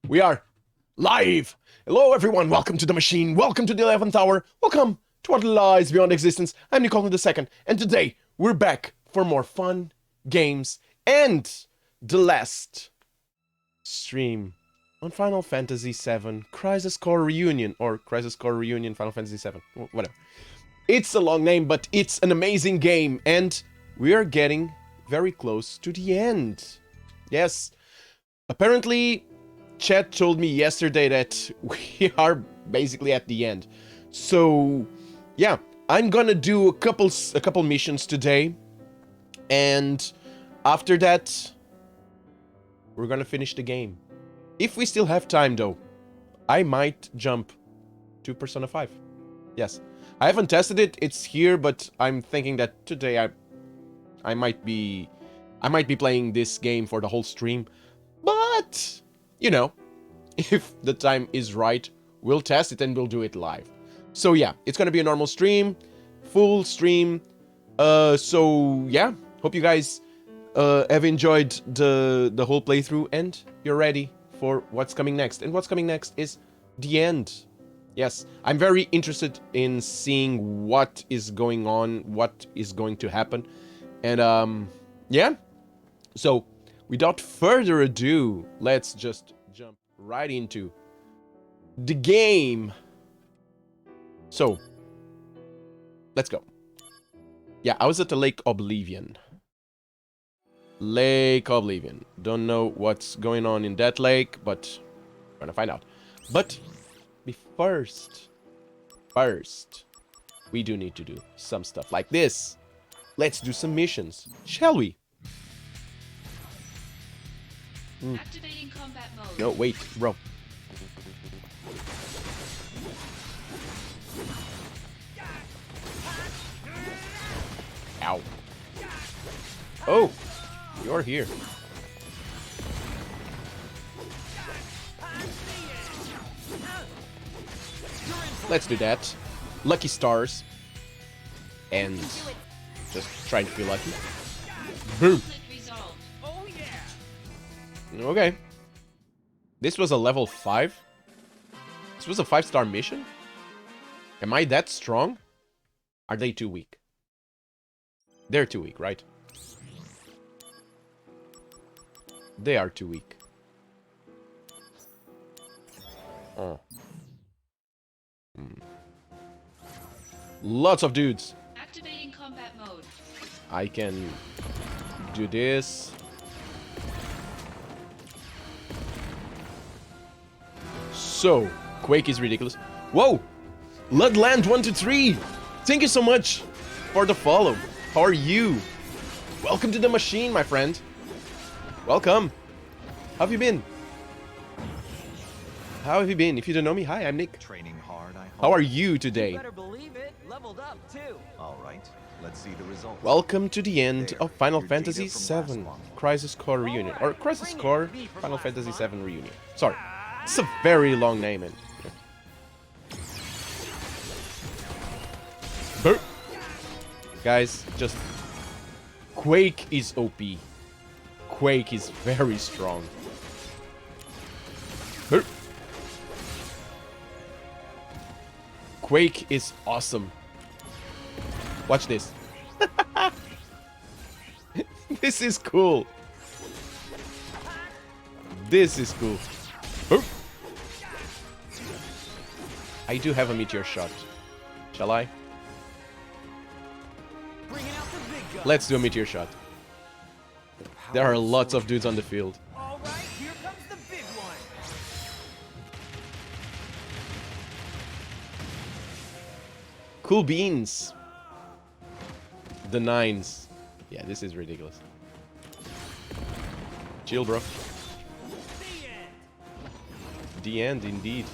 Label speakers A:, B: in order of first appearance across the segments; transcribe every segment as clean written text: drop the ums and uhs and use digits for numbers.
A: We are live! Hello everyone, welcome to the machine, welcome to the 11th hour, welcome to what lies beyond existence. I'm Nicole II, and today we're back for more fun, games, and the last stream on Final Fantasy VII Crisis Core Reunion, or Crisis Core Reunion Final Fantasy VII, whatever. It's a long name, but it's an amazing game, and we are getting very close to the end. Yes, apparently chat told me yesterday that we are basically at the end. So, yeah, I'm gonna do a couple missions today, and after that, we're gonna finish the game. If we still have time, though, I might jump to Persona 5. Yes, I haven't tested it. It's here, but I'm thinking that today I might be playing this game for the whole stream, but you know, if the time is right, we'll test it and we'll do it live. So yeah, it's gonna be a normal stream, full stream. So yeah, hope you guys have enjoyed the whole playthrough and you're ready for what's coming next. And what's coming next is the end. Yes, I'm very interested in seeing what is going on, what is going to happen. And yeah, so without further ado, let's just jump right into the game. So, let's go. Yeah, I was at the Lake Oblivion. Lake Oblivion. Don't know what's going on in that lake, but we're gonna find out. But first, we do need to do some stuff like this. Let's do some missions, shall we?
B: Activating combat mode.
A: No, wait, bro. Ow. Oh, you're here. Let's do that. Lucky stars. And just trying to feel lucky. Boom. Okay. This was a level 5? This was a 5-star mission? Am I that strong? Are they too weak? They're too weak, right? They are too weak. Oh. Lots of dudes.
B: Activating combat mode.
A: I can do this. So, Quake is ridiculous. Whoa! Ludland123! Thank you so much for the follow. How are you? Welcome to the machine, my friend. Welcome. How have you been? How have you been? If you don't know me, hi, I'm Nick.
C: Training hard, I hope.
A: How are you today?
D: You better believe it. Leveled up too.
C: All right, let's see the results.
A: Welcome to the end
C: There,
A: of Final
C: your
A: Fantasy
C: data from last
A: VII
C: month.
A: Crisis Core Reunion, or Crisis
D: bring it.
A: Core
D: Me from
A: Final
D: last
A: Fantasy
D: month.
A: VII Reunion. Sorry, it's a very long name. And Boop. Guys, just Quake is OP. Quake is very strong. Boop. Quake is awesome. Watch this. This is cool. This is cool. Boop. I do have a meteor shot. Shall I?
D: Bringing out the big gun.
A: Let's do a meteor shot. There are lots of dudes on the field.
D: All right, here comes the big one.
A: Cool beans. The 9s. Yeah, this is ridiculous. Chill, bro.
D: The end.
A: The end, indeed.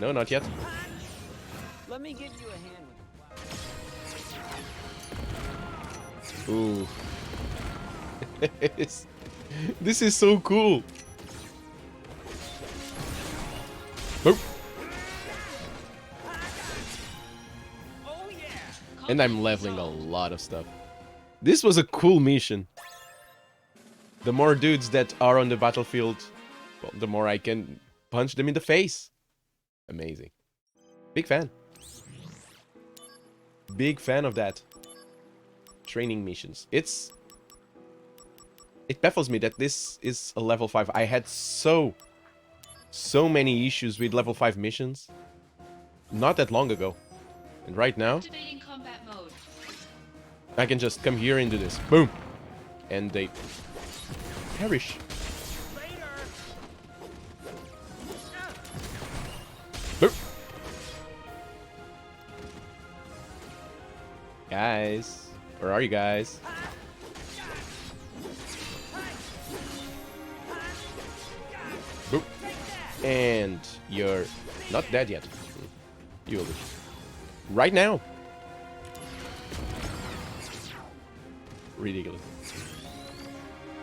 A: No, not yet.
D: Let me give you a hand with the
A: Ooh. This is so cool. Boop.
D: Oh yeah.
A: And I'm leveling a lot of stuff. This was a cool mission. The more dudes that are on the battlefield, well, the more I can punch them in the face. Amazing. Big fan. Big fan of that. Training missions. It baffles me that this is a level 5. I had so many issues with level 5 missions not that long ago. And right now,
B: Activating combat mode.
A: I can just come here and do this. Boom. And they perish.
D: Later.
A: Boom. Guys, where are you guys? Boop. And you're not dead yet. You will be. Right now. Ridiculous.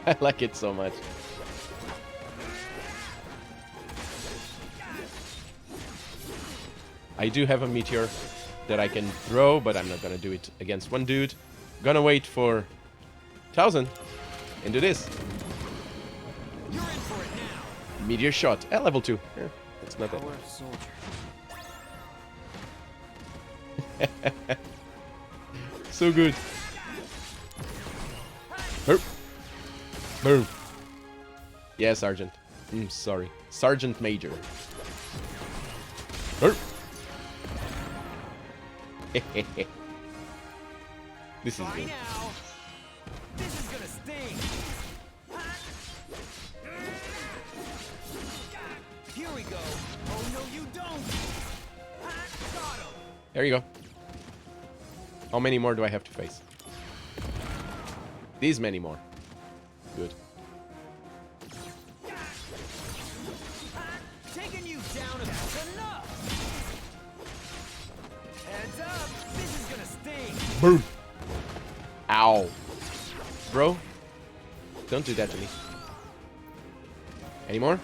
A: I like it so much. I do have a meteor that I can throw, but I'm not gonna do it against one dude. Gonna wait for 1000 and do this.
D: You're in for it now.
A: Meteor shot at level 2. Yeah, that's not that.
D: Power soldier.
A: So good. Boom. Boom. Yeah, Sergeant. Sorry. Sergeant Major. Boom. This is
D: Sorry
A: good.
D: now. This is gonna sting. Here we go. Oh no, you don't. Got him.
A: There you go. How many more do I have to face? These many more. Good.
D: Taking you down and that's enough. Heads up. This is gonna sting.
A: Boom. Ow. Bro, don't do that to me. Any more?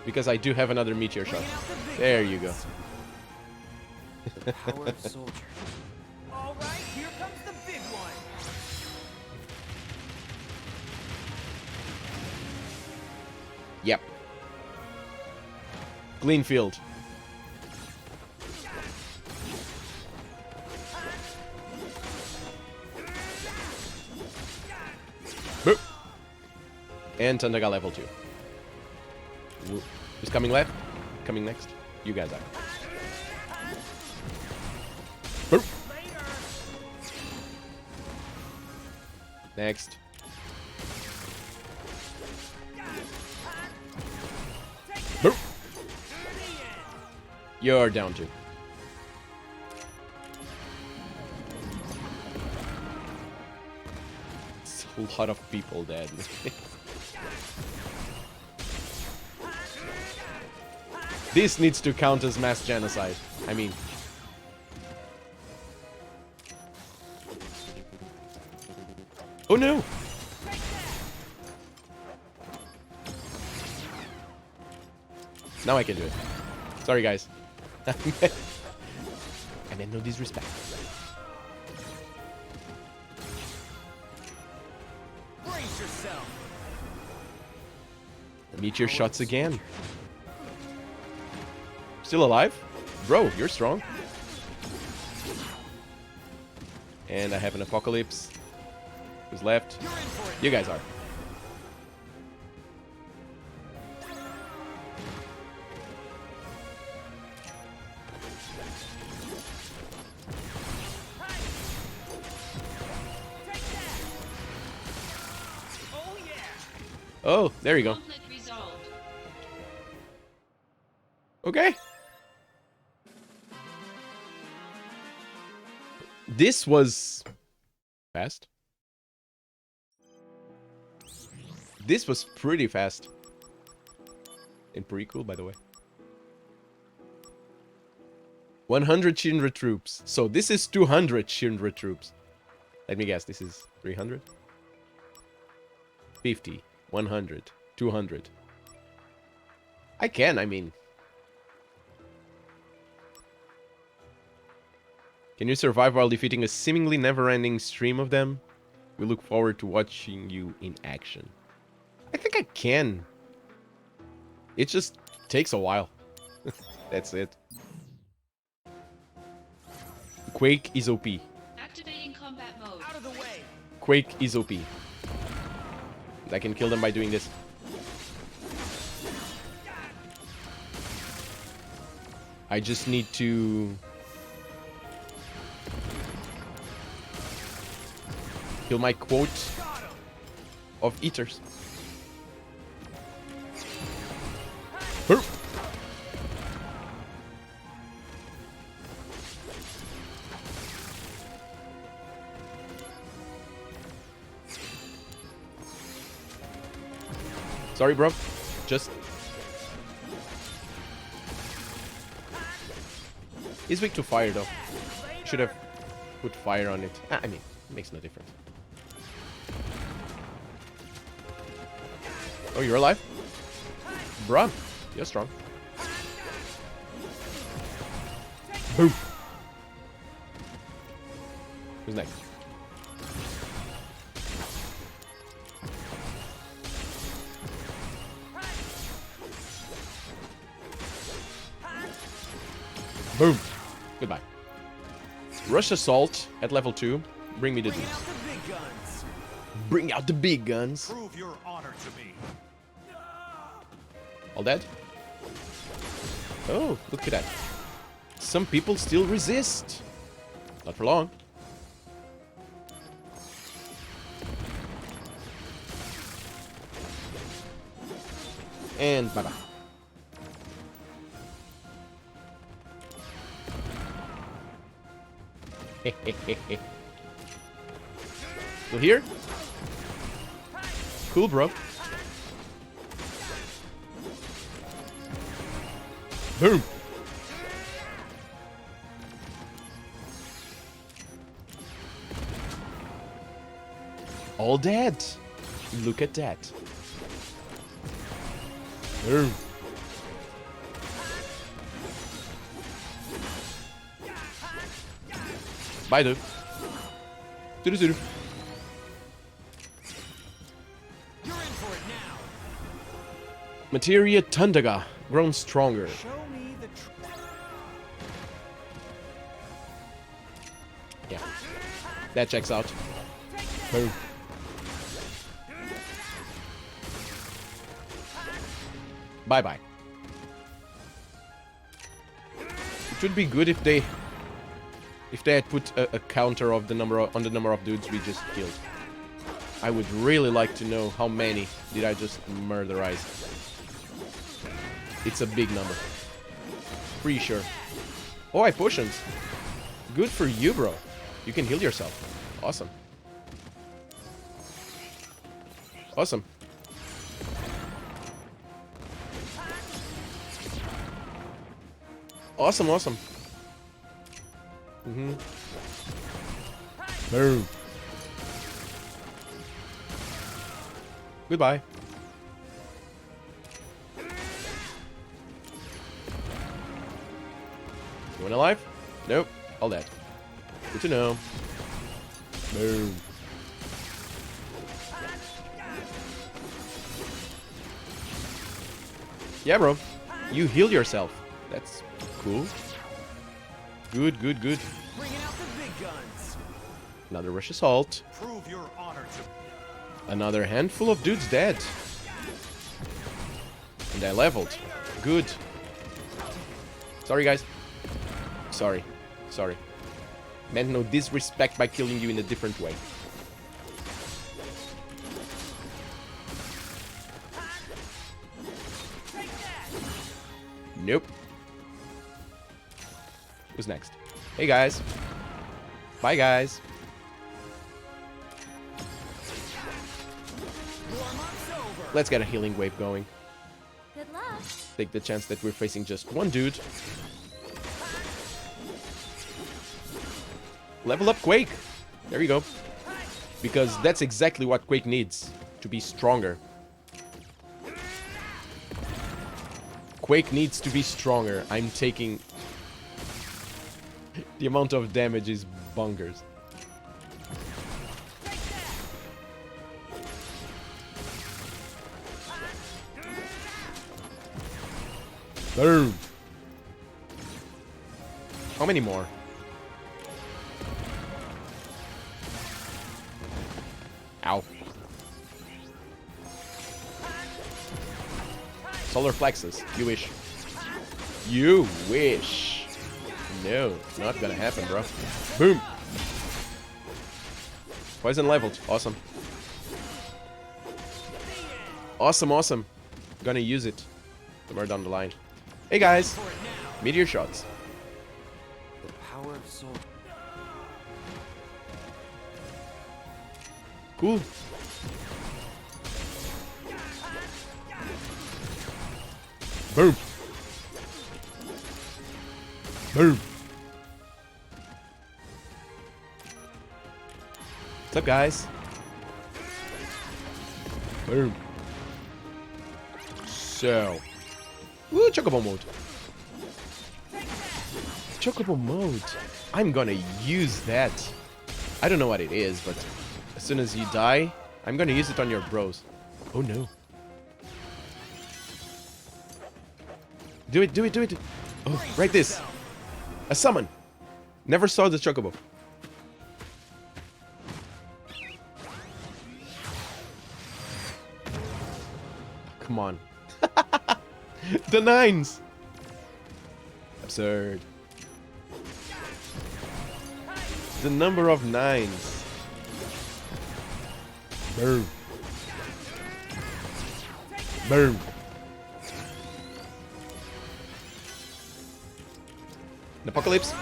A: Because I do have another meteor shot.
D: Bringing out the big
A: There you go.
D: guns. Power soldier. All right, here comes the big one.
A: Yep. Clean field. Boop. And Tandaga level 2. Who's coming left? Coming next? You guys are. Boop.
D: Later.
A: Next. Boop. You're down 2. It's a lot of people dead. This needs to count as mass genocide. I mean... Oh no! Now I can do it. Sorry guys. I meant no disrespect.
D: Brace yourself.
A: Meteor shots again. Still alive? Bro, you're strong. And I have an apocalypse. Who's left?
D: You're in for it.
A: You guys are.
D: Take that. Oh yeah.
A: Oh, there you go.
B: Conflict resolved.
A: Okay. This was fast. This was pretty fast. And pretty cool, by the way. 100 Shinra troops. So this is 200 Shinra troops. Let me guess, this is 300? 50, 100, 200. I mean... Can you survive while defeating a seemingly never-ending stream of them? We look forward to watching you in action. I think I can. It just takes a while. That's it. Quake is OP.
B: Activating combat mode.
D: Out of the way.
A: Quake is OP. I can kill them by doing this. I just need to kill my quote of eaters. Burp. Sorry, bro. Just... He's weak to fire, though. Should have put fire on it. I mean, it makes no difference. Oh, you're alive? Bruh, you're strong. Boom. Who's next? Boom. Goodbye. Rush Assault at level 2. Bring me the dudes.
D: Bring out the big guns.
A: Bring out the big guns.
C: Prove your honor to me.
A: All dead? Oh, look at that. Some people still resist. Not for long. And bye-bye. Still here? Cool, bro. Boom. All dead. Look at that. Boom. Bye, dude. Doo-doo-doo.
D: You're in for it now.
A: Materia Tundaga, grown stronger.
D: Show me the
A: Yeah. That checks out. Boom. Bye-bye. It would be good if they had put a counter of the number of, on the number of dudes we just killed. I would really like to know how many did I just murderize. It's a big number. Pretty sure. Oh, I potions. Good for you, bro. You can heal yourself. Awesome. Awesome. Awesome, awesome. Mm-hmm. Boom. Goodbye. You one alive? Nope. All dead. Good to know. Boom. Yeah, bro. You heal yourself. That's cool. Good, good, good.
D: bringing out the big guns.
A: Another rush assault.
C: Prove your honor to
A: Another handful of dudes dead. And I leveled. Good. Sorry, guys. Sorry. Sorry. Meant no disrespect by killing you in a different way. Nope. Who's next? Hey, guys. Bye, guys.
D: Warm-up's over.
A: Let's get a healing wave going.
E: Good luck.
A: Take the chance that we're facing just one dude. Level up Quake. There you go. Because that's exactly what Quake needs. To be stronger. Quake needs to be stronger. I'm taking... The amount of damage is bonkers. Boom. How many more? Ow. Solar plexus. You wish. You wish. No, not gonna happen, bro. Boom. Poison leveled. Awesome. Awesome, awesome. Gonna use it somewhere down the line. Hey guys. Meteor shots.
D: The power of soul.
A: Cool. Boom. Boom. What's up, guys? Boom. So. Ooh, chocobo mode. Chocobo mode. I'm gonna use that. I don't know what it is, but as soon as you die, I'm gonna use it on your bros. Oh no. Do it, do it, do it. Oh, right this. A summon. Never saw the chocobo. Come on. The nines. Absurd. The number of nines. Boom. Boom. An apocalypse.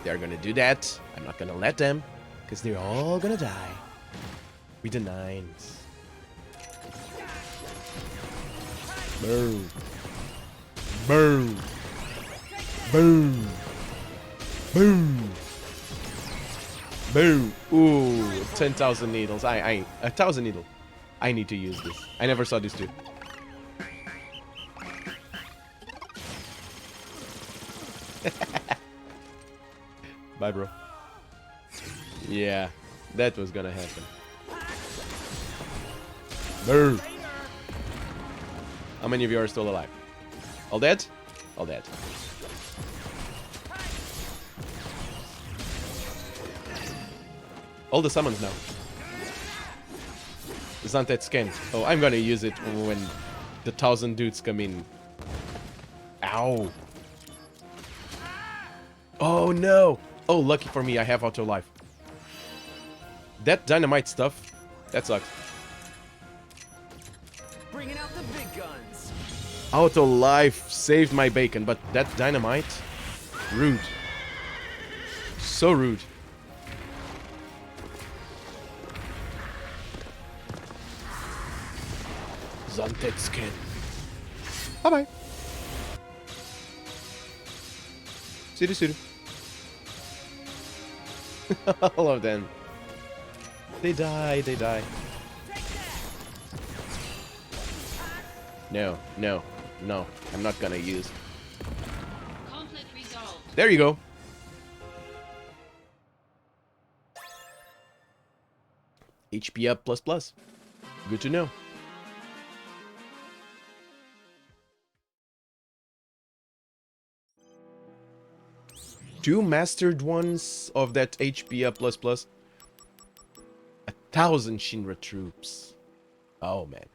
A: They're gonna do that. I'm not gonna let them, because they're all gonna die. With the nines. Boom. Boom. Boom. Boom. Boom. Ooh, 10,000 needles. 1,000 needle. I need to use this. I never saw this too. Bye, bro. Yeah, that was gonna happen. Boom. How many of you are still alive? All dead? All dead. All the summons now. Zantet scan. Oh, I'm gonna use it when the 1,000 dudes come in. Ow. Oh no. Oh, lucky for me, I have auto life. That dynamite stuff, that sucks.
D: Bringing out the big guns.
A: Auto life saved my bacon, but that dynamite, rude. So rude. Zantet skin. Bye bye. See you. All of them. They die, they die. No, no, no. I'm not gonna use.
B: Conflict resolved.
A: There you go. HP up plus plus. Good to know. Two mastered ones of that HP up plus plus. 1,000 Shinra troops. Oh man.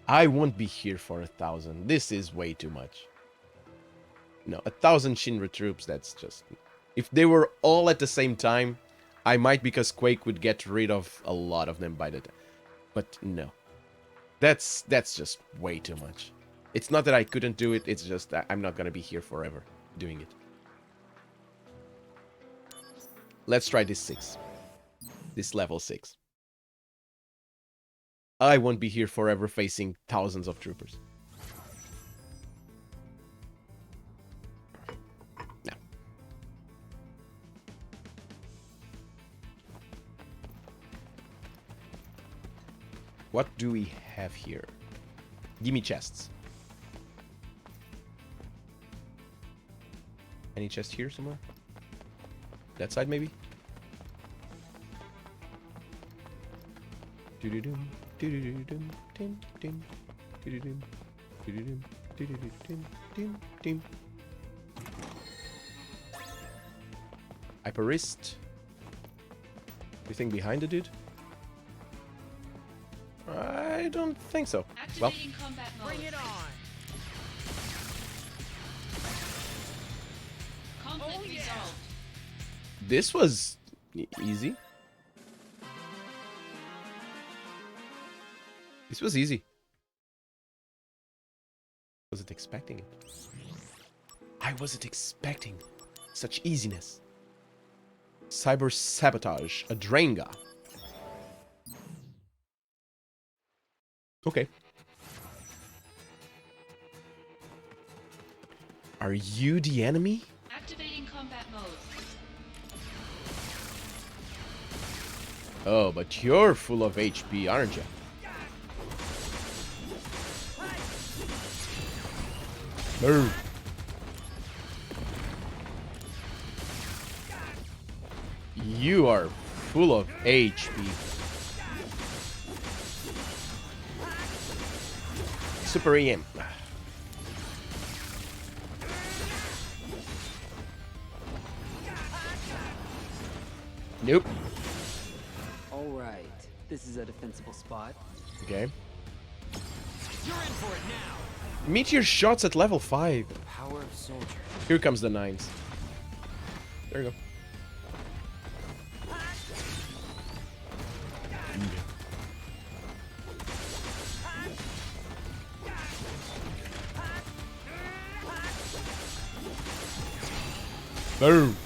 A: I won't be here for 1,000. This is way too much. No, 1,000 Shinra troops, that's just... If they were all at the same time, I might, because Quake would get rid of a lot of them by the time. But no. That's just way too much. It's not that I couldn't do it, it's just that I'm not gonna be here forever doing it. Let's try this 6. This level 6. I won't be here forever facing thousands of troopers. No. What do we have here? Gimme chests. Any chest here somewhere? That side maybe? Do-do-dum, do-do-do-dum, dum, dum, do-do-dum, do-do-dum. Hyper wrist. Anything behind the dude? I don't think so. Well,
B: Activating combat mode.
D: Bring it on.
B: Conflict
D: Oh, yeah.
B: resolved.
A: this was easy. This was easy. Wasn't expecting it. I wasn't expecting such easiness. Cyber sabotage, a Drenga. Okay. Are you the enemy?
B: Activating combat mode.
A: Oh, but you're full of HP, aren't you? Boom. You are full of HP. Super EM. Nope.
E: All right, this is a defensible spot.
A: Okay.
D: You're in for it now.
A: Meteor shots at level 5.
E: Power of soldier.
A: Here comes the 9s. There you go. Boom.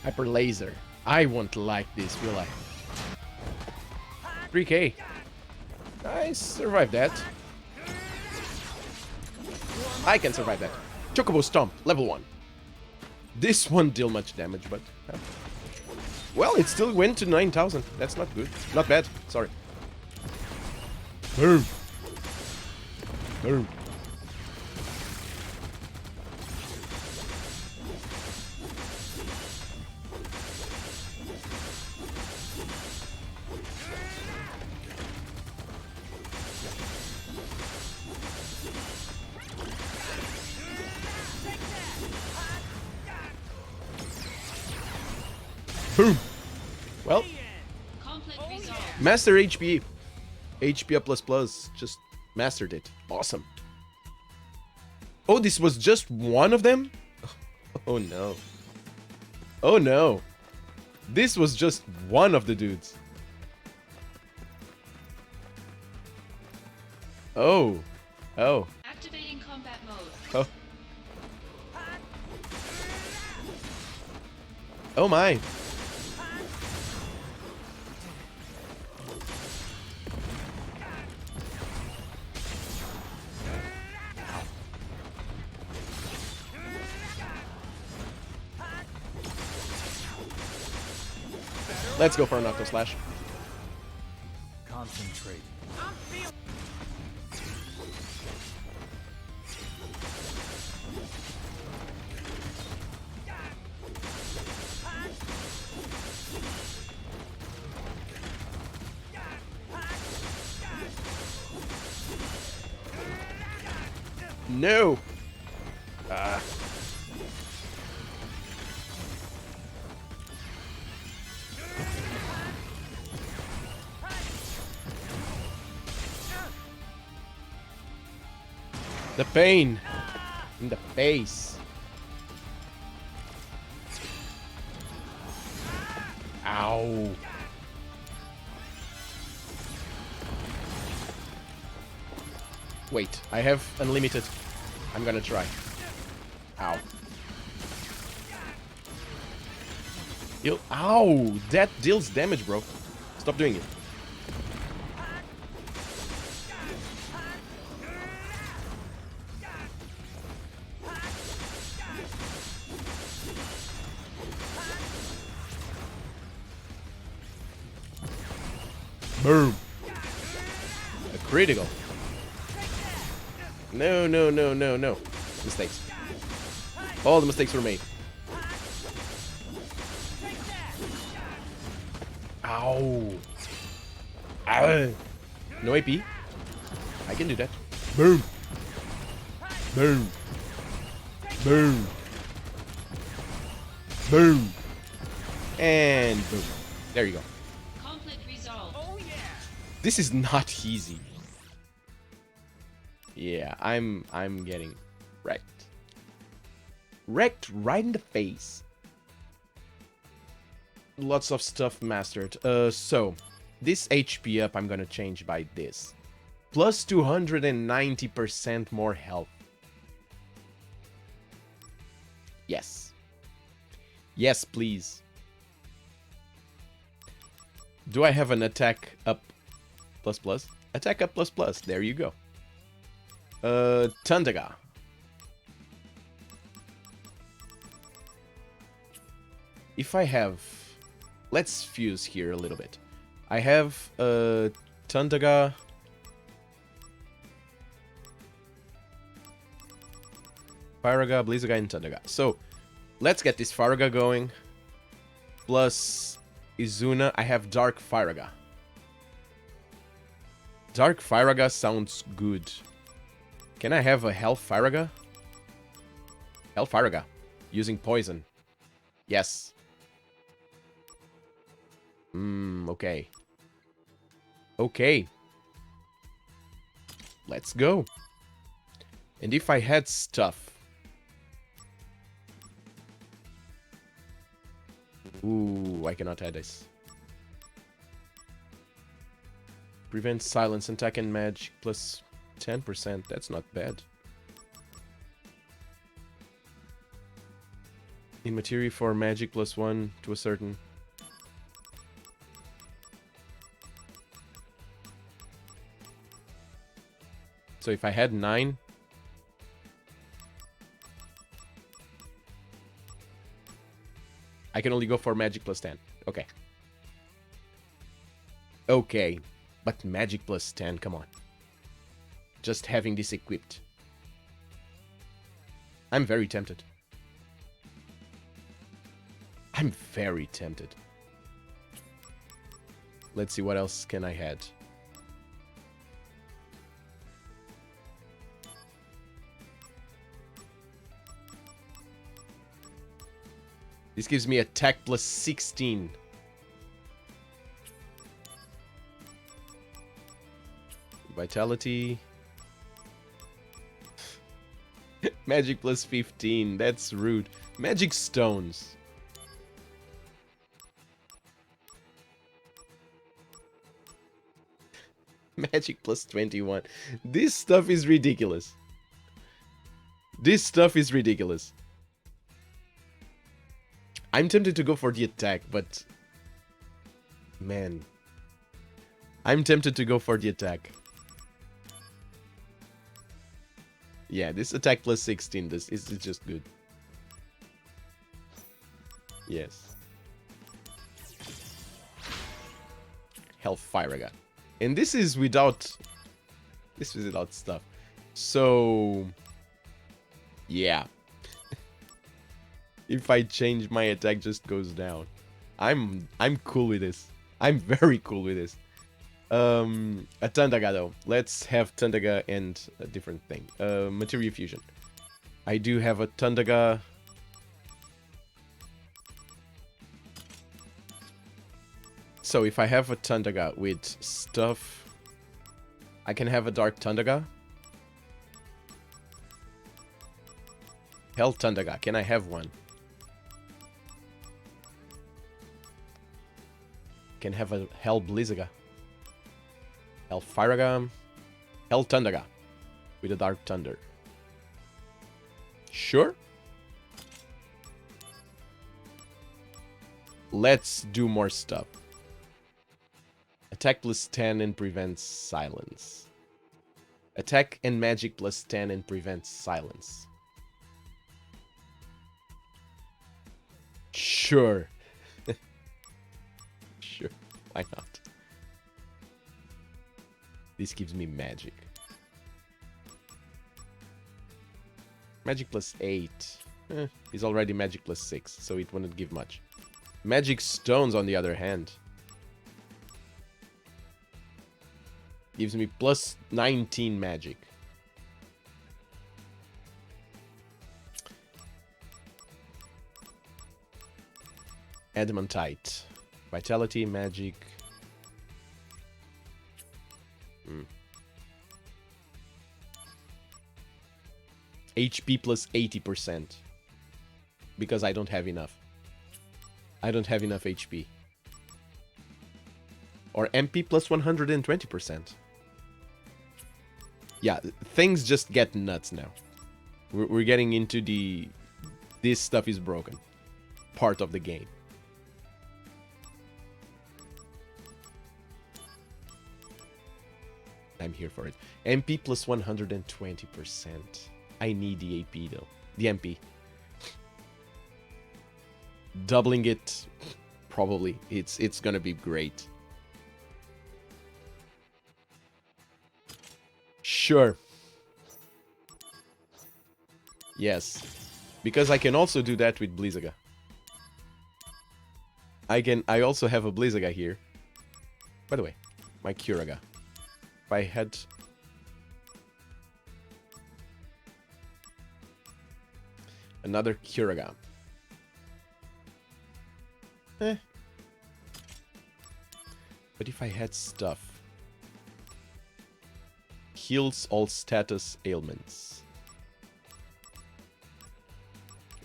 A: Hyper laser. I won't like this, will I? 3k. I survived that. I can survive that. Chocobo Stomp, level 1. This won't deal much damage, but... well, it still went to 9,000. That's not good. Not bad. Sorry. Boom. Boom. Boom. Well,
B: Conflict resolved.
A: master HP. HP up plus plus. Just mastered it. Awesome. Oh, this was just one of them? Oh no. Oh no. This was just one of the dudes. Oh. Oh.
B: Activating combat mode.
A: Oh. Oh my. Let's go for an Octo Slash.
C: Concentrate.
D: I'm feeling.
A: No. Ah. The pain in the face. Ow. Wait, I have unlimited. I'm gonna try. Ow. Ow! That deals damage, bro. Stop doing it. Boom. A critical. No, no, no, no, no. Mistakes. All the mistakes were made. Ow. Ow. No AP. I can do that. Boom. Boom. Boom. Boom. And boom. There you go.
B: Conflict resolved.
D: Oh yeah.
A: This is not easy. Yeah, I'm getting wrecked. Wrecked right in the face. Lots of stuff mastered. So this HP up I'm gonna change by this. Plus 290% more health. Yes. Yes, please. Do I have an attack up plus plus? Attack up plus plus. There you go. Tandaga. If I have... Let's fuse here a little bit. I have Tandaga... Faraga, Blizzaga, and Tandaga. So, let's get this Faraga going. Plus Izuna, I have Dark Faraga. Dark Faraga sounds good. Can I have a Hell Faraga? Hell Faraga. Using poison. Yes. Okay. Okay. Let's go. And if I had stuff... Ooh, I cannot add this. Prevent silence, attack and magic plus 10%. That's not bad. In materia for magic plus 1 to a certain... So if I had 9... I can only go for magic plus 10. Okay. Okay. But magic plus 10, come on. Just having this equipped. I'm very tempted. I'm very tempted. Let's see what else can I add. This gives me attack plus 16. Vitality. Magic plus 15. That's rude. Magic stones. Magic plus 21. This stuff is ridiculous. This stuff is ridiculous. I'm tempted to go for the attack, but... Man. I'm tempted to go for the attack. Yeah, this attack plus 16, this is just good. Yes. Hellfire again. And this is without... This is without stuff. So... Yeah. If I change, my attack just goes down. I'm cool with this. I'm very cool with this. A Tandaga though. Let's have Tandaga and a different thing. Materia Fusion. I do have a Tandaga. So if I have a Tandaga with stuff, I can have a Dark Tandaga. Hell Tandaga. Can I have one? Can have a Hell Blizzaga. Hell Firaga. Hell Tandaga. With a Dark Thunder. Sure. Let's do more stuff. Attack plus 10 and prevents silence. Attack and magic plus 10 and prevents silence. Sure. Sure, why not? This gives me magic. Magic plus 8. Is already magic plus 6, so it wouldn't give much. Magic stones, on the other hand. Gives me plus 19 magic. Adamantite. Vitality, magic. HP plus 80%. Because I don't have enough. I don't have enough HP. Or MP plus 120%. Yeah, things just get nuts now. We're getting into the... This stuff is broken. Part of the game. I'm here for it. MP plus 120%. I need the AP though. The MP. Doubling it, probably. It's gonna be great. Sure. Yes. Because I can also do that with Blizzaga. I also have a Blizzaga here. By the way, my Curaga. If I had... Another Curaga. But if I had stuff... Heals all status ailments.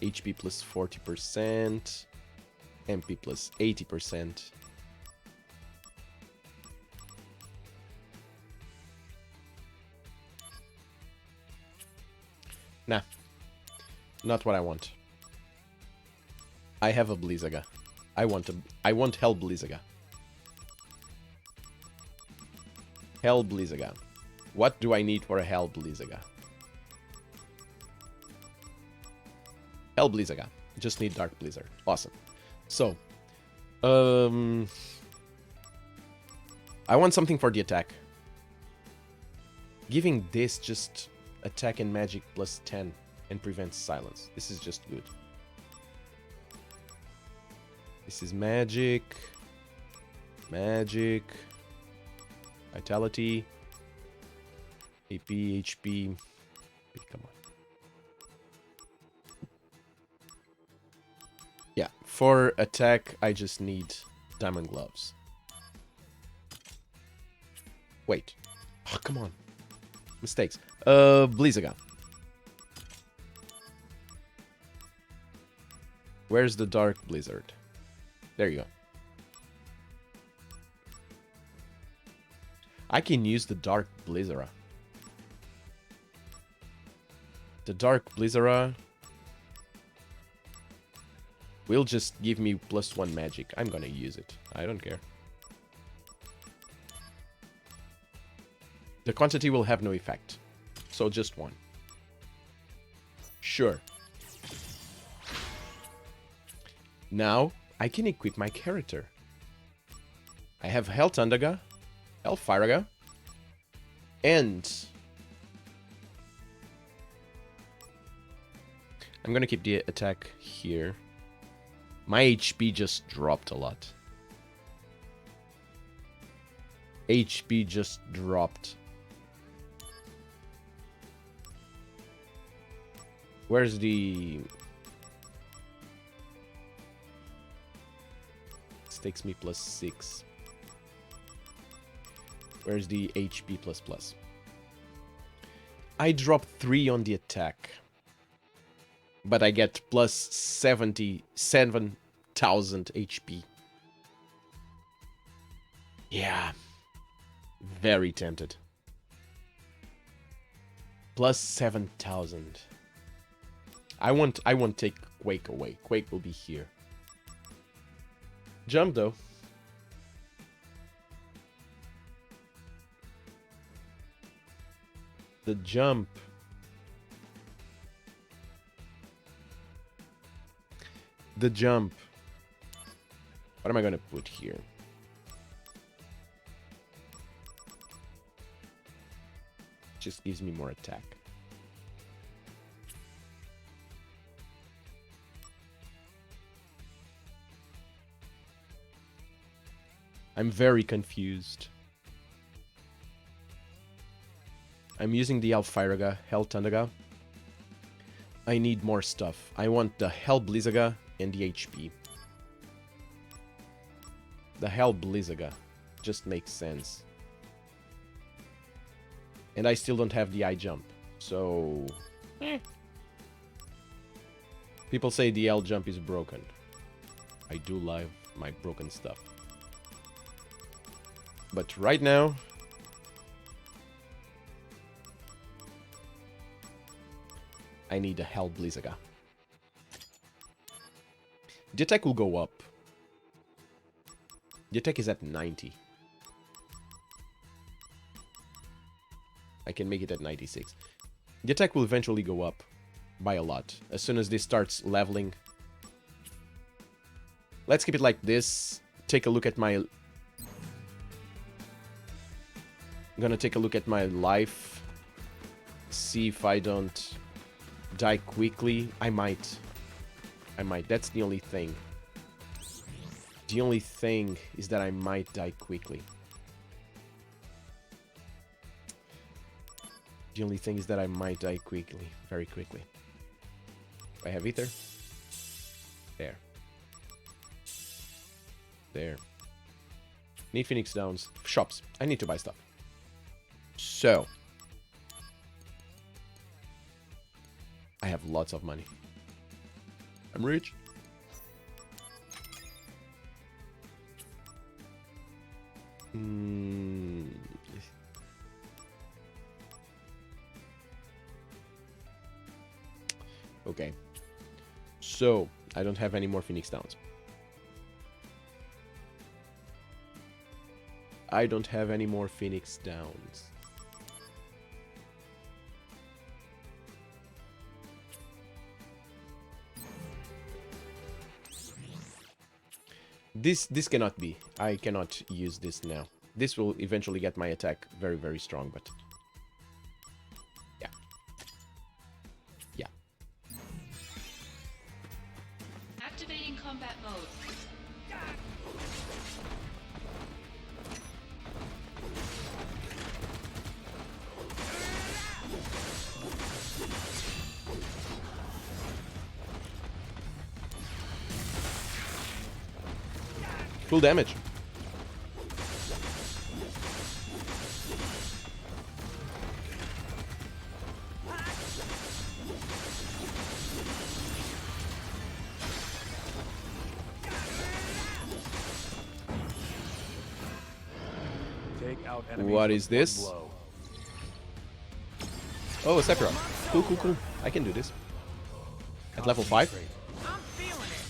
A: HP plus 40%. MP plus 80%. Nah. Not what I want. I have a Blizzaga. I want Hell Blizzaga. Hell Blizzaga. What do I need for a Hell Blizzaga? Hell Blizzaga. Just need Dark Blizzard. Awesome. So, I want something for the attack. Giving this just attack and magic plus 10 and prevents silence. This is just good. This is magic. Magic. Vitality. AP, HP. Come on. Yeah, for attack, I just need Diamond Gloves. Wait. Oh, come on. Mistakes. Blizzaga. Where's the Dark Blizzard? There you go. I can use the Dark Blizzard. The Dark Blizzard will just give me plus 1 magic. I'm gonna use it. I don't care. The quantity will have no effect. So just 1. Sure. Now, I can equip my character. I have Hell Thundaga, Hell Firaga, and... I'm gonna keep the attack here. My HP just dropped a lot. HP just dropped. Where's the... This takes me plus 6. Where's the HP plus plus? I drop 3 on the attack. But I get plus 77,000 HP. Yeah. Very tempted. Plus 7,000. I won't take Quake away. Quake will be here. Jump though. The jump. The jump. What am I gonna put here? Just gives me more attack. I'm very confused. I'm using the Alfiraga, Hell Thundaga. I need more stuff. I want the Hell Blizzaga and the HP. The Hell Blizzaga just makes sense. And I still don't have the eye jump, so... People say the L jump is broken. I do love my broken stuff. But right now... I need a Hell Blizzaga. The attack will go up. The attack is at 90. I can make it at 96. The attack will eventually go up by a lot as soon as this starts leveling. Let's keep it like this. Take a look at my... I'm gonna take a look at my life. See if I don't die quickly. I might. That's the only thing. The only thing is that I might die quickly. The only thing is that I might die quickly. Very quickly. I have ether. There. There. Need Phoenix Downs. Shops. I need to buy stuff. So. I have lots of money. I'm rich. Okay. So, I don't have any more Phoenix Downs. I don't have any more Phoenix Downs. This cannot be. I cannot use this now. This will eventually get my attack very, very strong, but... Yeah. Yeah.
B: Activating combat mode.
A: Full damage.
C: Take out enemies
A: What
C: with
A: is this?
C: one blow.
A: Oh, a Sephiroth. Cool, cool, cool. I can do this. At level 5?
D: I'm feeling it.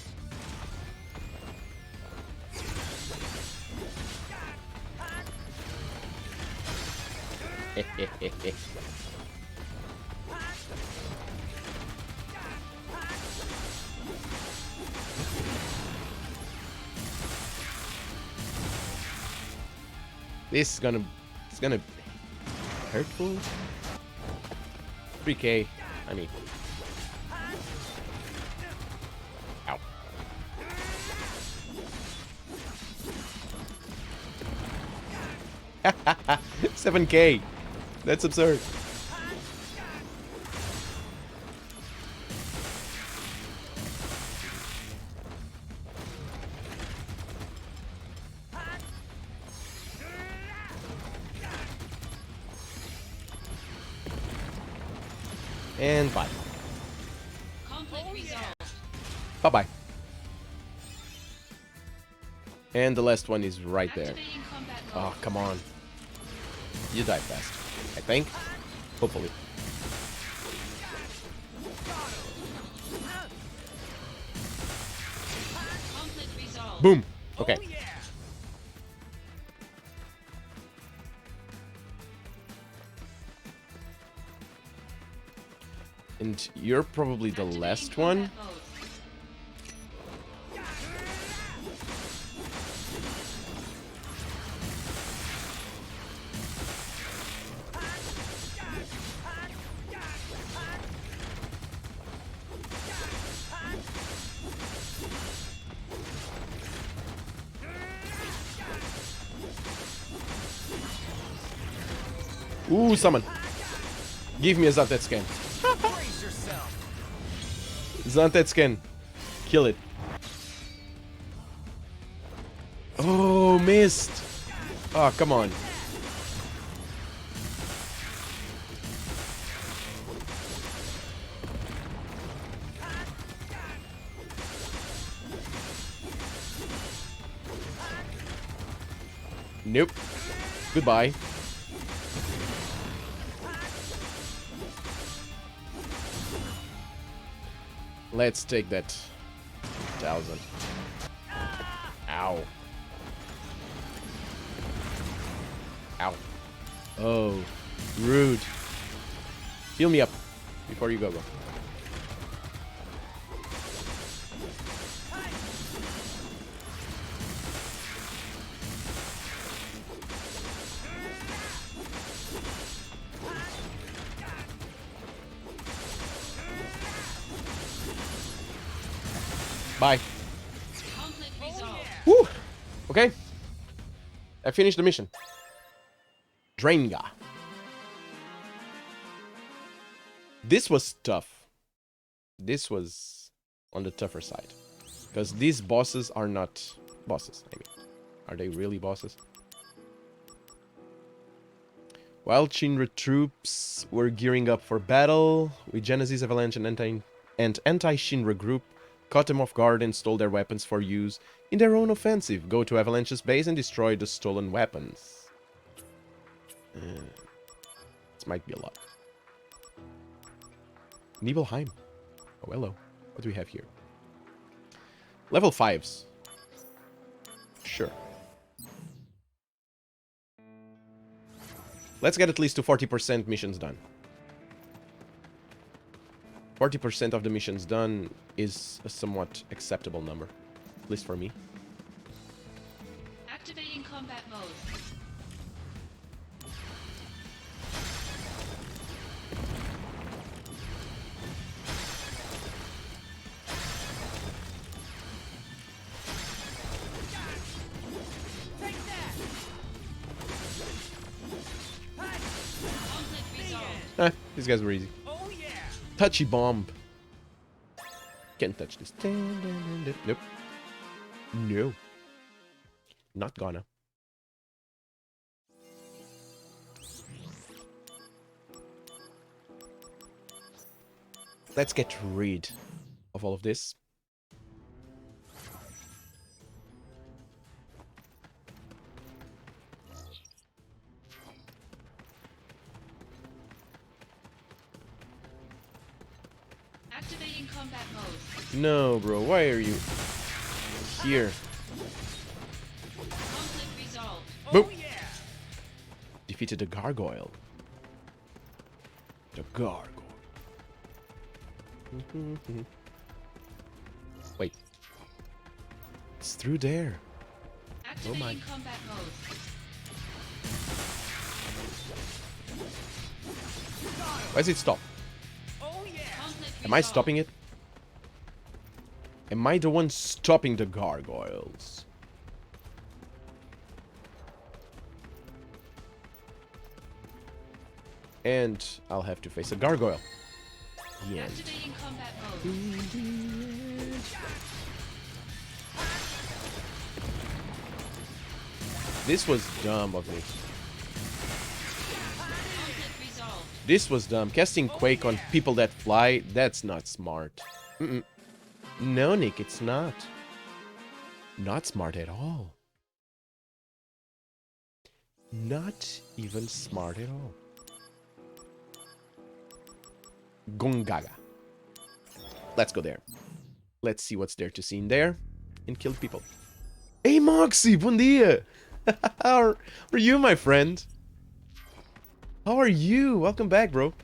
A: This is gonna... It's gonna... Hurtful? 3k. I mean... Ow. Hahaha! 7k! That's absurd. And bye.
B: Conflict resolved.
A: Bye-bye. And the last one is right there.
B: Activating combat mode.
A: Oh, come on. You die fast. I think. Hopefully.
B: Conflict resolved.
A: Boom. Okay.
D: Oh, yeah.
A: And you're probably the
B: Activating
A: last one.
B: combat mode.
A: Ooh, summon. Give me a Zantet scan.
D: Brace yourself.
A: Zantet scan. Kill it. Oh, missed. Oh, come on. Nope. Goodbye. Let's take that 1,000. Ow. Ow. Oh, rude. Heal me up before you go. Bye.
B: Conflict resolved.
A: Woo! Okay. I finished the mission. Drenga. This was tough. This was on the tougher side. Because these bosses are not bosses, I mean. Are they really bosses? While Shinra troops were gearing up for battle, with Genesis Avalanche and anti-Shinra group caught them off guard and stole their weapons for use in their own offensive. Go to Avalanche's base and destroy the stolen weapons. This might be a lot. Nibelheim. Oh, hello. What do we have here? Level 5s. Sure. Let's get at least to 40% missions done. 40% of the missions done is a somewhat acceptable number. At least for me.
B: Activating combat mode.
D: Take that.
B: Conflict resolved.
A: These guys were easy.
D: Oh yeah.
A: Touchy bomb. Can't touch this. Nope. No. Not gonna. Let's get rid of all of this.
B: Activating combat mode.
A: No, bro. Why are you here?
B: Conflict resolved.
A: Boop.
D: Oh yeah.
A: Defeated the gargoyle. The gargoyle. Wait. It's through there.
B: Activating
A: my.
B: combat mode.
A: Why does it stop?
D: Oh yeah.
B: Conflict
A: Am I
B: resolved.
A: stopping it? Am I the one stopping the gargoyles? And I'll have to face a gargoyle. The end.
B: Activating combat mode.
A: This was dumb of me.
B: Conflict resolved.
A: This was dumb. Casting Quake on people that fly, that's not smart. No, Nick, it's not. Not smart at all. Not even smart at all. Gongaga. Let's go there. Let's see what's there to see in there. And kill people. Hey, Moxie, bom dia! How are you, my friend? How are you? Welcome back, bro.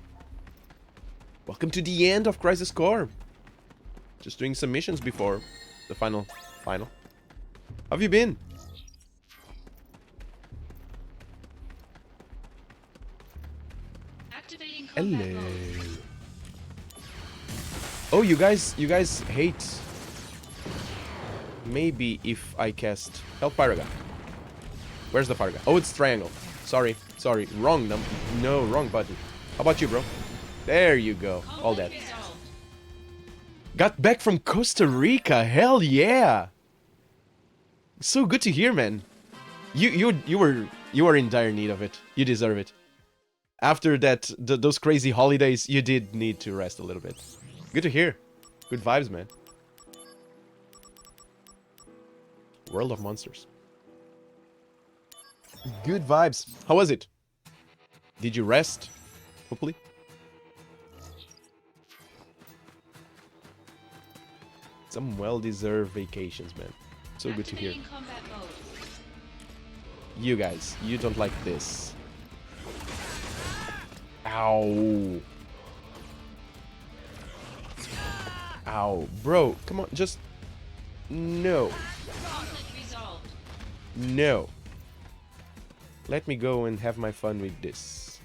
A: Welcome to the end of Crisis Core. Just doing some missions before the final. How have you been?
B: Activating combat
A: Hello.
B: mode.
A: Oh, you guys hate. Maybe if I cast Help Pyraga. Where's the Pyraga? Oh, it's triangle. Sorry. Wrong no, wrong button. How about you, bro? There you go. All that.
B: Conflict resolved.
A: Got back from Costa Rica. Hell yeah. So good to hear, man. You were in dire need of it. You deserve it. After that, those crazy holidays, you did need to rest a little bit. Good to hear. Good vibes, man. World of Monsters. Good vibes. How was it? Did you rest? Hopefully. Some well-deserved vacations, man. So good to hear.
B: Activating combat mode.
A: You guys, you don't like this. Ow. Ow. Bro, come on, just... No.
B: Conflict resolved.
A: No. Let me go and have my fun with this.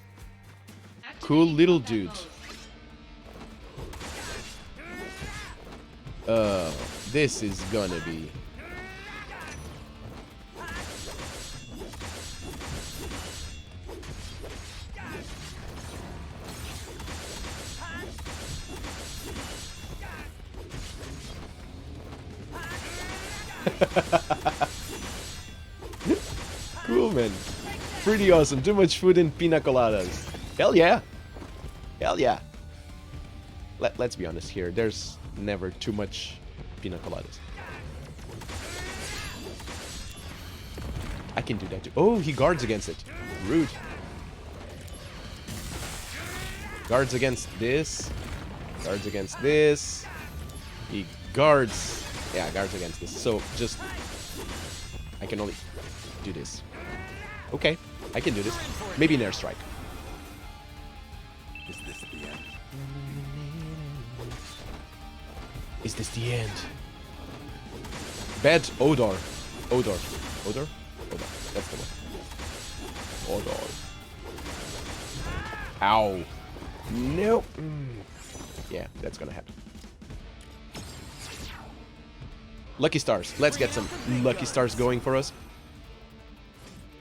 A: Cool
B: Activating
A: little
B: combat
A: dude.
B: mode.
A: This is gonna be... Cool, man. Pretty awesome. Too much food and pina coladas. Hell yeah. Hell yeah. Let's be honest here. There's never too much pina coladas. I can do that too. Oh, he guards against it. Rude. Guards against this. Guards against this. He guards... Yeah, guards against this. So, just... I can only do this. Okay, I can do this. Maybe an airstrike.
C: Is this the end?
A: Is this the end? Bad odor. Odor. Odor? Odor. That's the one. Odor. Ow. Nope. Yeah, that's gonna happen. Lucky stars. Let's get some lucky stars going for us.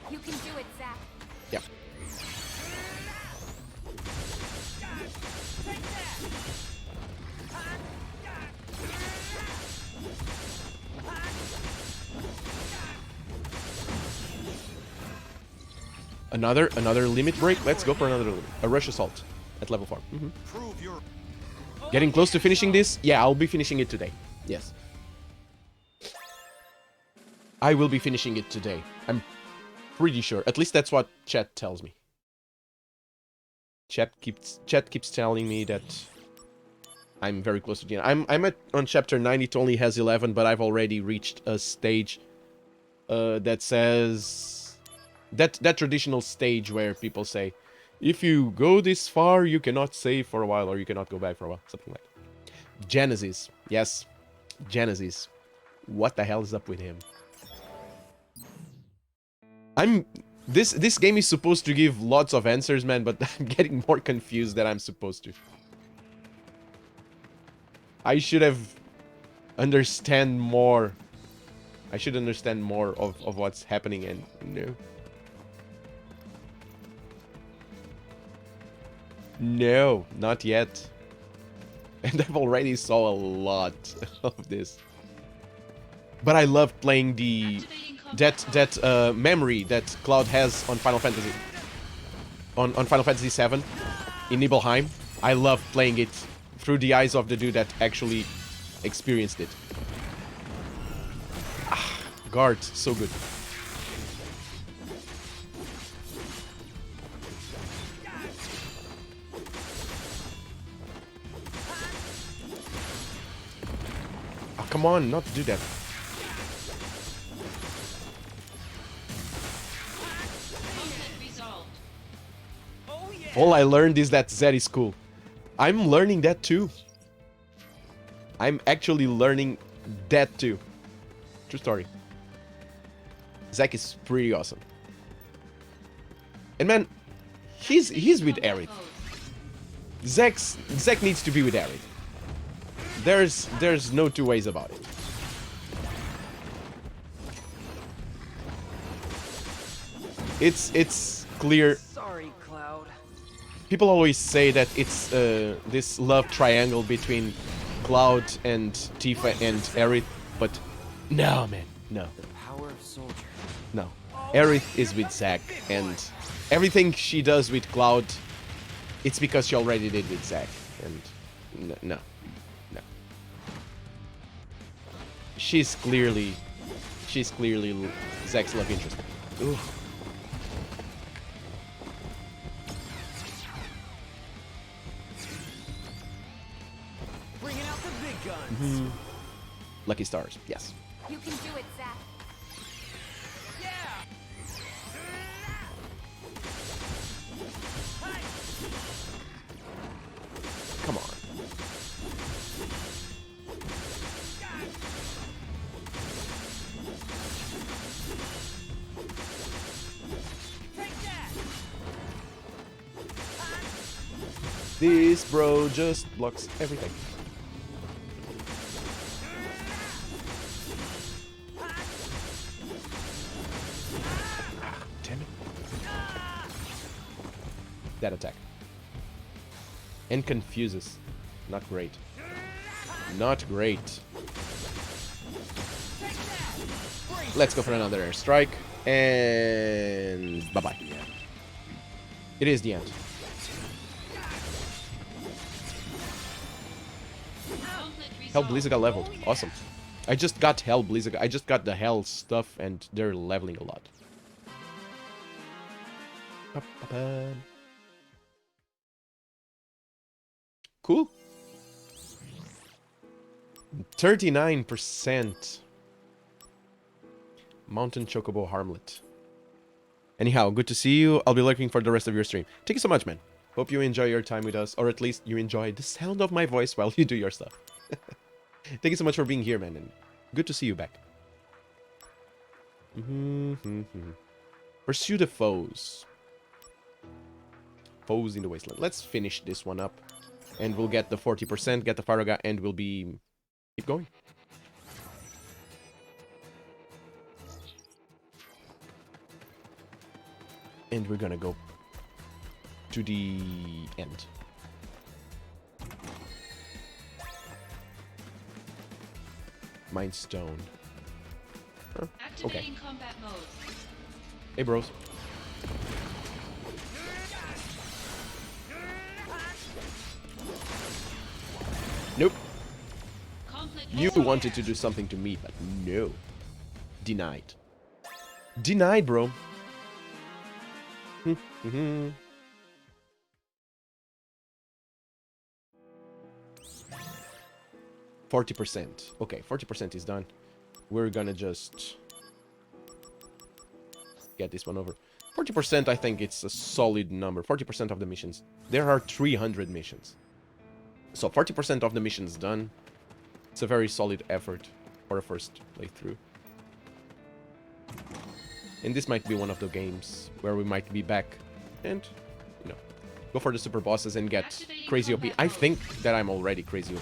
F: You can do it, Zach.
A: Yeah. Another limit break. Let's go for another limit. A rush assault at level 4.
C: Prove your
A: Getting close to finishing this. Yeah, I'll be finishing it today. Yes. I will be finishing it today. I'm pretty sure. At least that's what chat tells me. Chat keeps telling me that I'm very close to the end. I'm on chapter 9. It only has 11, but I've already reached a stage that says that traditional stage where people say, if you go this far, you cannot save for a while, or you cannot go back for a while, something like that. Genesis, yes, Genesis. What the hell is up with him? This game is supposed to give lots of answers, man, but I'm getting more confused than I'm supposed to. I should have understand more. I should understand more of what's happening, and no. No, not yet. And I've already saw a lot of this. But I love playing the memory that Cloud has on Final Fantasy. On Final Fantasy 7 in Nibelheim. I love playing it through the eyes of the dude that actually experienced it. Ah, guard, so good. Oh, come on, not do that. All I learned is that Zed is cool. I'm learning that too. I'm actually learning that too. True story. Zack is pretty awesome. And man, he's with Aerith. Zack needs to be with Aerith. There's no two ways about it. It's clear.
E: Sorry, Cloud.
A: people always say that it's this love triangle between Cloud and Tifa and Aerith, but no, man, no.
E: The power of soldier.
A: No. Aerith is with Zack, and everything she does with Cloud, it's because she already did with Zack, and no. She's clearly Zack's love interest. Ooh.
D: Bringing out the big guns.
A: Lucky stars, yes.
F: You can do it, Zack.
D: Yeah.
A: Come on.
D: Take that.
A: This bro just blocks everything. Damn it. That attack. And confuses. Not great. Not great. Let's go for another airstrike. And bye-bye. It is the end. Hell Blizzaga got leveled. Awesome. I just got Hell Blizzaga. I just got the Hell stuff and they're leveling a lot. Cool. 39%. Mountain Chocobo Harmlet. Anyhow, good to see you. I'll be lurking for the rest of your stream. Thank you so much, man. Hope you enjoy your time with us, or at least you enjoy the sound of my voice while you do your stuff. Thank you so much for being here, man, and good to see you back. Pursue the foes. Foes in the wasteland. Let's finish this one up, and we'll get the 40%, get the Faraga, and we'll be... keep going. And we're gonna go to the end. Mind Stone. Huh, okay.
B: Activating combat mode.
A: Hey, bros. Nope.
B: Conflict
A: You
B: mode.
A: wanted to do something to me, but no. Denied. Denied, bro. 40%. Okay, 40% is done. We're gonna just get this one over. 40%, I think it's a solid number. 40% of the missions. There are 300 missions. So 40% of the missions done. It's a very solid effort for a first playthrough. And this might be one of the games where we might be back and, you know, go for the super bosses and get crazy OP. I think that I'm already crazy OP.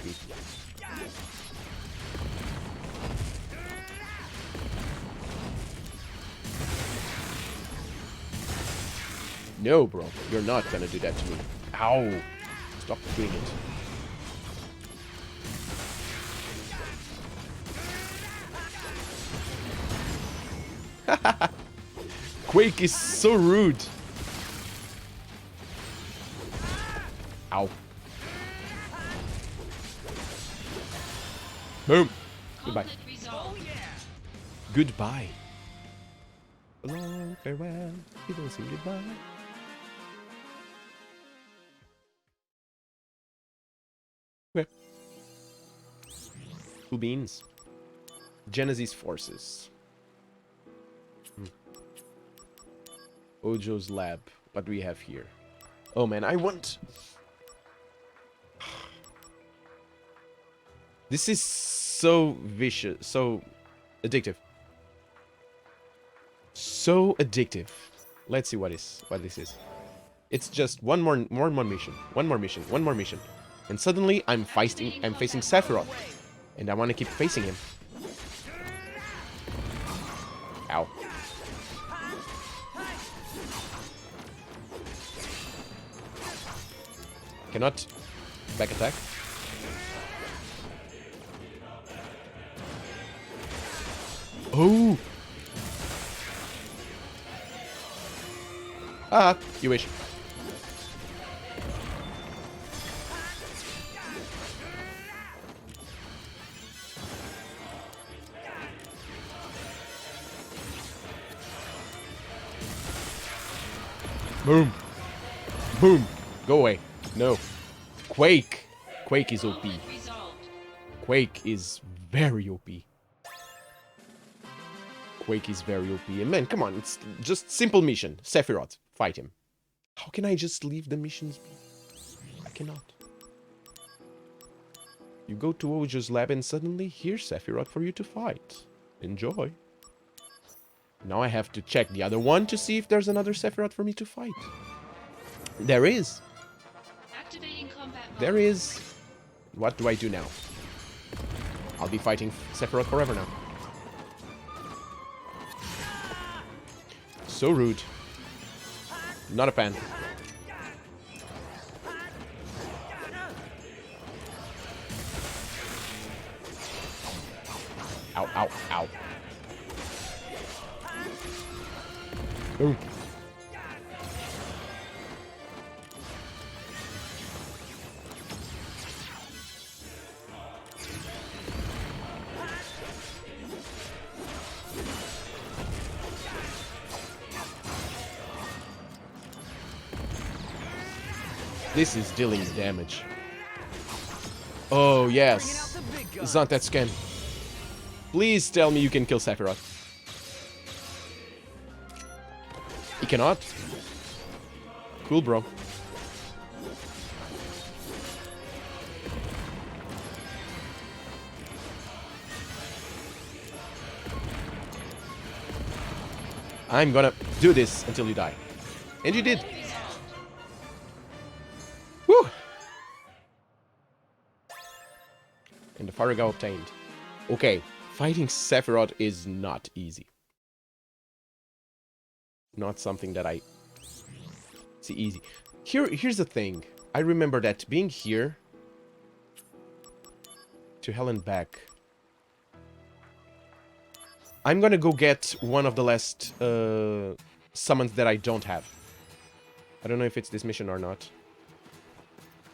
A: No, bro. You're not gonna do that to me. Ow. Stop doing it. Quake is so rude. Ow. Boom. Goodbye.
B: Conflict resolved.
A: Goodbye. A long farewell. You don't say goodbye. Okay. Cool beans. Genesis forces. Ojo's lab. What do we have here? Oh man, I want... This is so vicious, so addictive. So addictive. Let's see what this is. It's just one more mission. One more mission. And suddenly I'm facing Sephiroth. And I want to keep facing him. Ow. Cannot back attack. Oh! Ah, you wish. Boom. Boom. Go away. No. Quake. Quake is OP.
B: Conflict resolved.
A: Quake is very OP. Quake is very OP. And man, come on. It's just simple mission. Sephiroth. Fight him. How can I just leave the missions? I cannot. You go to Ojo's lab and suddenly here's Sephiroth for you to fight. Enjoy. Now I have to check the other one to see if there's another Sephiroth for me to fight. There is.
B: Activating combat mode.
A: There is. What do I do now? I'll be fighting Sephiroth forever now. So rude. Not a fan. Ow, ow, ow. Boom. This is dealing damage. Oh, yes. It's not that scan. Please tell me you can kill Sephiroth. He cannot? Cool, bro. I'm gonna do this until you die. And you did. Whew. And the Faragal obtained. Okay, fighting Sephiroth is not easy. Not something that I see easy. Here's the thing. I remember that being here to hell and back. I'm gonna go get one of the last summons that I don't have. I don't know if it's this mission or not.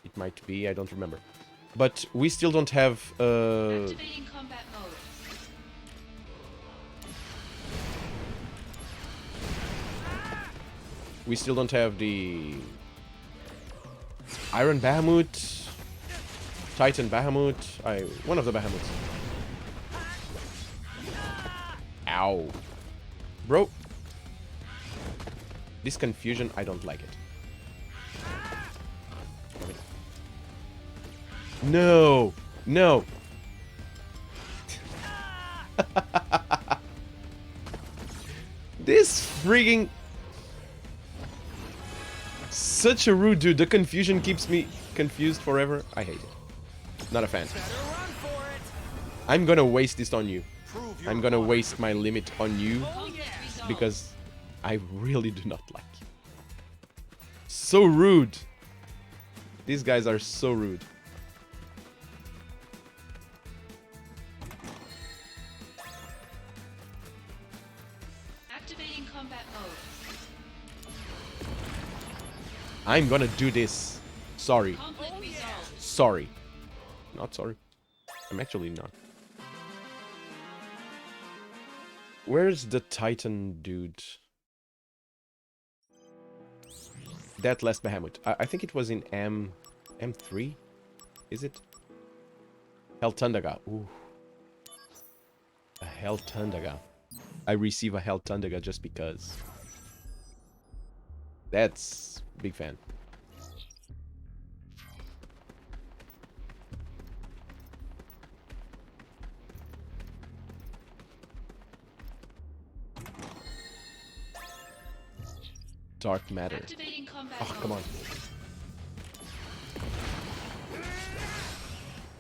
A: It might be, I don't remember. But we still don't have...
B: Activating combat mode.
A: we still don't have the... Iron Bahamut... Titan Bahamut... one of the Bahamuts. Ow. Bro. This confusion, I don't like it. No! No! This frigging... Such a rude dude. The confusion keeps me confused forever. I hate it. Not a fan. I'm gonna waste this on you. I'm gonna waste my limit on you because I really do not like you. So rude. These guys are so rude.
B: Activating combat mode.
A: I'm gonna do this. Sorry.
B: Conflict resolved.
A: Sorry. Not sorry. I'm actually not. Where's the Titan dude? That last Bahamut. I think it was in M3? Is it? Hell Tundaga. Ooh. A Hell Tundaga. I receive a Hell Tundaga just because. That's big fan. Dark matter.
B: Activating combat
A: Oh,
B: mode.
A: come on.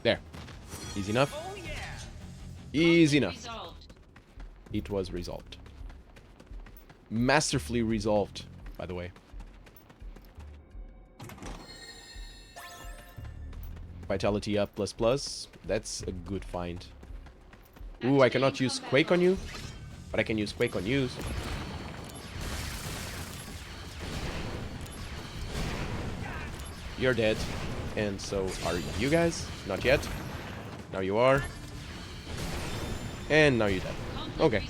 A: There. Easy enough. Easy enough.
B: Resolved.
A: It was resolved. Masterfully resolved, by the way. Vitality up plus plus. That's a good find. Ooh, I cannot use Quake on you. But I can use Quake on you. So. You're dead. And so are you guys. Not yet. Now you are. And now you're dead. Okay.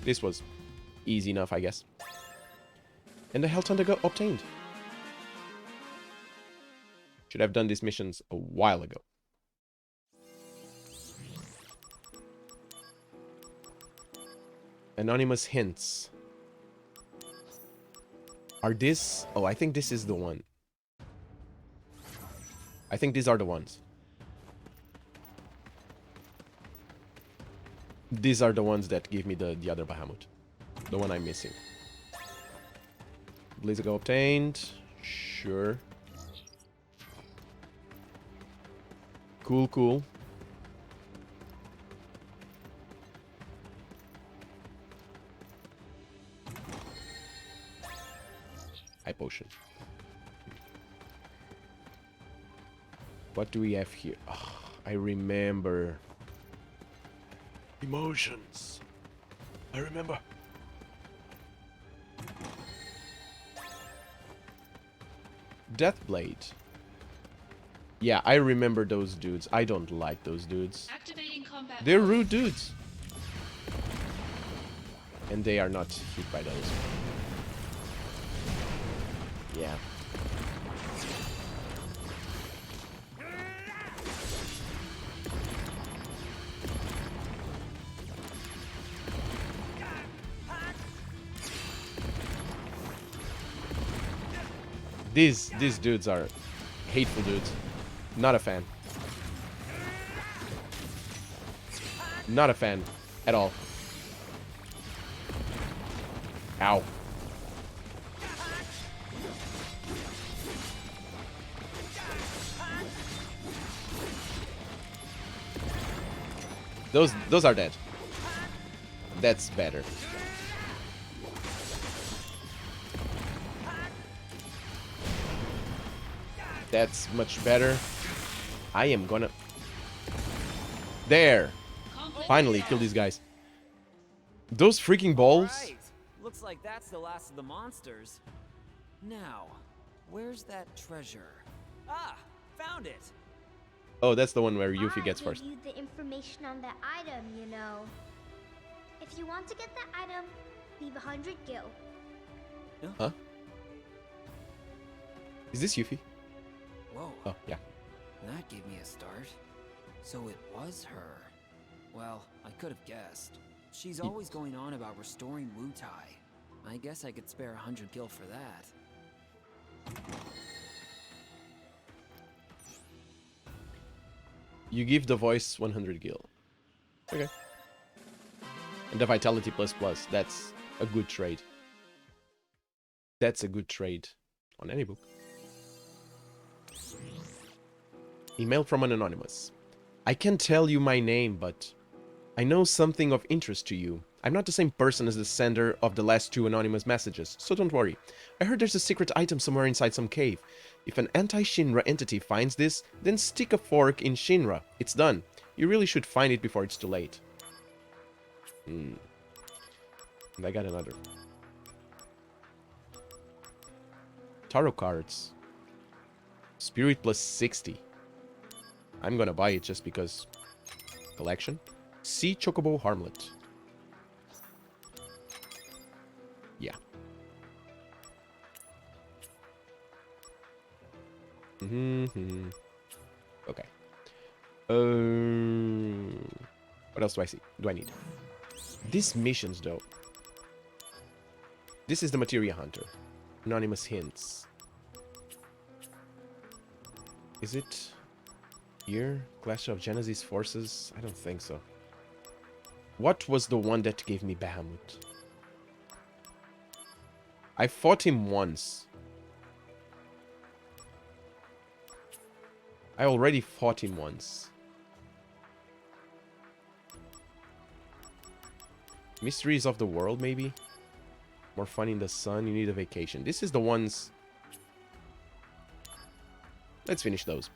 A: This was easy enough, I guess. And the Health Hunter got obtained. Should have done these missions a while ago. Anonymous hints. Are this... Oh, I think this is the one. I think these are the ones. These are the ones that give me the other Bahamut. The one I'm missing. Blizzago obtained. Sure. Cool, cool. High potion. What do we have here? Oh, I remember. Emotions. I remember. Deathblade. Yeah, I remember those dudes. I don't like those dudes.
B: Activating combat
A: They're
B: mode.
A: rude dudes. And they are not hit by those. Yeah. These dudes are hateful dudes. Not a fan. Not a fan at all. Ow. Those are dead. That's better. That's much better. I am gonna... There! Finally, kill these guys. Those freaking balls.
E: Right. Looks like that's the last of the monsters. Now, where's that treasure? Ah, found it.
A: Oh, that's the one where Yuffie gets
F: I
A: first.
F: gave you the information on that item, you know. If you want to get that item, leave 100 gil.
A: Huh? Is this Yuffie?
E: Whoa.
A: Oh, yeah.
E: That gave me a start. So it was her. Well, I could have guessed. She's always going on about restoring Wutai. I guess I could spare 100 gil for that.
A: You give the voice 100 gil. Okay. And the vitality plus plus. That's a good trade. That's a good trade on any book. Email from an anonymous. I can't tell you my name, but I know something of interest to you. I'm not the same person as the sender of the last 2 anonymous messages, so don't worry. I heard there's a secret item somewhere inside some cave. If an anti-Shinra entity finds this, then stick a fork in Shinra. It's done. You really should find it before it's too late. And I got another. Tarot cards. Spirit plus 60. I'm gonna buy it just because. Collection. Sea Chocobo Harmlet. Yeah. Okay. What else do I see? Do I need? These missions, though. This is the Materia Hunter. Anonymous hints. Is it here? Clash of Genesis forces? I don't think so. What was the one that gave me Bahamut? I fought him once. I already fought him once. Mysteries of the World, maybe? More fun in the sun, you need a vacation. This is the ones... Let's finish those.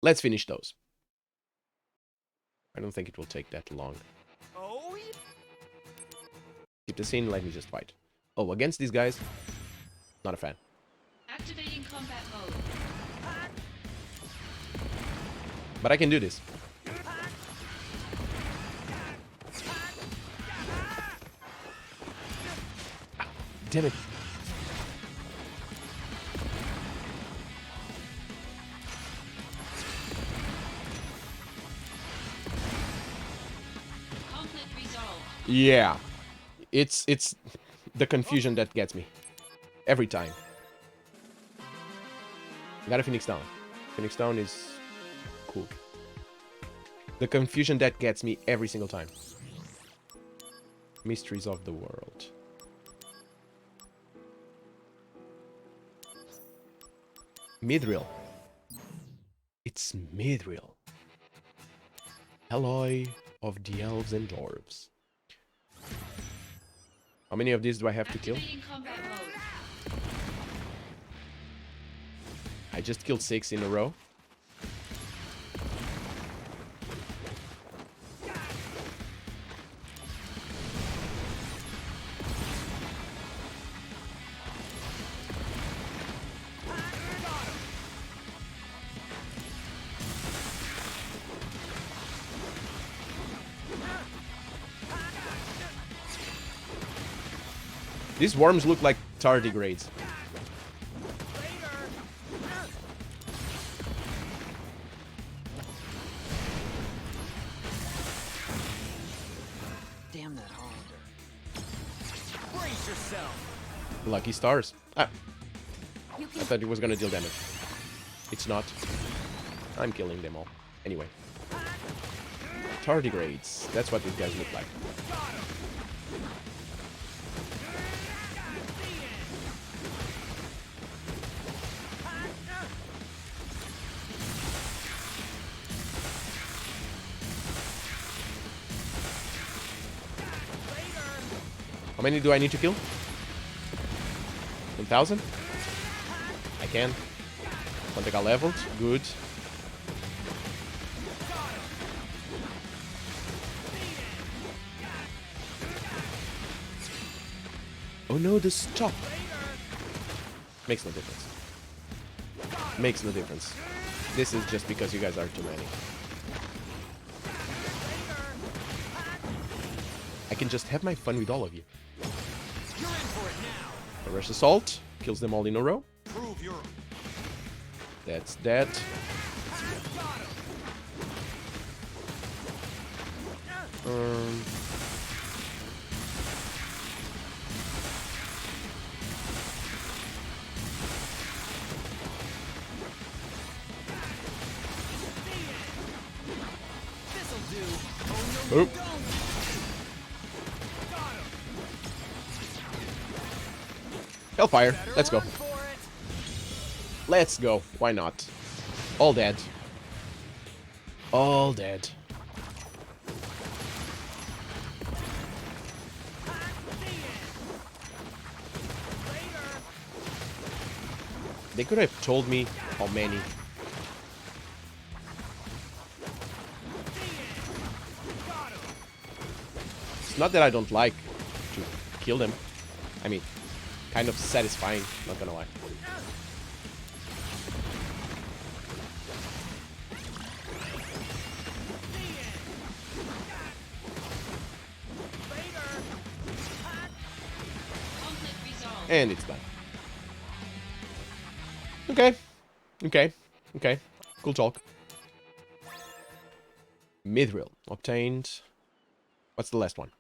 A: Let's finish those. I don't think it will take that long.
D: Oh, yeah.
A: Keep the scene, let me just fight. Oh, against these guys? Not a fan.
B: Activating combat mode.
A: But I can do this. Damn it.
B: Conflict resolved.
A: Yeah. It's the confusion that gets me. Every time. Got a Phoenix Down. Phoenix Down is cool. The confusion that gets me every single time. Mysteries of the world. Mithril. It's Mithril. Alloy of the elves and dwarves. How many of these do I have to kill?
B: Activating combat mode.
A: I just killed 6 in a row. These worms look like tardigrades.
E: Damn that Hollander.
D: Brace yourself.
A: Lucky stars. Ah. I thought it was gonna deal damage. It's not. I'm killing them all. Anyway. Tardigrades. That's what these guys look like. How many do I need to kill? 1,000? I can. One got leveled. Good. Oh no, the stop. Makes no difference. Makes no difference. This is just because you guys are too many. I can just have my fun with all of you.
D: You're in for it now.
A: A rush assault kills them all in a row.
D: Prove your.
A: That's that.
D: This'll do. Oh no,
A: Oh.
D: you don't.
A: Hellfire.
D: Better
A: Let's go.
D: run for it.
A: Let's go. Why not? All dead. All dead. They could have told me how many. It's not that I don't like to kill them. I mean, kind of satisfying, not gonna lie.
B: Conflict resolved.
A: And it's done. Okay. Okay. Okay. Cool talk. Mithril. Obtained. What's the last one?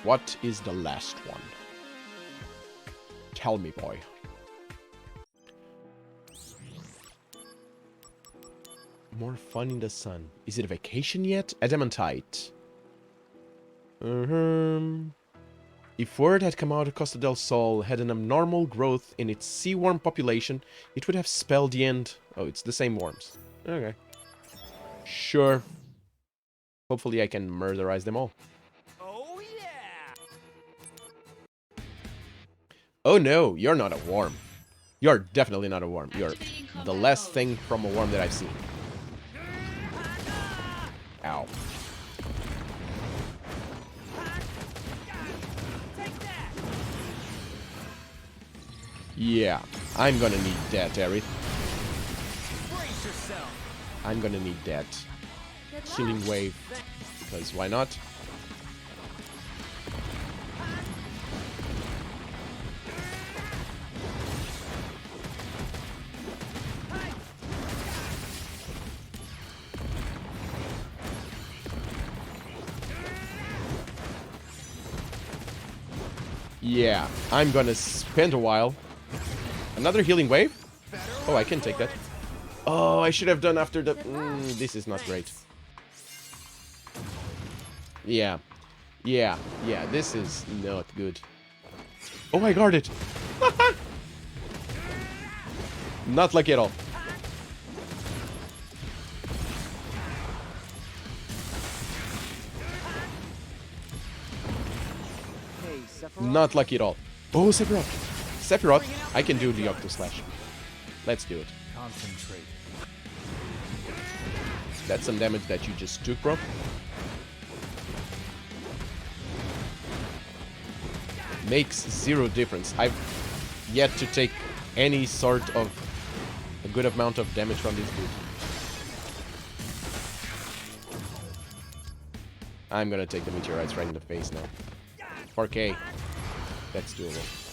A: What is the last one? Tell me, boy. More fun in the sun. Is it a vacation yet? Adamantite. If word had come out of Costa del Sol had an abnormal growth in its sea worm population, it would have spelled the end. Oh, it's the same worms. Okay. Sure. Hopefully I can murderize them all.
D: Oh yeah.
A: Oh no, you're not a worm. You're definitely not a worm. You're
B: Activating combat
A: the last
B: mode.
A: thing from a worm that I've seen. Ow. Yeah, I'm gonna need that, Aerith.
D: Brace yourself.
A: I'm gonna need that. Healing wave, because why not? Yeah, I'm gonna spend a while. Another healing wave? Oh, I can take that. Oh, I should have done after the... this is not great. Yeah. Yeah. Yeah, this is not good. Oh, I got it. Not lucky at all.
D: Hey, Sephiroth.
A: Not lucky at all. Oh, Sephiroth. Sephiroth, I can do the Octo Slash. Let's do it.
C: Concentrate.
A: That's some damage that you just took, bro. Makes zero difference. I've yet to take any sort of a good amount of damage from this dude. I'm gonna take the meteorites right in the face now. 4K. That's doable.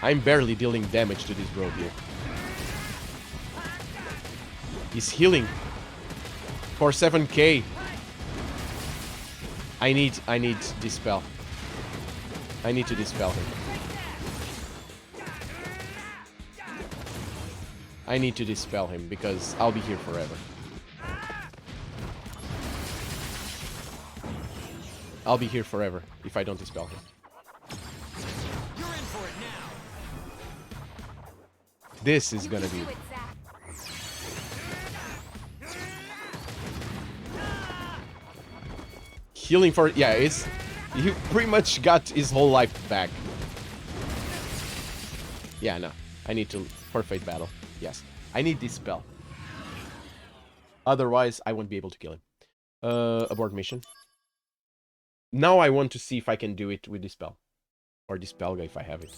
A: I'm barely dealing damage to this bro here. He's healing for 7k. I need dispel. I need to dispel him. I need to dispel him because I'll be here forever. I'll be here forever if I don't dispel him.
D: You're in for it now.
A: This is gonna be... Healing for... Yeah, it's... He pretty much got his whole life back. Yeah, no. I need to... Forfeit battle. Yes. I need this spell. Otherwise, I won't be able to kill him. Abort mission. Now I want to see if I can do it with this spell. Or this spell if I have it.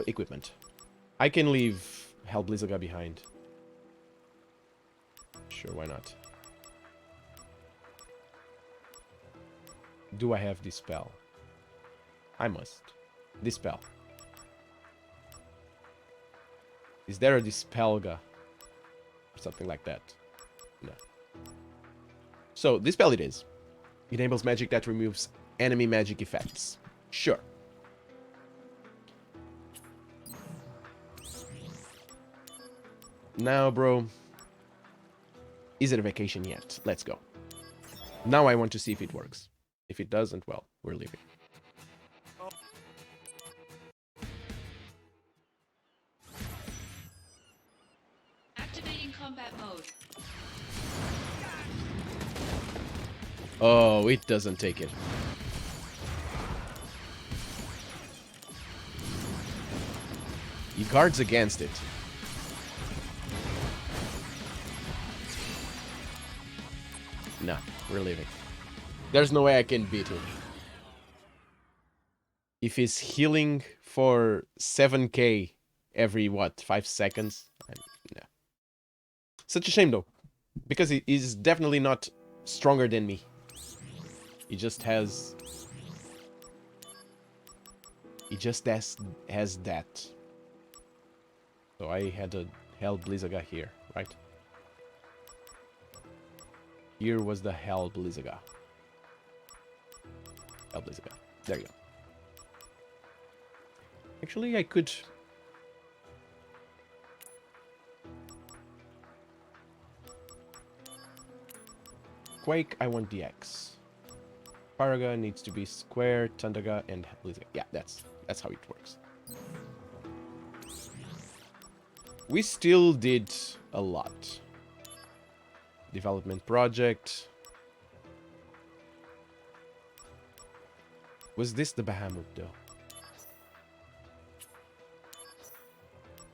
A: Equipment. I can leave Hellblizzaga behind. Sure, why not? Do I have this spell? I must. Dispel. Is there a Dispelga? Or something like that? No. So, Dispel it is. Enables magic that removes enemy magic effects. Sure. Now, bro. Is it a vacation yet? Let's go. Now I want to see if it works. If it doesn't, well, we're leaving.
B: Activating combat mode.
A: Oh, it doesn't take it. He guards against it. No, we're leaving. There's no way I can beat him. If he's healing for 7k every, what, 5 seconds? No. Such a shame, though. Because he is definitely not stronger than me. He just has... He just has that. So I had a Hellblizzaga here, right? Here was the Hellblizzaga. Hellblizzaga. There you go. Actually, I could... Quake, I want DX. Faraga needs to be square, Tandaga, and Blizzard. Yeah, that's how it works. We still did a lot. Development project. Was this the Bahamut though?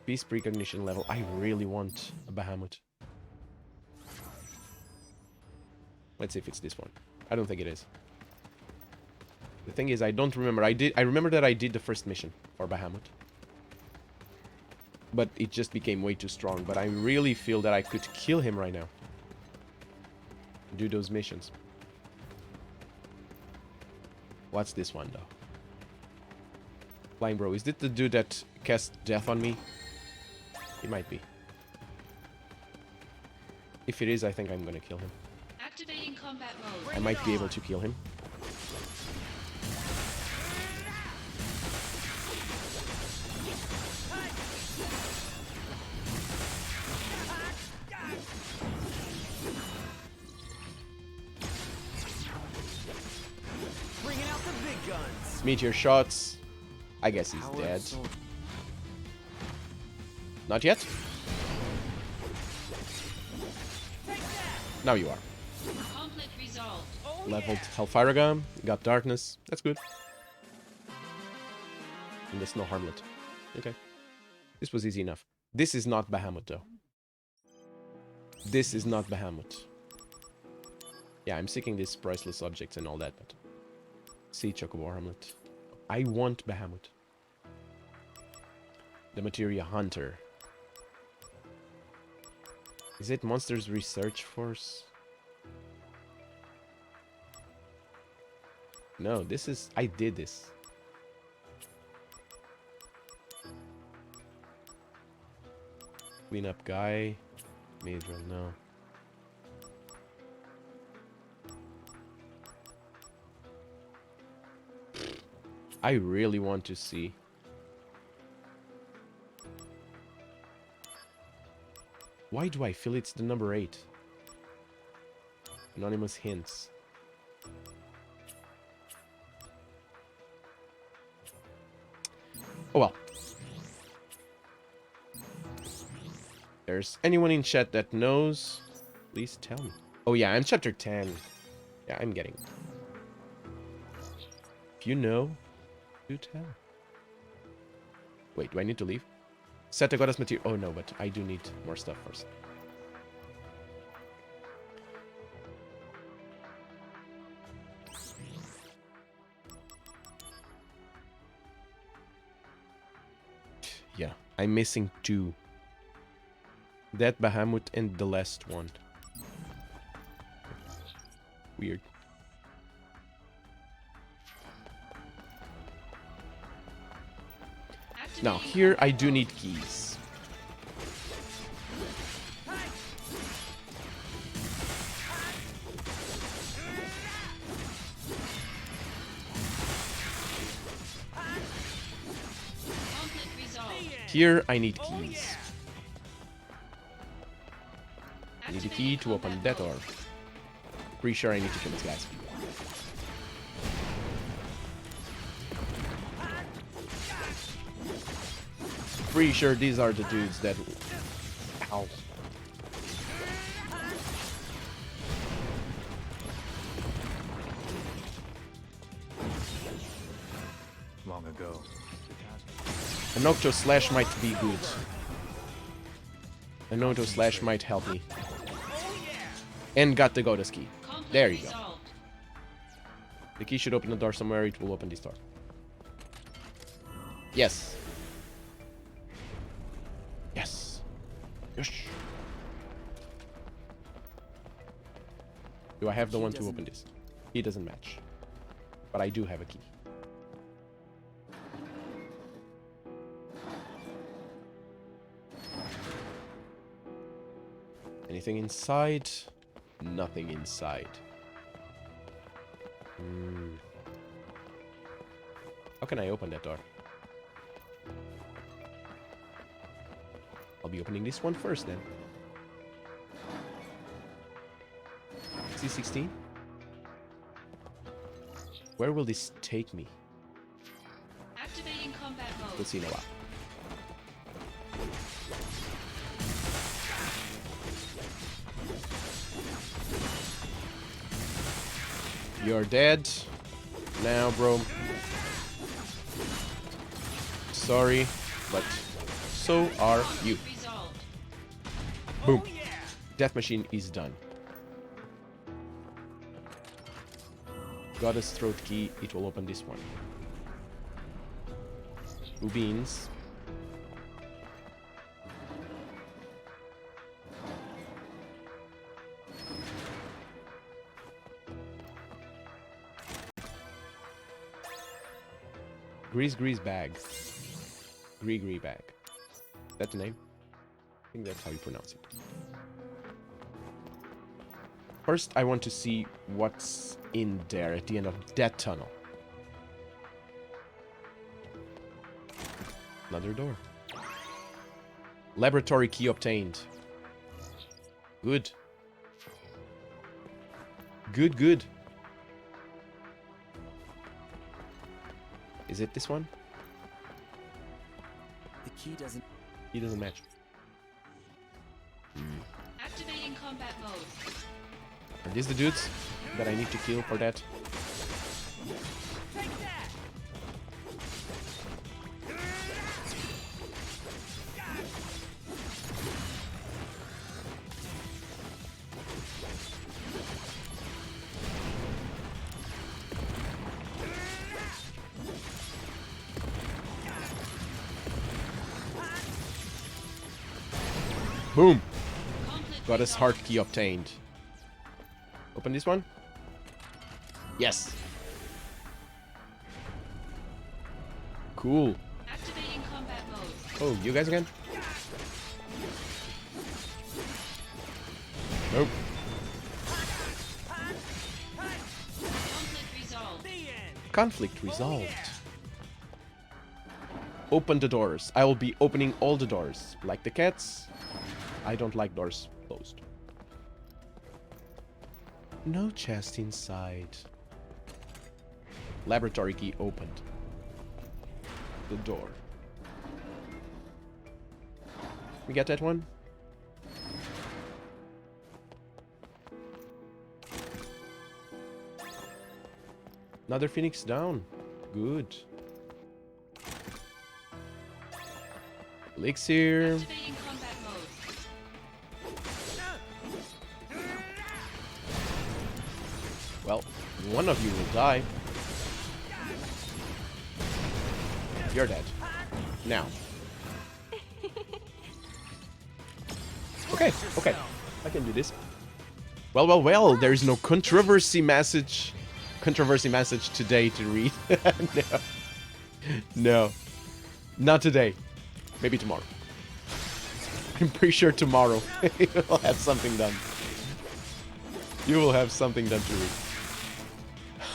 A: Peace precognition level. I really want a Bahamut. Let's see if it's this one. I don't think it is. The thing is, I don't remember. I remember that I did the first mission for Bahamut. But it just became way too strong. But I really feel that I could kill him right now. Do those missions. What's this one, though? Flying Bro. Is it the dude that cast death on me? It might be. If it is, I think I'm gonna kill him.
B: Activating combat mode.
A: I might be able to kill him.
D: Bringing out the big guns.
A: Meteor shots. I guess he's dead. Not yet? Now you are.
B: Conflict resolved.
A: Leveled Hellfire Gun. Got Darkness. That's good. And there's no Harmlet. Okay. This was easy enough. This is not Bahamut, though. This is not Bahamut. Yeah, I'm seeking these priceless objects and all that, but... See Chocobo Harmlet. I want Bahamut. The Materia Hunter. Is it Monsters Research Force? No, this is... I did this. Clean up guy. Madrill, no. I really want to see. Why do I feel it's the number 8? Anonymous hints. Oh well. There's anyone in chat that knows? Please tell me. Oh yeah, I'm chapter 10. Yeah, I'm getting it. If you know, do tell. Wait, do I need to leave? Set the goddess material. Oh no, but I do need more stuff first. Yeah, I'm missing 2. That Bahamut and the last one. Weird. Now, here I do need keys.
B: Conflict resolved.
A: Here I need keys. I need a key to open that door. Pretty sure I need to kill these guys. Pretty sure these are the dudes that... Ow.
C: Long ago.
A: A Nocto Slash might be good. A Nocto Slash might help me. And got the Goddess key.
B: Conflict
A: There you go.
B: resolved.
A: The key should open the door somewhere. It will open this door. Yes. Yes. Yes. Do I have the one to open this? He doesn't match. But I do have a key. Anything inside? Nothing inside. How can I open that door? I'll be opening this one first then. C16? Where will this take me?
B: Activating combat
A: We'll
B: mode.
A: see in a while. You're dead. Now, bro. Sorry, but so are you.
B: Conflict resolved.
A: Boom.
D: Oh yeah!
A: Death Machine is done. Goddess Throat Key. It will open this one. Blue beans. Grease bag. Gree bag. That's the name? I think that's how you pronounce it. First, I want to see what's in there at the end of that tunnel. Another door. Laboratory key obtained. Good. Good. Is it this one?
E: The key doesn't.
A: He doesn't match.
B: Activating combat mode.
A: Are these the dudes that I need to kill for that?
D: Take that!
A: Boom!
B: Conflict
A: Got his heart
B: resolved.
A: key obtained. Open this one? Yes! Cool.
B: Activating combat mode.
A: Oh, you guys again? Nope.
B: Conflict resolved.
D: The end!
A: Conflict resolved. Open the doors. I will be opening all the doors. Like the cats. I don't like doors closed. No chest inside. Laboratory key opened. The door. We get that one? Another Phoenix down. Good. Elixir.
B: Activating combat mode.
A: Well, one of you will die. You're dead. Now. Okay. I can do this. Well. There is no controversy message today to read. No. Not today. Maybe tomorrow. I'm pretty sure tomorrow you will have something done. You will have something done to read.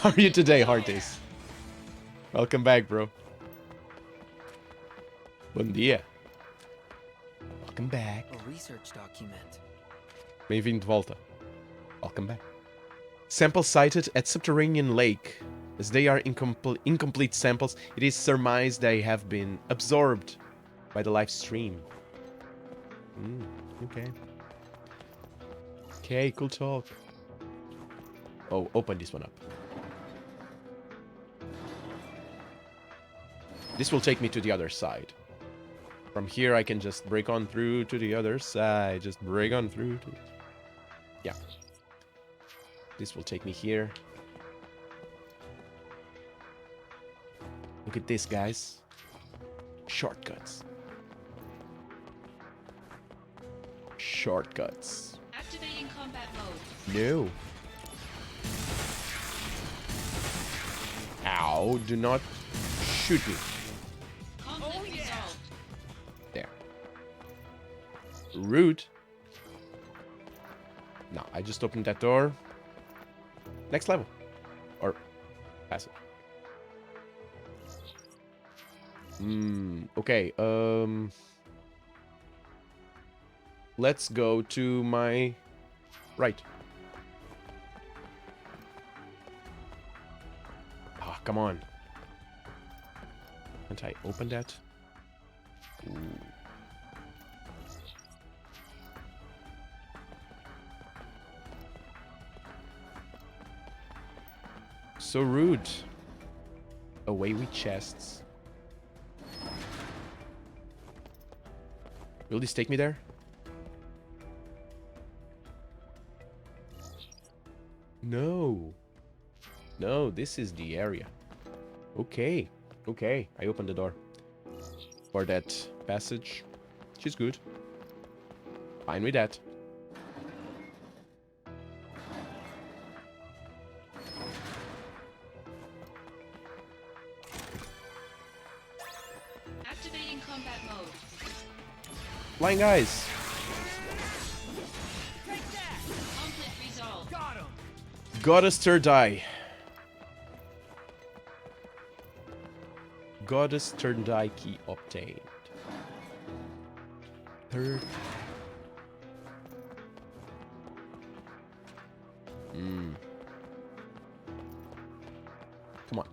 A: How are you today, Hearties? Welcome back, bro. Bom dia. Welcome back.
E: A research document.
A: Bem-vindo de volta. Welcome back. Sample sighted at Subterranean Lake. As they are incomplete samples, it is surmised they have been absorbed by the live stream. Okay. Okay, cool talk. Oh, open this one up. This will take me to the other side. From here, I can just break on through to the other side. Just break on through to... Yeah. This will take me here. Look at this, guys. Shortcuts. Shortcuts.
B: Activating combat mode.
A: No. Ow, do not shoot me.
B: Conflict resolved.
A: There. Rude. No, I just opened that door. Next level. Or pass it. Okay, let's go to my right. come on. Can't I open that? Ooh. So rude. Away with chests. Will this take me there? No. No, this is the area. Okay. Okay, I opened the door. For that passage. She's good. Fine with that.
B: Activating combat mode.
A: Flying guys.
B: Conflict resolved.
D: Got him.
A: Goddess third eye. Goddess third eye key obtained. Third. Come on.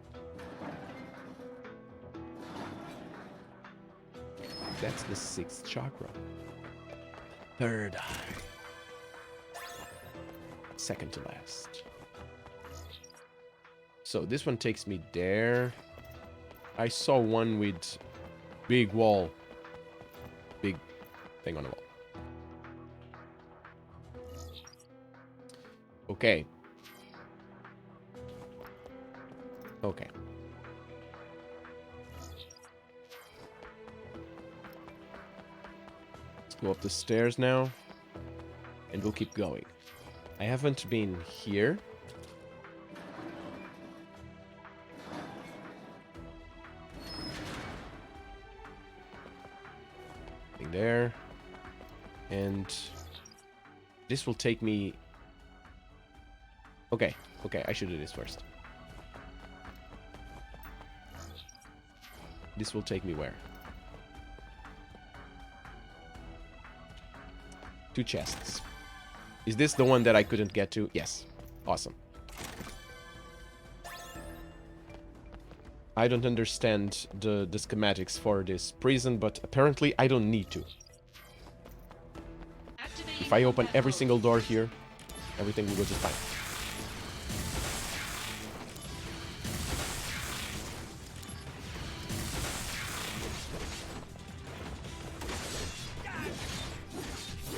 A: That's the 6th chakra. Third eye. Second to last. So this one takes me there. I saw one with big wall. Big thing on the wall. Okay. Okay. Let's go up the stairs now. And we'll keep going. I haven't been here. There. And this will take me... Okay, okay, I should do this first. This will take me where? 2 chests. Is this the one that I couldn't get to? Yes. Awesome. I don't understand the schematics for this prison, but apparently I don't need to.
B: Activating
A: If I open
B: combat
A: every
B: mode.
A: single door here, everything will go just fine.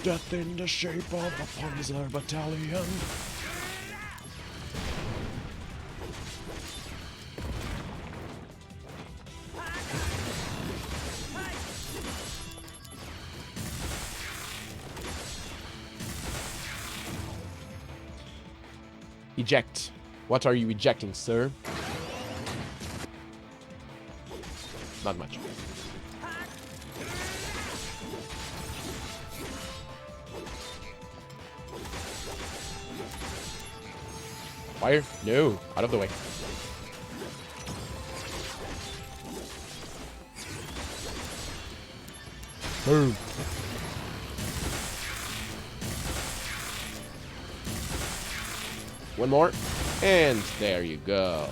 A: Death in the shape of a Panzer battalion. Eject. What are you ejecting, sir? Not much. Fire? No. Out of the way. Boom. One more. And there you go.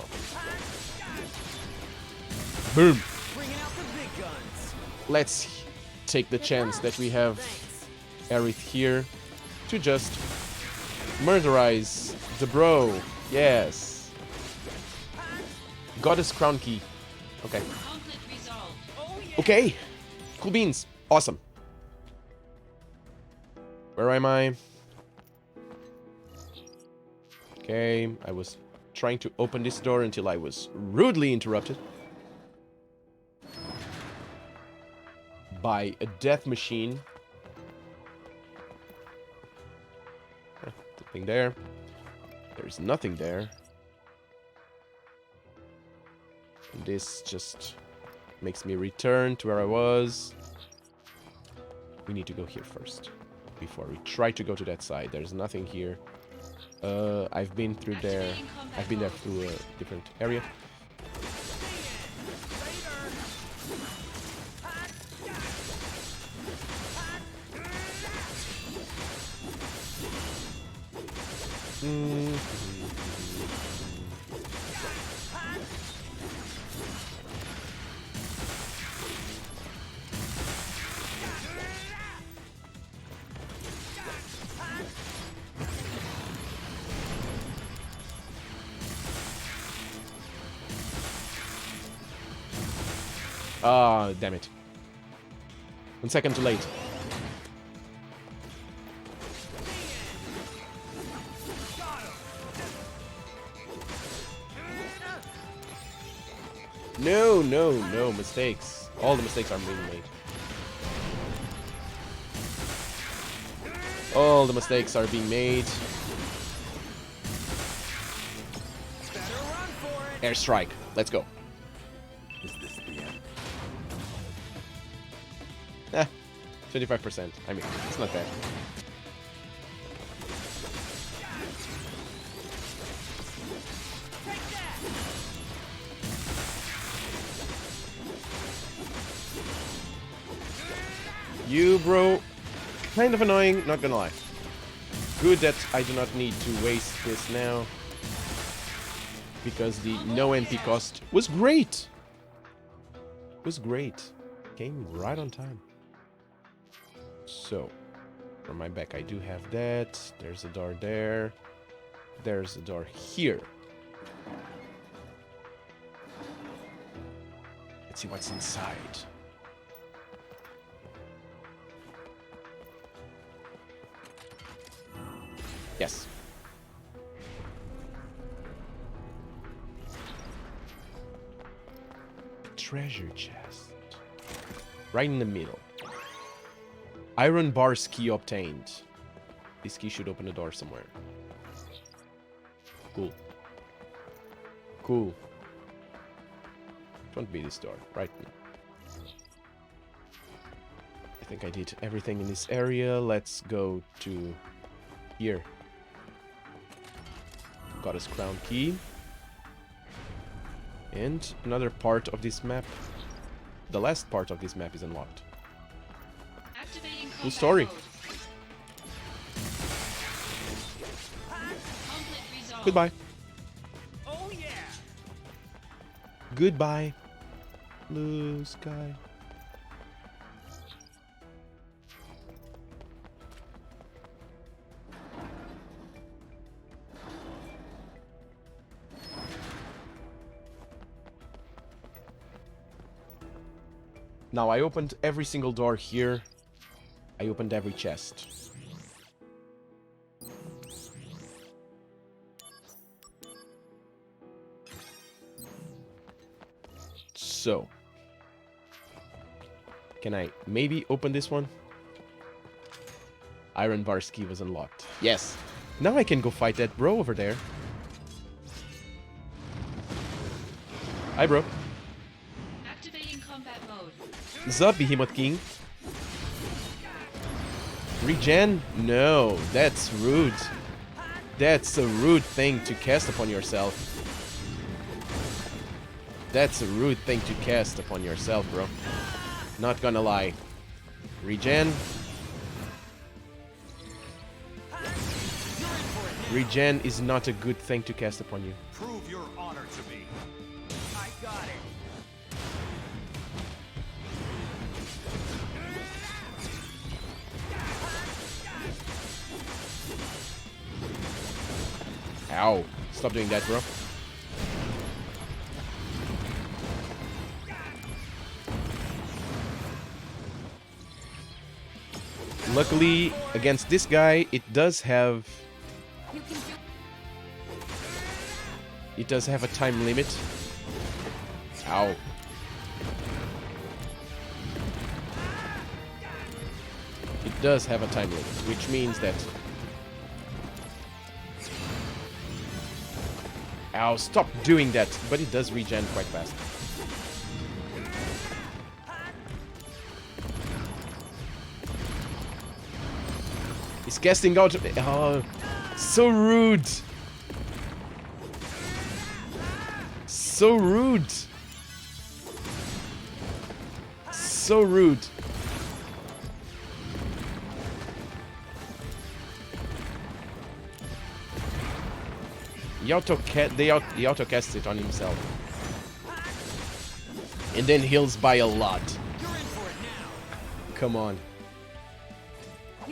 A: Boom.
D: Bringing out the big guns.
A: Let's take the chance that we have Aerith here to just murderize the bro. Yes. Goddess crown key. Okay.
B: Conflict resolved.
D: Oh yeah.
A: Okay. Cool beans. Awesome. Where am I? Okay, I was trying to open this door until I was rudely interrupted by a death machine. Nothing there. There's nothing there. And this just makes me return to where I was. We need to go here first before we try to go to that side. There's nothing here. I've been through there.
B: Activating combat
A: I've been there
B: mode.
A: through a different area. Ah, damn it. 1 second too late. No, no, no mistakes. All the mistakes are being made. All the mistakes are being made.
D: Better run for it.
A: Airstrike. Let's go.
C: Is this the end?
A: Eh, 25%. I mean, it's not bad. You, bro, kind of annoying, not gonna lie. Good that I do not need to waste this now. Because the no MP cost was great. Was great. Came right on time. So, from my back I do have that. There's a door there. There's a door here. Let's see what's inside. Yes. Treasure chest. Right in the middle. Iron bars key obtained. This key should open the door somewhere. Cool. Cool. It won't be this door, right? I think I did everything in this area. Let's go to here. Got his crown key. And another part of this map. The last part of this map is unlocked.
B: Activating
A: Cool
B: combat
A: story.
B: mode. Conflict resolved.
A: Goodbye.
D: Oh yeah.
A: Goodbye. Blue sky. Now I opened every single door here. I opened every chest. So, can I maybe open this one? Iron Bar's key was unlocked. Yes. Now I can go fight that bro over there. Hi, bro.
B: Activating combat mode.
A: What's up, Behemoth King? Regen? No, that's rude. That's a rude thing to cast upon yourself. That's a rude thing to cast upon yourself, bro. Not gonna lie. Regen. Regen is not a good thing to cast upon you.
D: Prove your honor to me. I got it.
A: Ow. Stop doing that, bro. Luckily, against this guy, it does have... It does have a time limit. Ow. It does have a time limit, which means that... Ow, stop doing that. But it does regen quite fast. He's casting out... Oh, so rude. So rude. So rude. He auto casts it on himself. And then heals by a lot. Come on.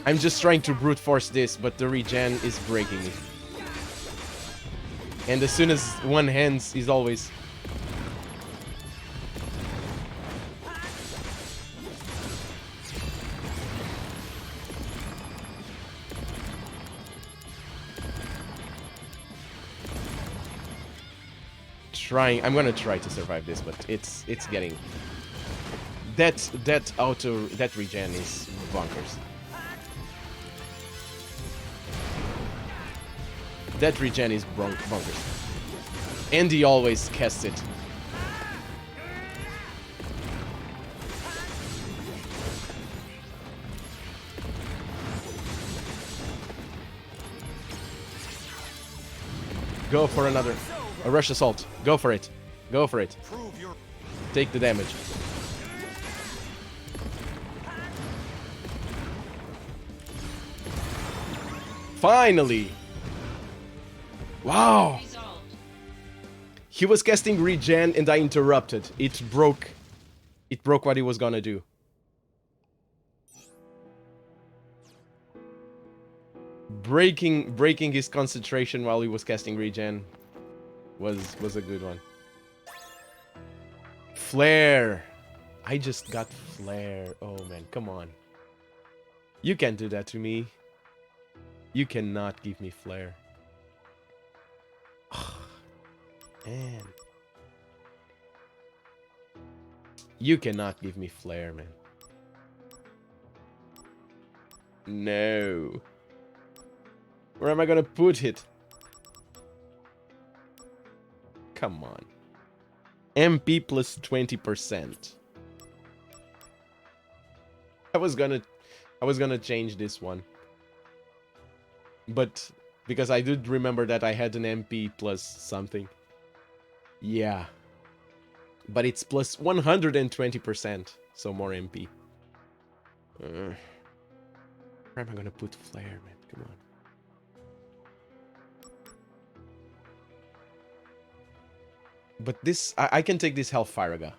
A: I'm just trying to brute force this, but the regen is breaking me. And as soon as one hands, he's always... trying. I'm gonna try to survive this, but it's getting that regen is bonkers. That regen is bonkers. Andy always casts it. Go for another. A rush assault. Go for it. Go for it. Take the damage. Finally! Wow!
B: Resolved.
A: He was casting regen and I interrupted. It broke what he was gonna do. Breaking his concentration while he was casting regen was a good one. Flare. I just got flare. Oh man, come on. You can't do that to me. You cannot give me flare. Man. You cannot give me flare, man. No. Where am I gonna put it? Come on. MP plus 20%. I was gonna change this one. But because I did remember that I had an MP plus something. Yeah. But it's plus 120%, so more MP. Where am I gonna put flare, man? Come on. But this, I can take this Hellfire.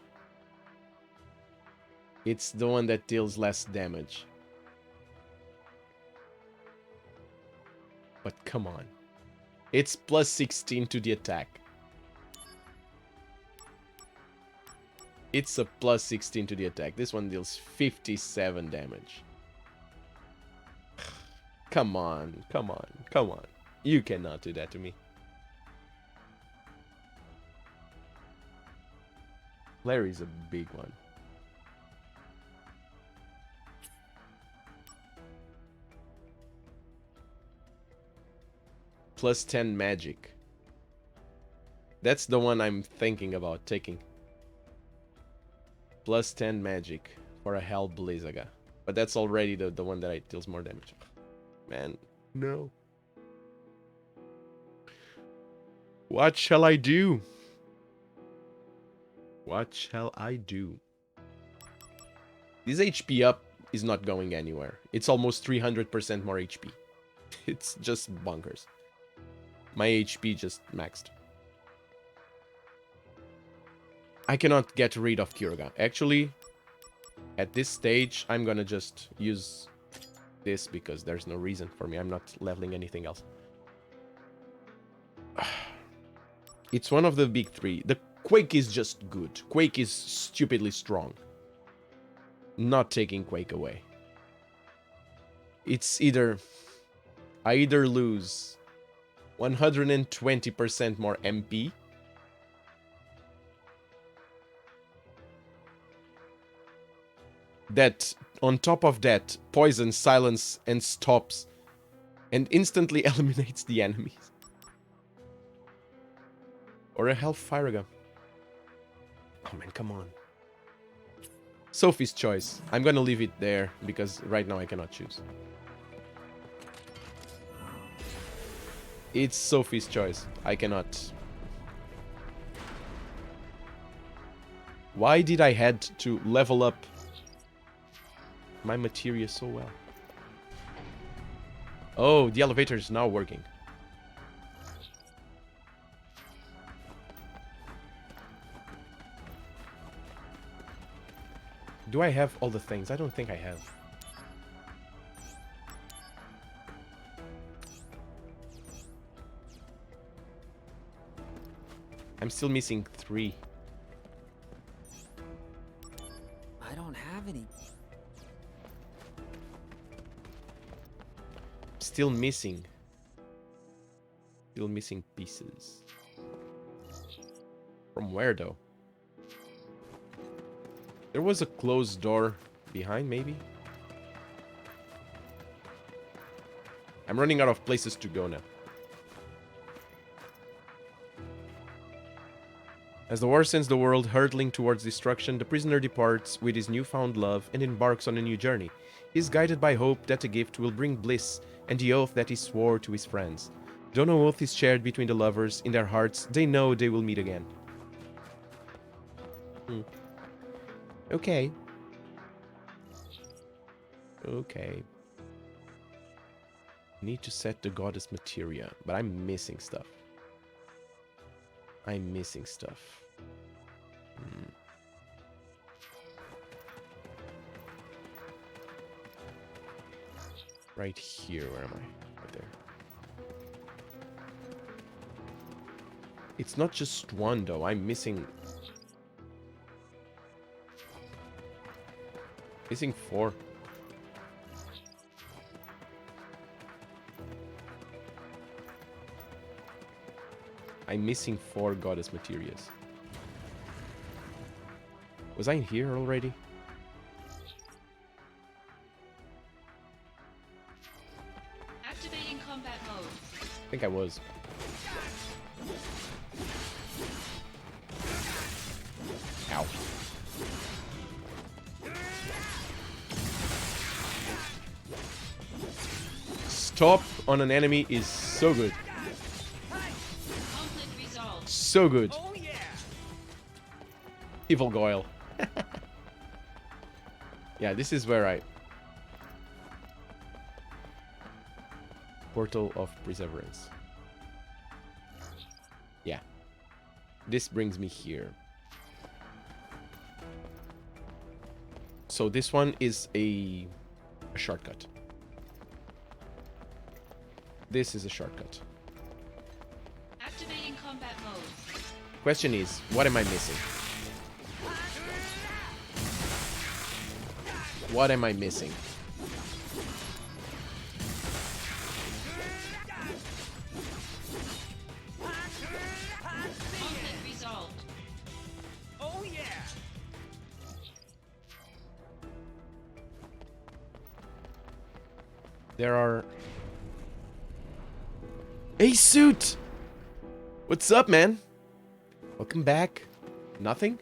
A: It's the one that deals less damage. But come on. It's plus 16 to the attack. It's a plus 16 to the attack. This one deals 57 damage. Come on, come on, come on. You cannot do that to me. Larry's a big one. Plus 10 magic. That's the one I'm thinking about taking. Plus 10 magic for a Hell Blizzaga. But that's already the one that deals more damage. Man, no. What shall I do? What shall I do? This HP up is not going anywhere. It's almost 300% more HP. It's just bonkers. My HP just maxed. I cannot get rid of Kyurga. Actually, at this stage, I'm gonna just use this because there's no reason for me. I'm not leveling anything else. It's one of the big three. The Quake is just good. Quake is stupidly strong. Not taking Quake away. It's either... I either lose 120% more MP. That, on top of that, poison, silence, and stops, and instantly eliminates the enemies. Or a Hellfire gun. Oh man, come on. Sophie's choice. I'm gonna leave it there, because right now I cannot choose. It's Sophie's choice. I cannot. Why did I had to level up my materia so well? Oh, the elevator is now working. Do I have all the things? I don't think I have. I'm still missing 3.
E: I don't have any.
A: Still missing. Still missing pieces. From where, though? There was a closed door behind, maybe? I'm running out of places to go now. As the war sends the world hurtling towards destruction, the prisoner departs with his newfound love and embarks on a new journey. He is guided by hope that a gift will bring bliss and the oath that he swore to his friends. Though no oath is shared between the lovers, in their hearts they know they will meet again. Okay. Okay. Need to set the goddess materia, but I'm missing stuff. I'm missing stuff. Right here, where am I? Right there. It's not just one though, I'm missing... Missing 4. I'm missing 4 goddess materials. Was I in here already?
B: Activating combat mode.
A: I think I was. Ow. Stop on an enemy is so good.
B: Conflict resolved.
A: So good.
D: Oh yeah.
A: Evil Goyle. Yeah, this is where I... Portal of Perseverance. Yeah. This brings me here. So this one is a shortcut. This is a shortcut.
B: Activating combat mode.
A: Question is, what am I missing? What am I missing?
B: Conflict resolved.
D: Oh yeah.
A: There are... Hey, Suit! What's up, man? Welcome back. Nothing?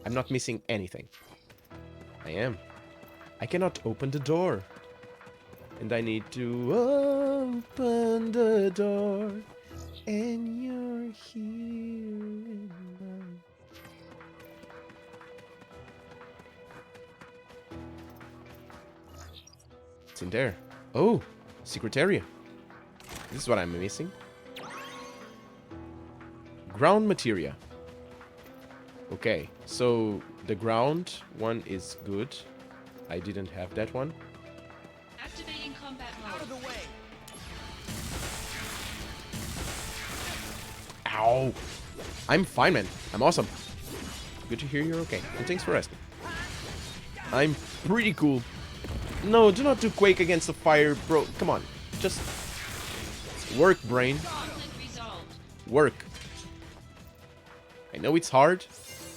A: I'm not missing anything. I am. I cannot open the door. And I need to open the door. And you're here. And it's in there. Oh, secret area. This is what I'm missing. Ground materia. Okay, so the ground one is good. I didn't have that one.
B: Activating combat
D: Out of
B: mode.
D: the way.
A: Ow! I'm fine, man. I'm awesome. Good to hear you're okay. And thanks for asking. I'm pretty cool. No, do not do Quake against the fire, bro. Come on. Just work, brain.
B: Conflict resolved.
A: Work. I know it's hard,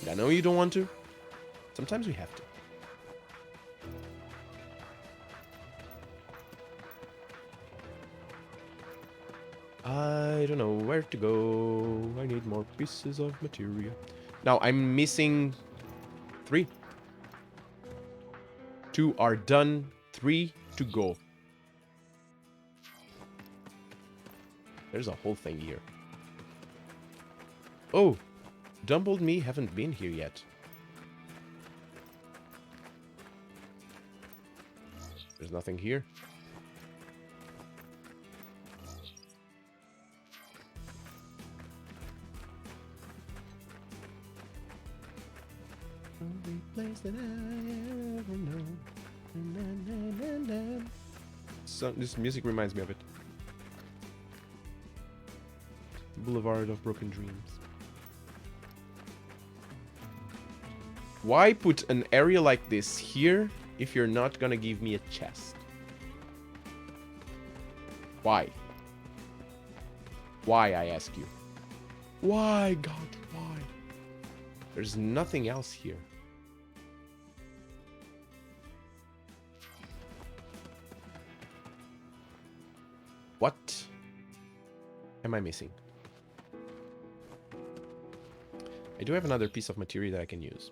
A: and I know you don't want to. Sometimes we have to. I don't know where to go. I need more pieces of material. Now, I'm missing 3. 2 are done. 3 to go. There's a whole thing here. Oh, Dumbled Me haven't been here yet. There's nothing here. Only place that I ever know. So this music reminds me of it. Boulevard of Broken Dreams. Why put an area like this here if you're not gonna give me a chest? Why? Why, I ask you? Why, God, why? There's nothing else here. What am I missing? I do have another piece of material that I can use.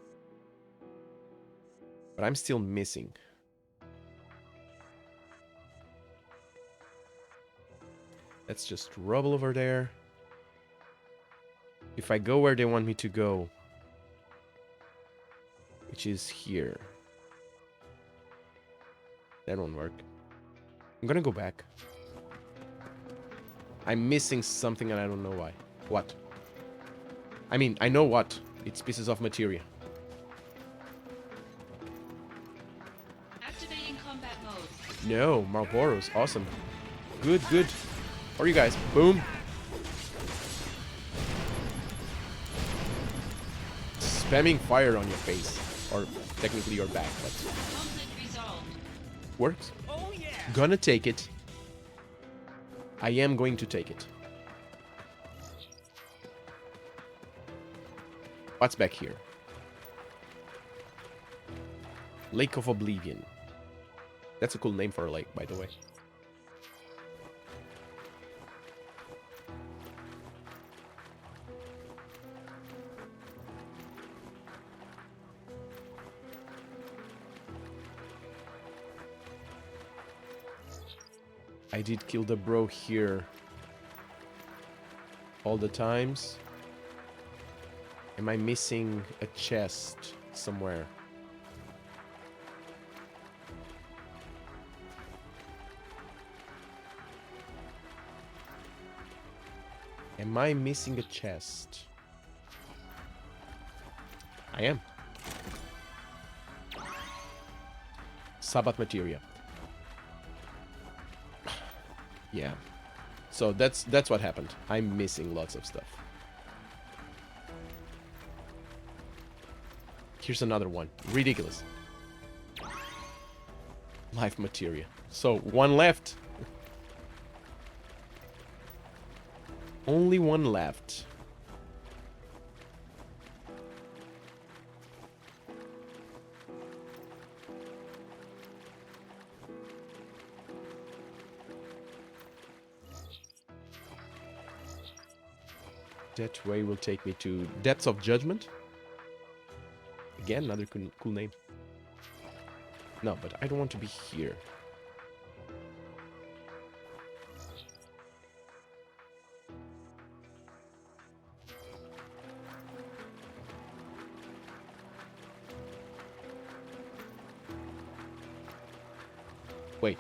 A: But I'm still missing. That's just rubble over there. If I go where they want me to go, which is here, that won't work. I'm gonna go back. I'm missing something and I don't know why. What? I mean, I know what. It's pieces of materia.
B: Activating combat mode.
A: No, Marlboros. Awesome. Good, good. How are you guys? Boom. Spamming fire on your face. Or technically your back, but
B: Conflict resolved.
A: works.
D: Oh yeah!
A: Gonna take it. I am going to take it. What's back here? Lake of Oblivion. That's a cool name for a lake, by the way. I did kill the bro here all the times. Am I missing a chest somewhere? Am I missing a chest? I am. Sabbath materia. Yeah. So that's what happened. I'm missing lots of stuff. Here's another one. Ridiculous. Life materia. So, one left. Only one left. That way will take me to Depths of Judgment. Again, another cool name. No, but I don't want to be here. Wait.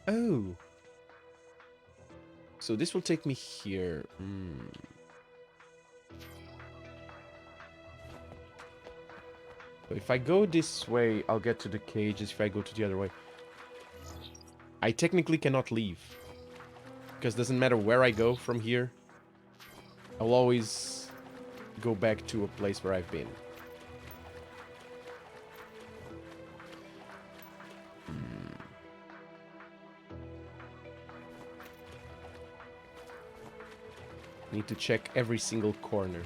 A: Oh. So this will take me here. So if I go this way, I'll get to the cages. If I go to the other way, I technically cannot leave. Because it doesn't matter where I go from here. I'll always go back to a place where I've been. Need to check every single corner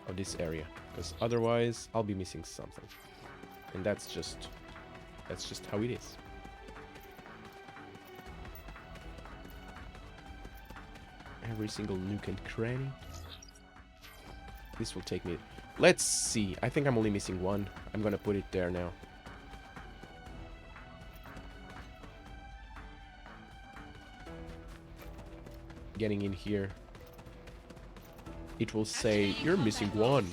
A: of this area, because otherwise I'll be missing something, and that's just how it is. Every single nook and cranny. This will take me. Let's see. I think I'm only missing one. I'm gonna put it there now. Getting in here, it will say you're missing one.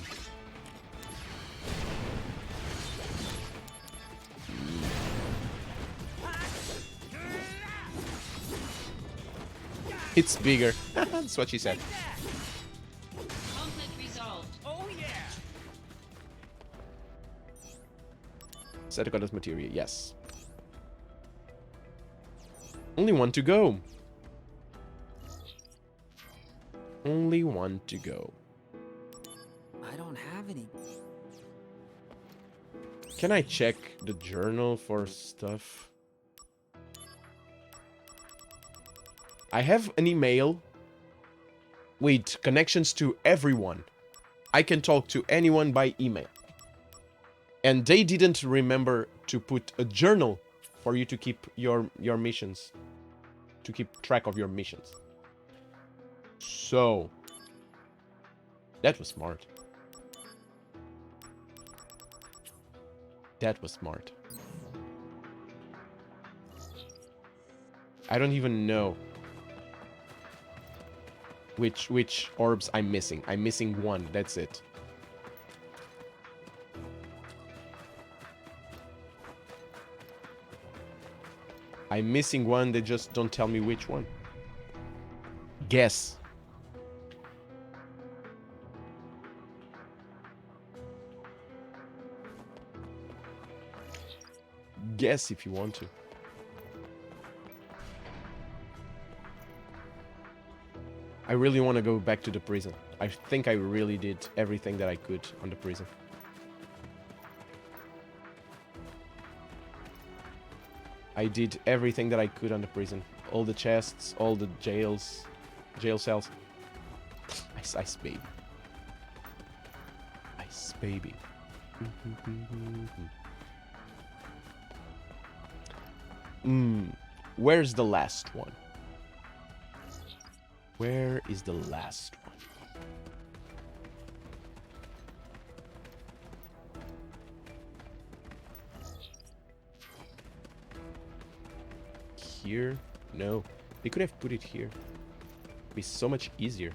A: It's bigger. That's what she said.
B: Conflict resolved.
D: Oh yeah!
A: Setacoda's materia, yes. Only one to go. Only one to go.
E: I don't have any.
A: Can I check the journal for stuff? I have an email with connections to everyone. I can talk to anyone by email. And they didn't remember to put a journal for you to keep your missions. To keep track of your missions. So, that was smart. That was smart. I don't even know which orbs I'm missing. I'm missing one, that's it. I'm missing one, they just don't tell me which one. Guess. Guess if you want to. I really want to go back to the prison. I think I really did everything that I could on the prison. I did everything that I could on the prison. All the chests, all the jail cells. Ice baby. Ice baby. Where's the last one? Where is the last one? Here? No. They could have put it here. It'd be so much easier,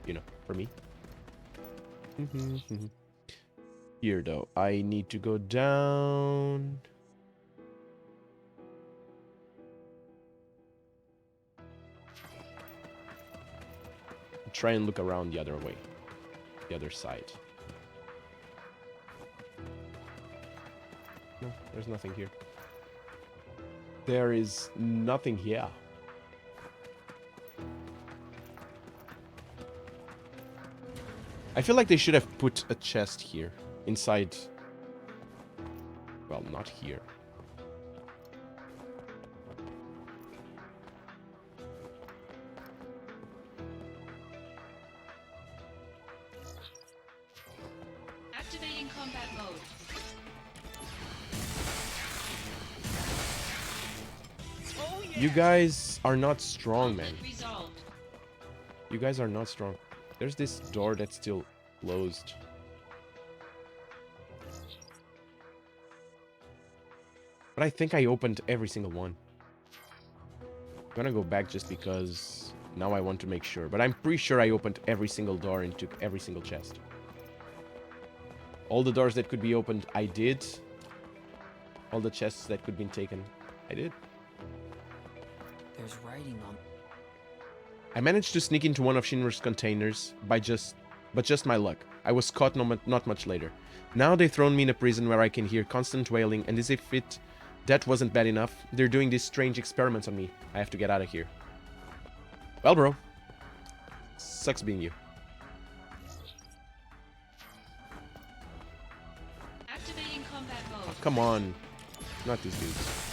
A: you know, for me. Here, though, I need to go down. Try and look around the other way. The other side. No, there's nothing here. There is nothing here. I feel like they should have put a chest here. Inside. Well, not here.
B: Activating combat mode.
D: Oh yeah.
A: You guys are not strong, man.
B: Conflict resolved.
A: You guys are not strong. There's this door that's still closed. But I think I opened every single one. I'm gonna go back just because now I want to make sure. But I'm pretty sure I opened every single door and took every single chest. All the doors that could be opened, I did. All the chests that could be taken, I did.
E: There's writing on.
A: I managed to sneak into one of Shinra's containers but just my luck. I was caught not much later. Now they've thrown me in a prison where I can hear constant wailing, and as if that wasn't bad enough, they're doing these strange experiments on me. I have to get out of here. Well, bro. Sucks being you.
B: Activating combat mode.
A: Oh, come on. Not these dudes.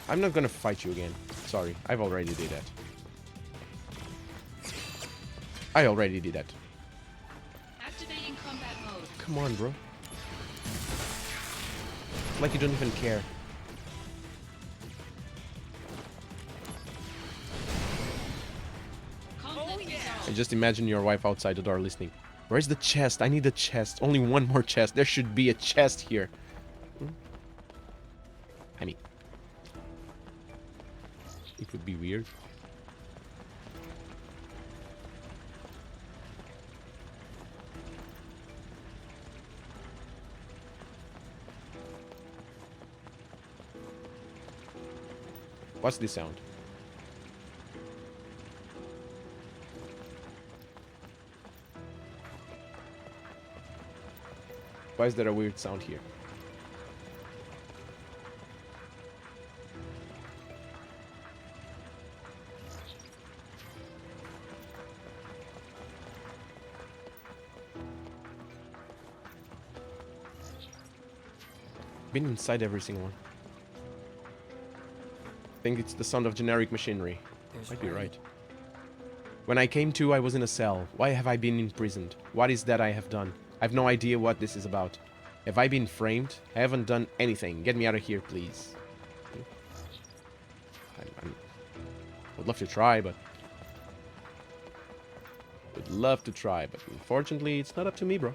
A: I'm not gonna fight you again. Sorry, I've already did that. I already did that.
B: Activating combat mode.
A: Come on, bro. It's like you don't even care.
B: Conflict resolved.
A: I just imagine your wife outside the door listening. Where's the chest? I need a chest. Only one more chest. There should be a chest here. I mean, it would be weird. What's this sound? Why is there a weird sound here? Been inside every single one. I think it's the sound of generic machinery.
E: There's
A: Might be
E: Ray.
A: right. When I came to, I was in a cell. Why have I been imprisoned? What is that I have done? I have no idea what this is about. Have I been framed? I haven't done anything. Get me out of here, please. Would love to try, but... Would love to try, but unfortunately, it's not up to me, bro.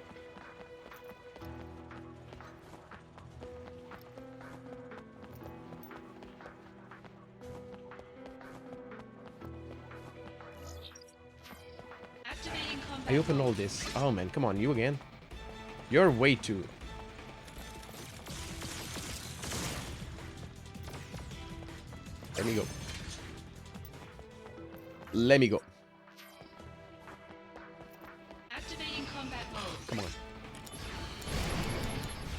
B: Activating combat
A: I opened
B: mode.
A: all this. Oh, man, come on, you again? You're way too... Let me go. Let me go.
B: Activating combat mode.
A: Come on.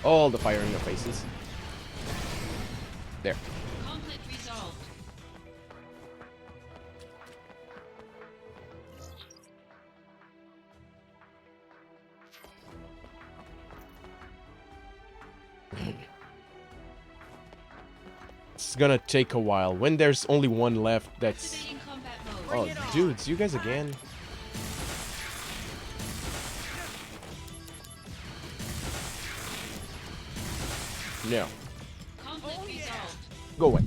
A: All the fire in your faces. There.
B: Conflict resolved.
A: It's gonna take a while. When there's only one left, that's...
B: Activating combat mode.
A: Oh, dudes, you guys again? No.
B: Conflict resolved.
A: Go away.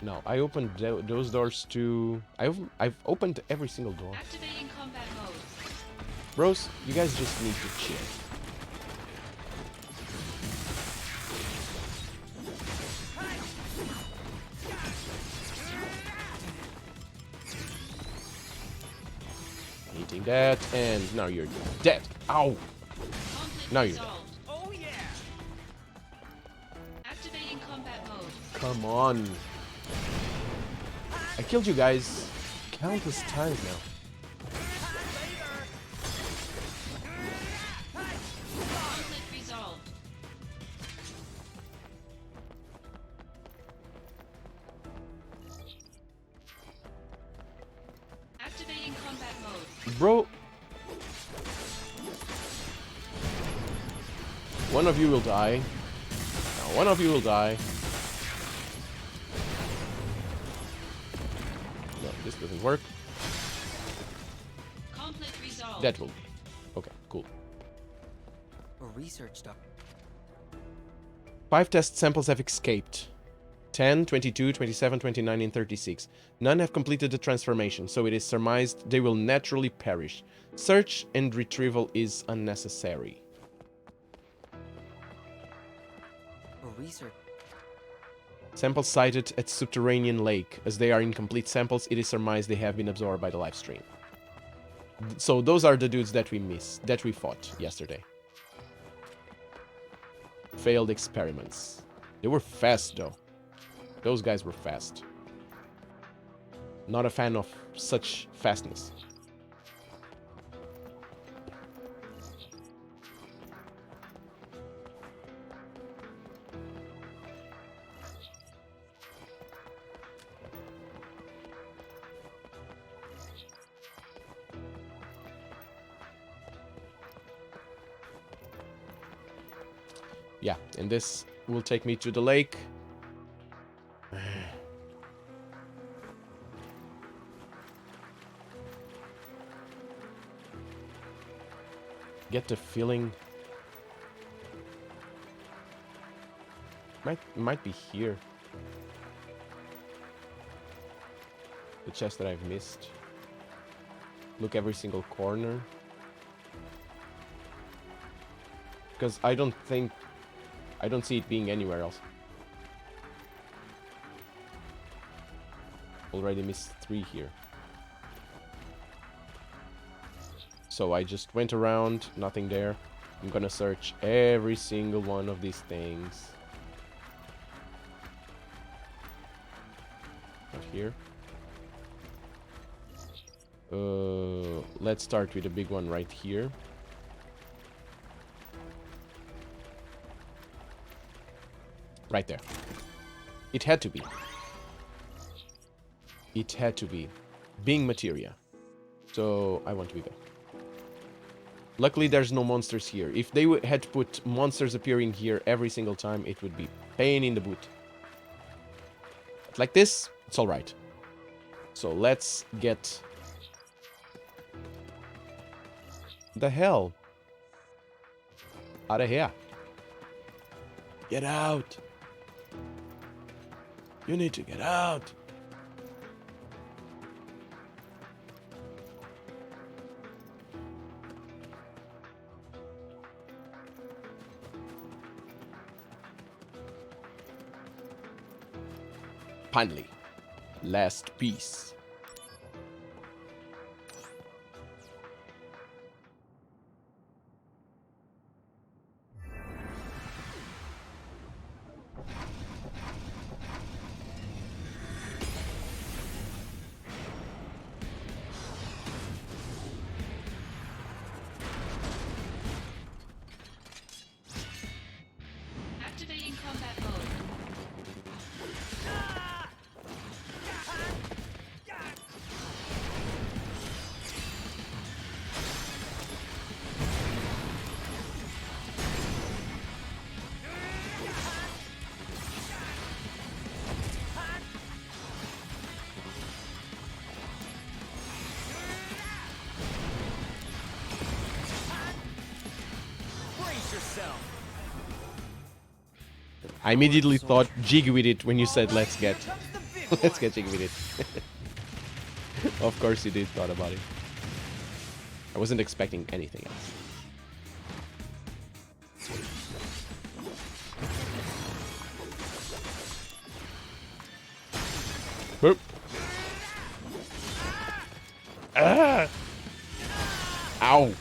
A: No, I opened those doors to... I've opened every single door.
B: Activating combat mode.
A: Bros, you guys just need to chill. Eating that, and now you're dead. Ow!
B: Conflict
A: Now you're
B: resolved.
D: Oh yeah!
B: Activating combat mode.
A: Come on. I killed you guys countless times now.
B: Conflict resolved. Activating combat mode.
A: Bro. One of you will die. Now one of you will die. No, this doesn't work.
B: Conflict resolved.
A: That will. Okay, cool.
E: A research doc.
A: 5 test samples have escaped. 10, 22, 27, 29, and 36. None have completed the transformation, so it is surmised they will naturally perish. Search and retrieval is unnecessary.
E: A research.
A: Samples sighted at Subterranean Lake. As they are incomplete samples, it is surmised they have been absorbed by the live stream. So those are the dudes that we fought yesterday. Failed experiments. They were fast though. Those guys were fast. Not a fan of such fastness. Yeah, and this will take me to the lake. Get the feeling might be here. The chest that I've missed. Look every single corner. Because I don't see it being anywhere else. Already missed 3 here. So I just went around, nothing there. I'm gonna search every single one of these things. Not here. Let's start with the big one right here. Right there. It had to be. It had to be. Being materia. So I want to be there. Luckily, there's no monsters here. If they had to put monsters appearing here every single time, it would be pain in the boot. But like this, it's alright. So let's get... The hell? Out of here. Get out. You need to get out. Finally, last piece.
B: Activating combat mode.
D: Brace yourself.
A: I immediately thought jig with it when you said let's get let's get jig with it. Of course you did thought about it. I wasn't expecting anything else. Boop. Ah! Ow!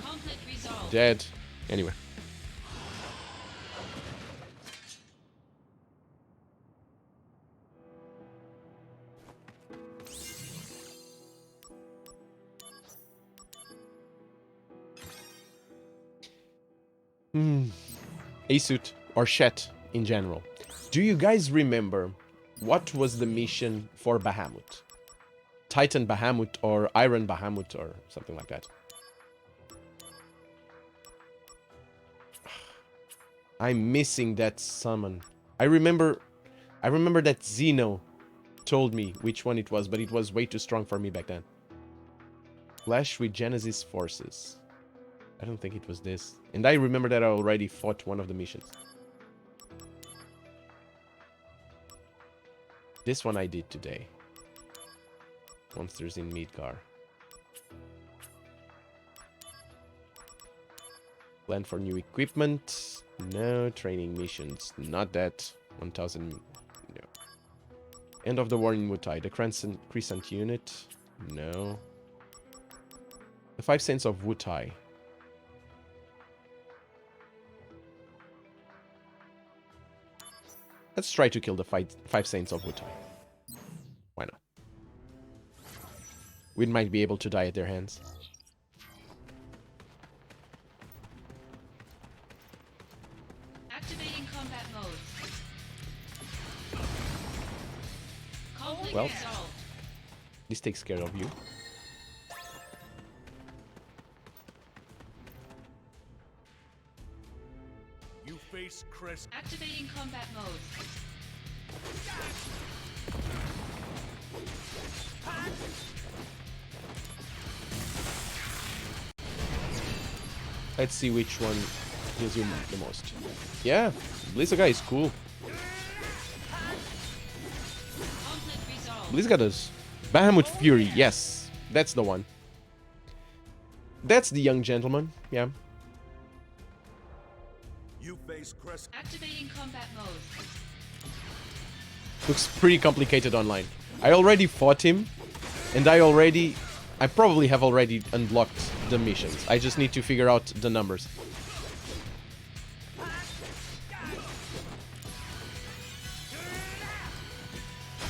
B: Conflict resolved.
A: Dead. Anyway. A-suit or Shet in general. Do you guys remember what was the mission for Bahamut? Titan Bahamut or Iron Bahamut or something like that. I'm missing that summon. I remember that Zeno told me which one it was, but it was way too strong for me back then. Clash with Genesis forces. I don't think it was this. And I remember that I already fought one of the missions. This one I did today. Monsters in Midgar. Plan for new equipment. No. Training missions. Not that. 1000. No. End of the war in Wutai. The Crescent unit. No. The 5 Saints of Wutai. Let's try to kill the 5 Saints of Wutai. Why not? We might be able to die at their hands.
B: Activating combat mode. Conflict
A: Well.
B: resolved.
A: This takes care of you.
C: You face Chris.
B: Activating combat mode.
A: Let's see which one heals you the most. Yeah, Blizzaga is cool.
B: Conflict resolved.
A: Blizzaga does. Bahamut Fury, yes. That's the one. That's the young gentleman, yeah.
C: You face Chris.
B: Activating combat mode.
A: Looks pretty complicated online. I already fought him, and I probably have already unlocked the missions. I just need to figure out the numbers.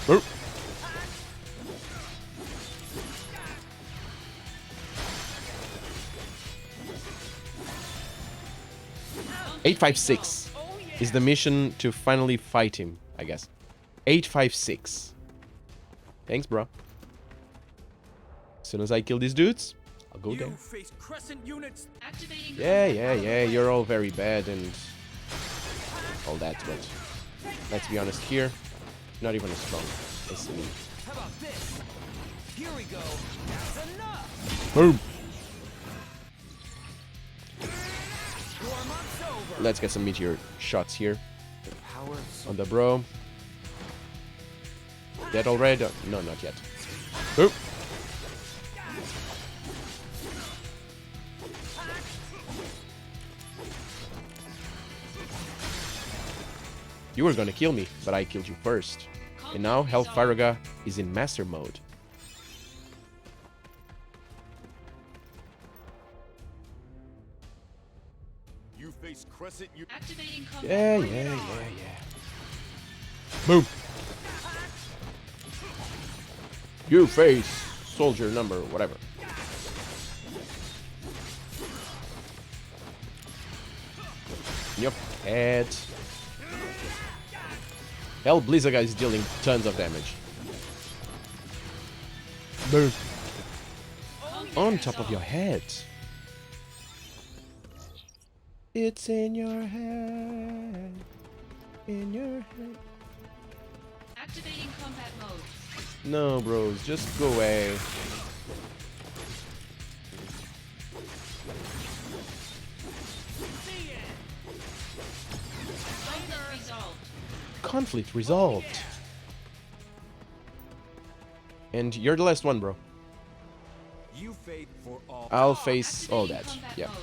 A: Oh.
B: Conflict
A: 856 is the mission to finally fight him, I guess. 856. Thanks, bro. As soon as I kill these dudes, I'll I'll go
D: You
A: there.
D: face crescent units.
B: Activating
A: Yeah,
B: combat
A: yeah,
B: mode.
A: yeah, you're all very bad and all that, but let's be honest here, not even as strong as me.
D: How about this? Here we go. That's enough.
A: Boom!
D: Warm-up's over.
A: Let's get some meteor shots here
E: The power of
A: on the bro. Dead already? No, not yet. Boom! You were gonna kill me, but I killed you first. And now Hellfire is in master mode.
C: You face Crescent. You
B: Activating combat
A: Yeah,
B: mode.
A: yeah, yeah, yeah. Boom! You face soldier number, whatever. Yup, head. Hell, Blizzaga is dealing tons of damage. Boom. On top of your head. It's in your head. In your head.
B: Activating combat mode.
A: No, bros, just go away.
B: Conflict resolved.
A: Conflict resolved. And you're the last one, bro.
D: You fade for all.
A: I'll face all
B: Activating
A: that.
B: combat
A: Yeah.
B: mode.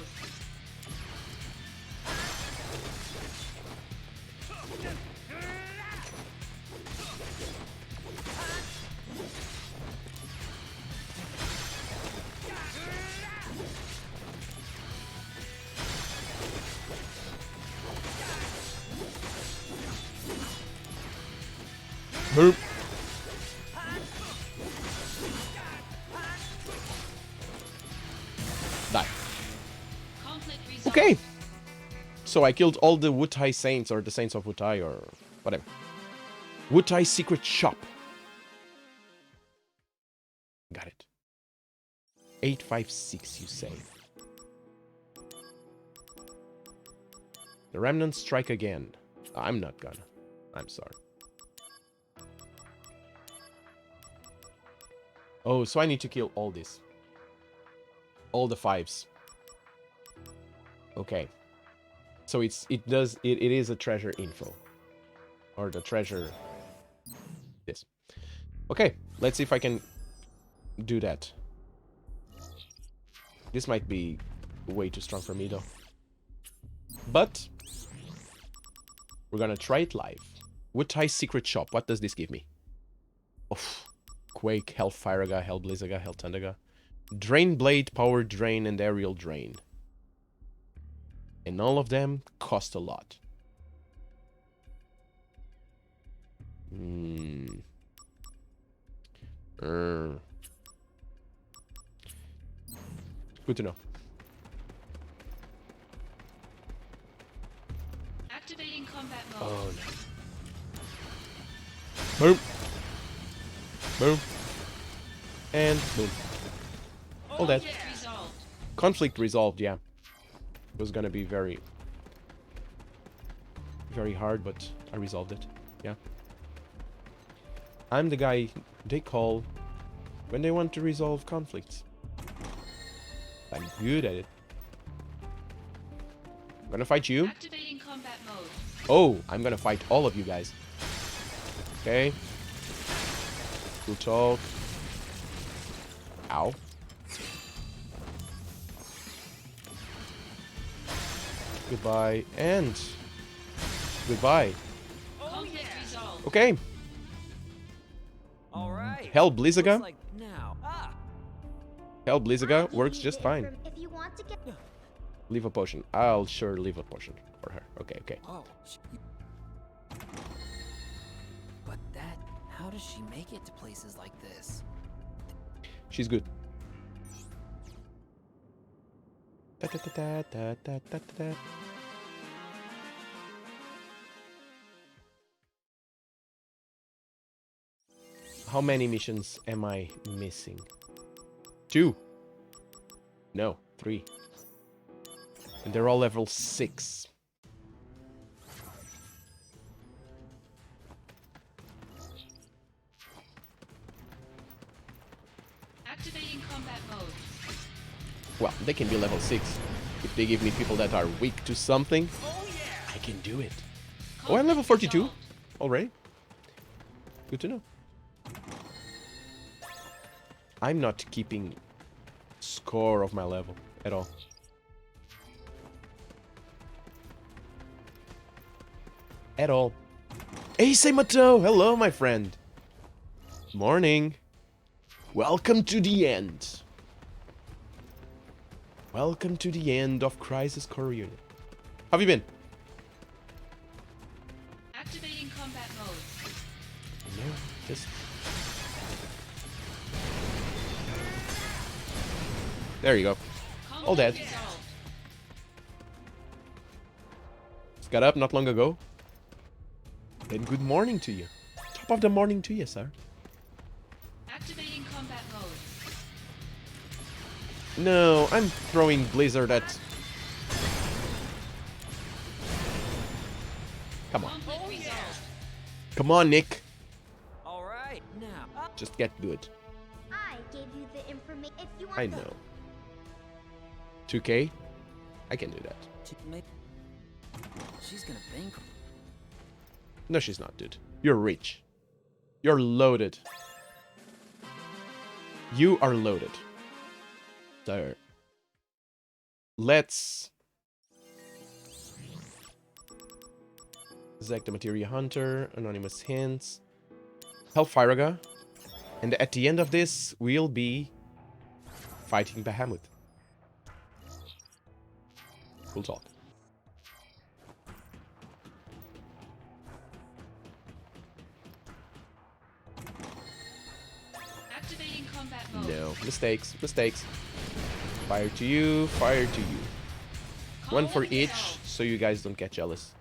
A: Boom. Die.
B: Conflict resolved.
A: Okay. So I killed all the Wutai Saints, or the Saints of Wutai, or whatever. Wutai Secret Shop. Got it. 856, you say. The remnants strike again. I'm not gonna. I'm sorry. Oh, so I need to kill all this. All the fives. Okay. So it is a treasure info. Or the treasure this. Okay, let's see if I can do that. This might be way too strong for me though. But we're gonna try it live. Wutai Secret Shop. What does this give me? Oof. Quake, Hellfire, Hellblizzaga, Hellthundaga. Drain Blade, Power Drain, and Aerial Drain. And all of them cost a lot. Good to know.
B: Activating combat mode.
A: Oh no. Boom. Boom. And boom. All that.
B: Conflict resolved.
A: Conflict resolved, yeah. It was gonna be very hard, but I resolved it. Yeah. I'm the guy they call when they want to resolve conflicts. I'm good at it. I'm gonna fight you.
B: Activating combat mode.
A: Oh, I'm gonna fight all of you guys. Okay. Good talk. Ow. Goodbye and goodbye.
B: Conflict resolved.
A: Okay.
D: All right.
A: Hell Blizzaga.
E: Looks like now.
A: Hell Blizzaga
F: I'll give
A: works
F: you
A: just
F: the
A: fine.
F: If you want to get
A: Leave a potion. I'll sure leave a potion for her. Okay, okay.
E: Oh. But that. How does she make it to places like this?
A: She's good. Da, da, da, da, da, da, da, da. How many missions am I missing? 2. No, 3. And they're all level 6.
B: Activating combat mode.
A: Well, they can be level 6. If they give me people that are weak to something, I can do it. Oh, I'm level 42
B: Resolved.
A: already. Good to know. I'm not keeping score of my level at all. At all. Hey, Seimato! Hello, my friend. Morning. Welcome to the end. Welcome to the end of Crisis Core Reunion. How have you been?
B: Activating combat mode.
A: No, just... There you go.
B: Combat
A: All dead.
B: resolved.
A: Just got up not long ago. And good morning to you. Top of the morning to you, sir.
B: Activating combat mode.
A: No, I'm throwing Blizzard at... Come on.
B: Conflict resolved.
A: Come on, Nick.
D: All right, now.
A: Just get good.
F: I gave you the information. If you want
A: I
F: the
A: know. 2K? I can do that.
E: She's gonna bankrupt.
A: No, she's not, dude. You're rich. You're loaded. You are loaded. So, let's... Zack the Materia Hunter, Anonymous Hints, Hellfiraga, and at the end of this, we'll be fighting Bahamut. Cool talk.
B: Activating combat mode.
A: No, mistakes, mistakes. Fire to you, fire to you. One for
B: Conflict
A: each,
B: resolved.
A: so you guys don't get jealous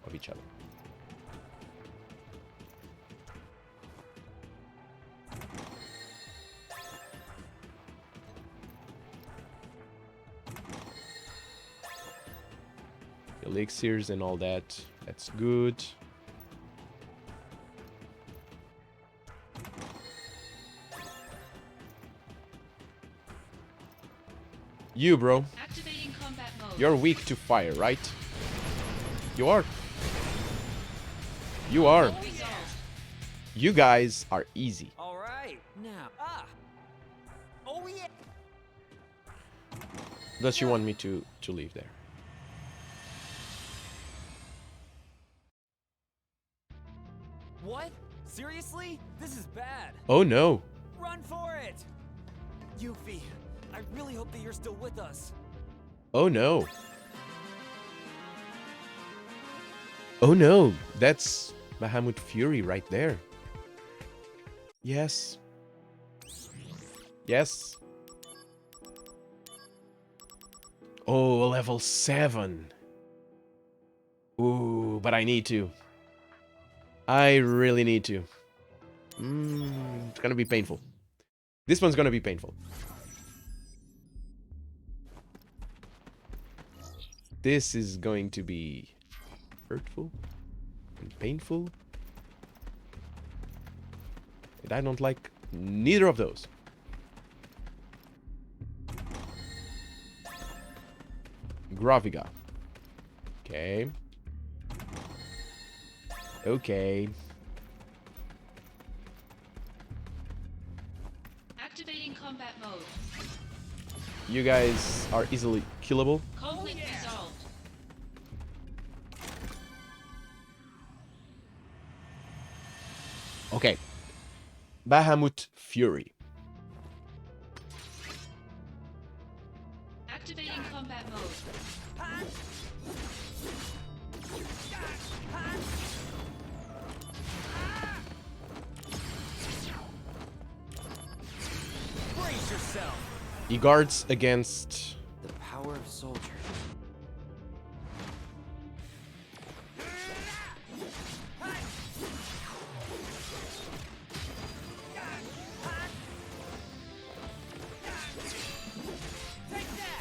A: of each other. Elixirs and all that, that's good. You, bro.
B: Activating combat mode.
A: You're weak to fire, right? You are. You are.
B: Resolved.
A: You guys are easy.
D: All right, now. Oh yeah.
A: Does she want me to leave there?
D: What? Seriously? This is bad.
A: Oh no.
D: Run for it! Yuffie, I really hope that you're still with us.
A: Oh no. Oh no. That's Bahamut Fury right there. Yes. Yes. Oh, level 7. Ooh, but I need to. I really need to. It's gonna be painful. This one's gonna be painful. This is going to be hurtful and painful. And I don't like neither of those. Graviga. Okay. Okay.
B: Activating combat mode.
A: You guys are easily killable.
B: Conflict resolved.
A: Okay. Bahamut Fury.
B: Activating combat mode.
D: Brace yourself.
A: He guards against...
E: The power of soldier.
D: Take that!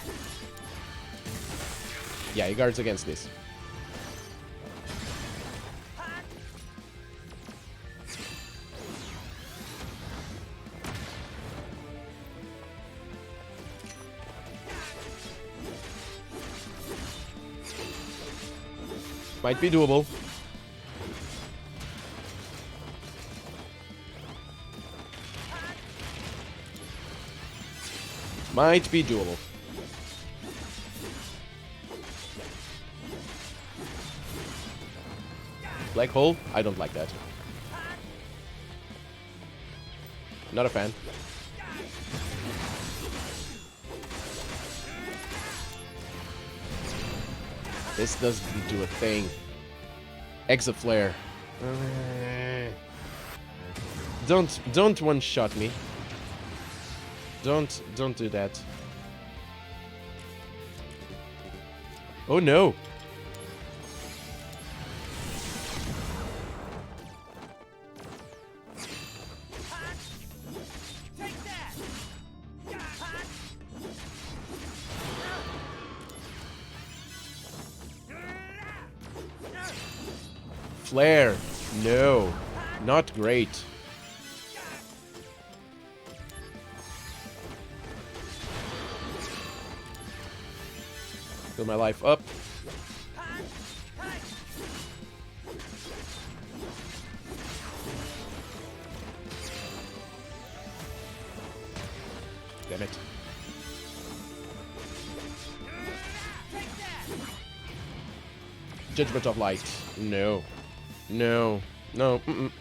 A: Yeah, he guards against this. Might be doable. Might be doable. Black hole? I don't like that. Not a fan. This doesn't do a thing. Exit flare. Don't one-shot me. Don't do that. Oh no.
D: Take that!
A: Flare. No. Not great. Fill my life up. Damn it. Judgment of Light. No. No. No. Mm-mm.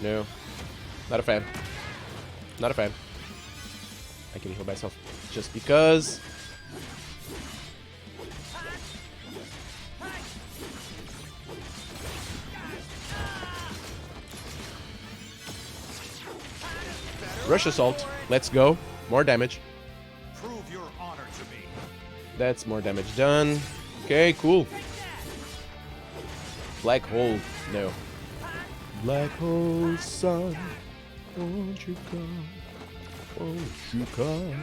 A: No. Not a fan. Not a fan. I can heal myself just because. Rush Assault. Let's go. More damage.
C: Prove your honor to me.
A: That's more damage done. Okay, cool. Black hole. No. Black hole sun. Won't you come? Won't you come?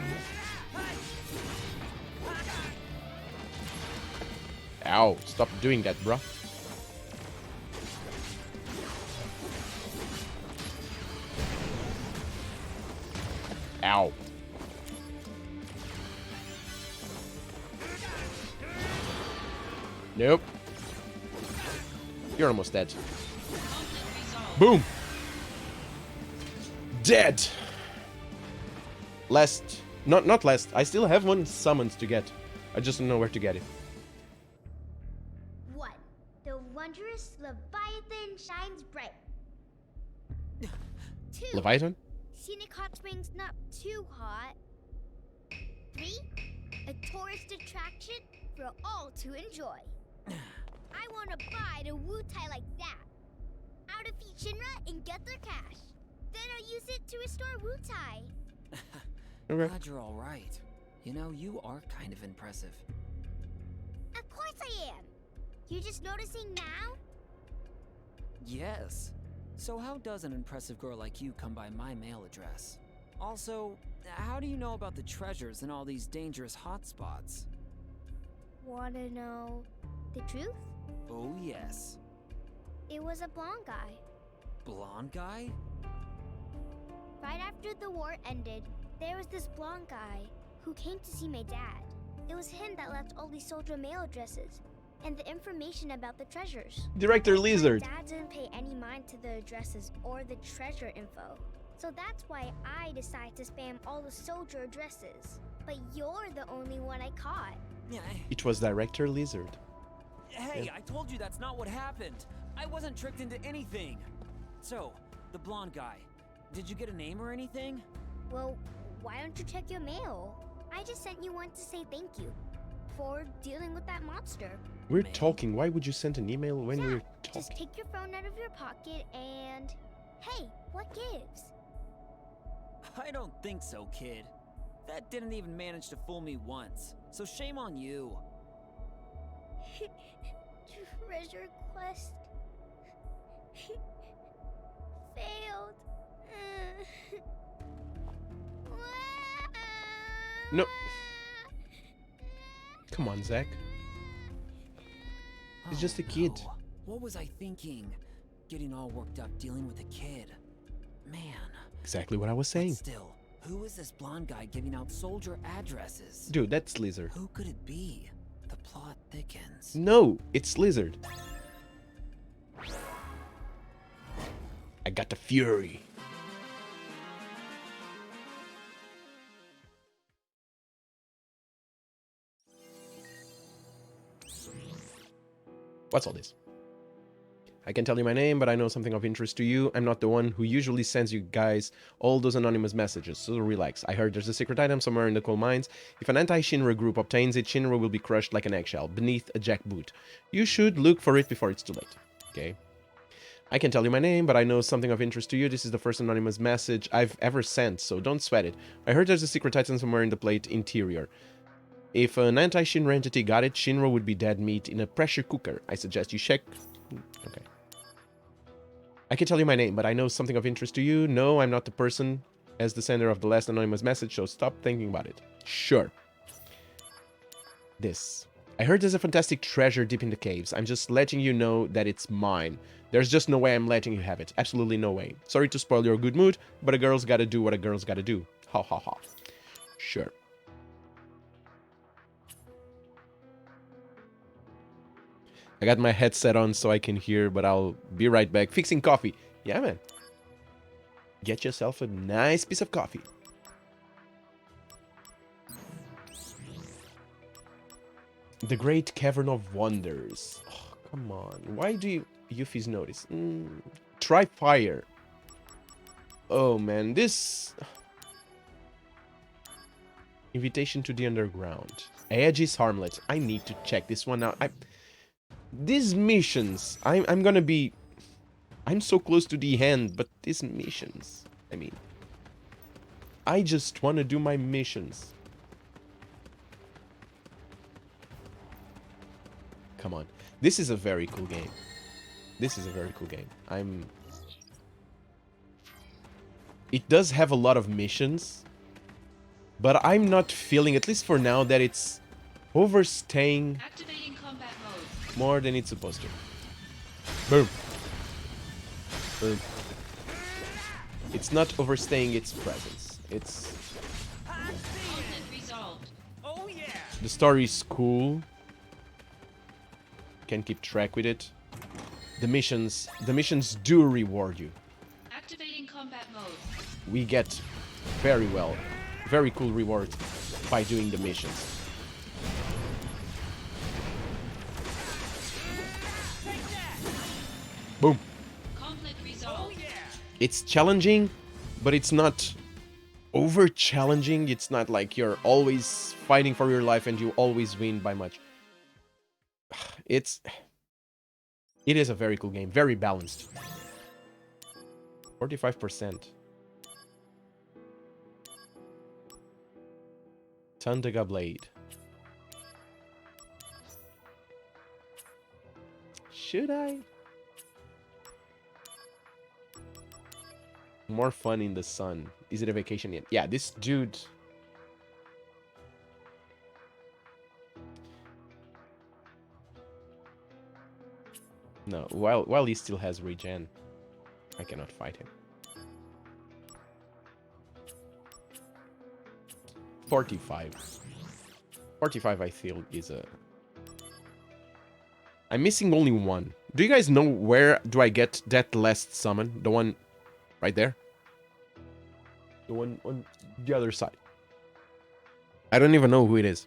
A: Ow. Stop doing that, bruh. Ow. Nope. You're almost dead. Boom. Dead. Last. Not last. I still have one summoned to get. I just don't know where to get it.
F: 1. The wondrous Leviathan shines bright. 2.
A: Leviathan?
F: Scenic hot springs not too hot. 3. A tourist attraction for all to enjoy. I want to buy the Wu-Tai like that. Out of Shinra and get their cash. Then I'll use it to restore Wu-Tai.
A: Okay.
E: Glad you're all right. You know, you are kind of impressive.
F: Of course I am. You're just noticing now?
E: Yes. So how does an impressive girl like you come by my mail address? Also, how do you know about the treasures and all these dangerous hotspots?
F: Wanna know the truth?
E: Oh yes.
F: It was a blonde guy.
E: Blonde guy?
F: Right after the war ended, there was this blonde guy who came to see my dad. It was him that left all these soldier mail addresses and the information about the treasures.
A: Director Lizard.
F: My dad didn't pay any mind to the addresses or the treasure info. So that's why I decided to spam all the soldier addresses. But you're the only one I caught.
A: It was Director Lizard.
E: Hey, I told you that's not what happened. I wasn't tricked into anything. So, the blonde guy, did you get a name or anything?
F: Well, why don't you check your mail? I just sent you one to say thank you for dealing with that monster.
A: We're
E: Man.
A: talking. Why would you send an email when
F: Yeah,
A: we're
F: just
A: talking?
F: take your phone out of your pocket and... Hey, what gives?
E: I don't think so, kid. That didn't even manage to fool me once. So shame on you.
F: Treasure quest... failed.
A: No. Come on, Zach. He's just a kid.
E: No. What was I thinking? Getting all worked up dealing with a kid. Man.
A: Exactly what I was
E: But
A: saying.
E: still, who is this blonde guy giving out soldier addresses?
A: Dude, that's Lizard.
E: Who could it be? The plot thickens.
A: No, it's Lizard. I got the fury. What's all this? I can tell you my name, but I know something of interest to you. I'm not the one who usually sends you guys all those anonymous messages, so relax. I heard there's a secret item somewhere in the coal mines. If an anti-Shinra group obtains it, Shinra will be crushed like an eggshell beneath a jackboot. You should look for it before it's too late. Okay. I can tell you my name, but I know something of interest to you. This is the first anonymous message I've ever sent, so don't sweat it. I heard there's a secret item somewhere in the plate interior. If an anti-Shinra entity got it, Shinra would be dead meat in a pressure cooker. I suggest you check... Okay. I can tell you my name, but I know something of interest to you. No, I'm not the person as the sender of the last anonymous message, so stop thinking about it. Sure. This. I heard there's a fantastic treasure deep in the caves. I'm just letting you know that it's mine. There's just no way I'm letting you have it. Absolutely no way. Sorry to spoil your good mood, but a girl's gotta do what a girl's gotta do. Ha ha ha. Sure. I got my headset on so I can hear, but I'll be right back. Fixing coffee. Yeah, man. Get yourself a nice piece of coffee. The Great Cavern of Wonders. Oh, come on. Why do you Yuffie's notice? Try fire. Oh, man. This... Invitation to the Underground. Aegis Harmlet. I need to check this one out. These missions, I'm gonna be... I'm so close to the end, but these missions... I mean... I just want to do my missions. Come on. This is a very cool game. This is a very cool game. It does have a lot of missions, but I'm not feeling, at least for now, that it's overstaying...
B: Activating combat mode.
A: More than it's supposed to. Boom. Boom. It's not overstaying its presence. It's...
B: Conflict resolved.
D: Oh yeah!
A: The story's cool. Can keep track with it. The missions do reward you.
B: Activating combat mode.
A: We get very cool rewards by doing the missions. Boom.
B: Conflict resolved.
A: It's challenging, but it's not over challenging. It's not like you're always fighting for your life and you always win by much. It is a very cool game, very balanced. 45%. Tandaga Blade. Should I? More fun in the sun. Is it a vacation yet? Yeah, this dude... No, while he still has regen, I cannot fight him. 45. 45 I feel is a... I'm missing only one. Do you guys know where do I get that last summon? The one right there? The one on the other side. I don't even know who it is.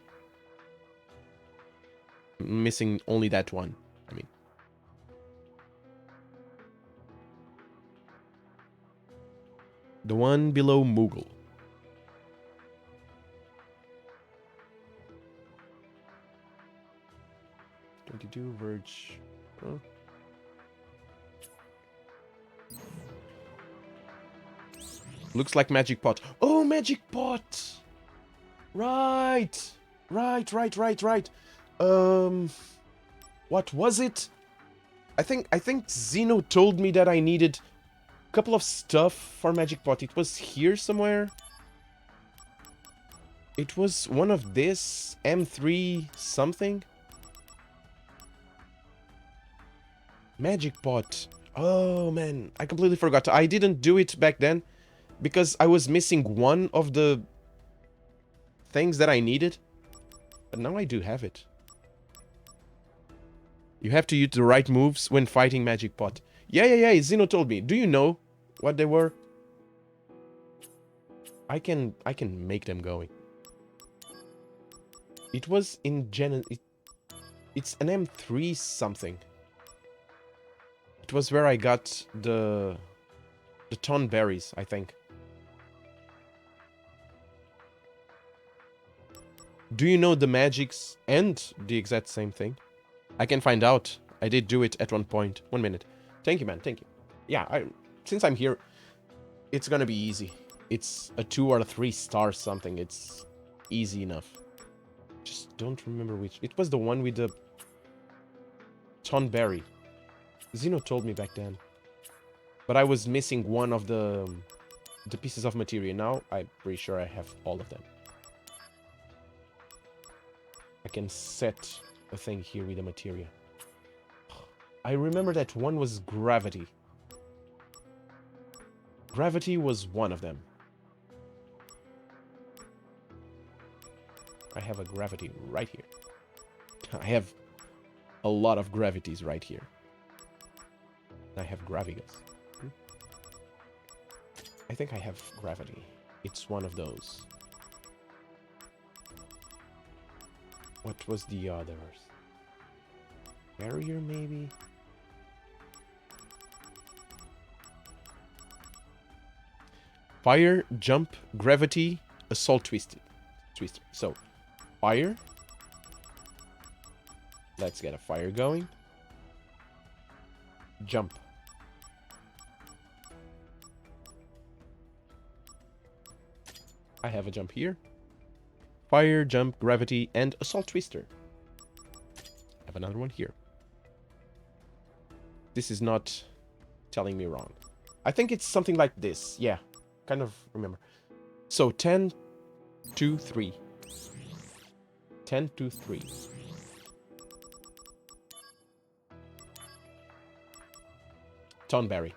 A: I'm missing only that one. I mean... The one below Moogle. $22 Verge. Huh? Looks like Magic Pot. Oh, Magic Pot! Right! Right. What was it? I think Zeno told me that I needed a couple of stuff for Magic Pot. It was here somewhere. It was one of this M3 something. Magic pot. Oh man, I completely forgot. I didn't do it back then because I was missing one of the things that I needed. But now I do have it. You have to use the right moves when fighting Magic Pot. Yeah, Zeno told me. Do you know what they were? I can make them going. It was in it's an M3 something. It was where I got the ton berries, I think. Do you know the magics and the exact same thing? I can find out. I did do it at one point. 1 minute. Thank you, man. Thank you. Yeah, since I'm here, it's gonna be easy. It's a 2 or a 3 star something. It's easy enough. Just don't remember which. It was the one with the Tonberry. Zeno told me back then. But I was missing one of the pieces of material. Now I'm pretty sure I have all of them. I can set a thing here with the materia. I remember that one was gravity. Gravity was one of them. I have a gravity right here. I have a lot of gravities right here. I have gravigas. I think I have gravity. It's one of those. What was the others? Barrier, maybe? Fire, jump, gravity, assault twister. So, fire. Let's get a fire going. Jump. I have a jump here. Fire, jump, gravity, and assault twister. I have another one here. This is not telling me wrong. I think it's something like this. Yeah, kind of remember. So 10, 2, 3. 10, 2, 3. Tonberry.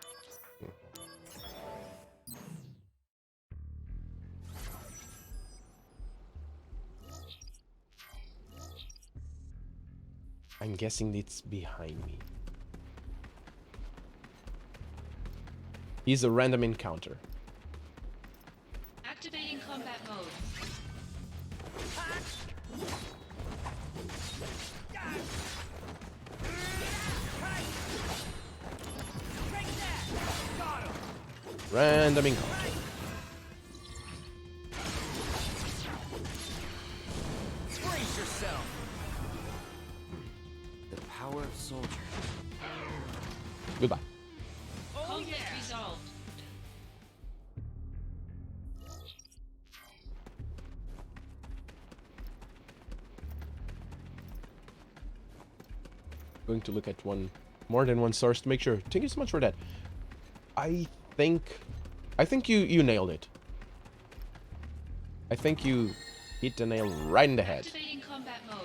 A: I'm guessing it's behind me. He's a random encounter.
B: Activating combat mode.
A: Random encounter.
D: Brace yourself.
E: The power of soldier.
A: Goodbye.
B: Conflict resolved.
A: Going to look at more than one source to make sure. Thank you so much for that. I think you nailed it. I think you hit the nail right in the head.
B: Activating combat mode.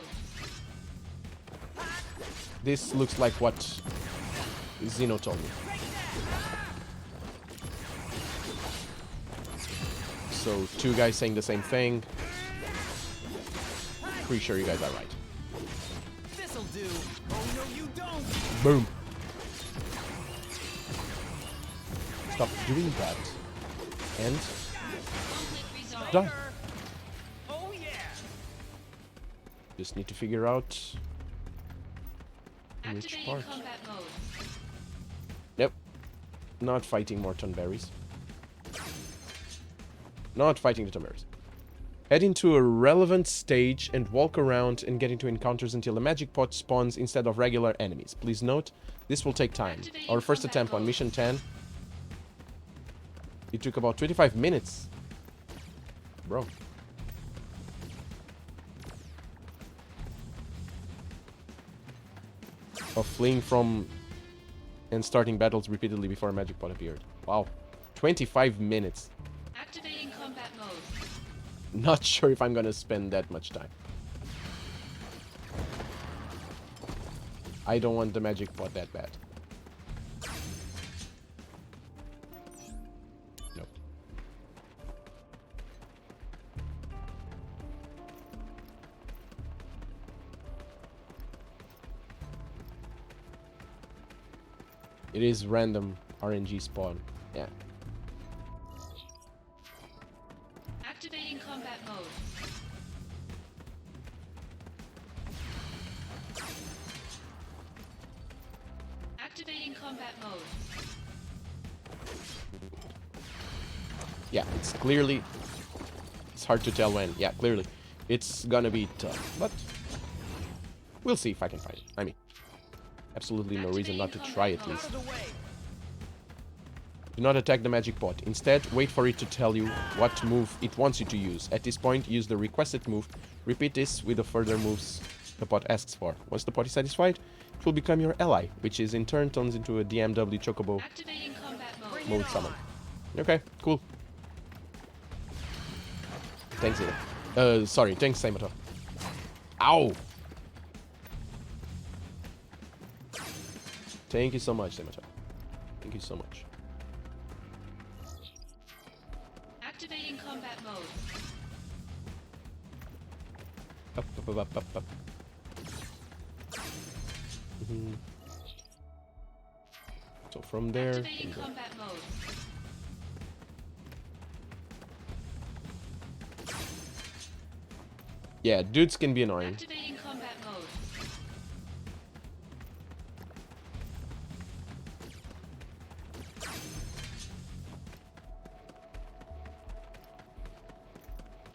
A: This looks like what Zeno told me. So 2 guys saying the same thing. Pretty sure you guys are right.
D: This'll do. Oh no, you don't.
A: Boom. Stop doing that. And
B: Conflict resolved.
A: die.
D: Oh yeah.
A: Just need to figure out which
B: Activating
A: part.
B: combat mode.
A: Nope. Not fighting more Tonberries. Not fighting the Tonberries. Head into a relevant stage and walk around and get into encounters until a magic pot spawns instead of regular enemies. Please note, this will take time. Our first attempt on Mission 10. It took about 25 minutes. Bro. Of fleeing from and starting battles repeatedly before a magic pot appeared. Wow. 25 minutes.
B: Activating combat mode.
A: Not sure if I'm gonna spend that much time. I don't want the magic pot that bad. It is random RNG spawn. Yeah.
B: Activating combat mode. Activating combat mode.
A: Yeah, it's clearly... It's hard to tell when. Yeah, clearly. It's gonna be tough, but... We'll see if I can find it. I mean, absolutely no reason not to try at least.
D: Out of the way.
A: Do not attack the magic pot. Instead, wait for it to tell you what move it wants you to use. At this point, use the requested move. Repeat this with the further moves the pot asks for. Once the pot is satisfied, it will become your ally, which is in turn turns into a DMW Chocobo
B: Activating combat mode.
D: Bring
A: mode
D: it
A: summon.
D: on.
A: Okay, cool. Thanks, Ida. Sorry, thanks, Saimato. Ow! Thank you so much, Saimato. Thank you so much.
B: Activating combat mode.
A: Up, up, up, up, up, up. So from there...
B: Activating
A: we go.
B: combat mode.
A: Yeah, dudes can be annoying.
B: Activating combat mode.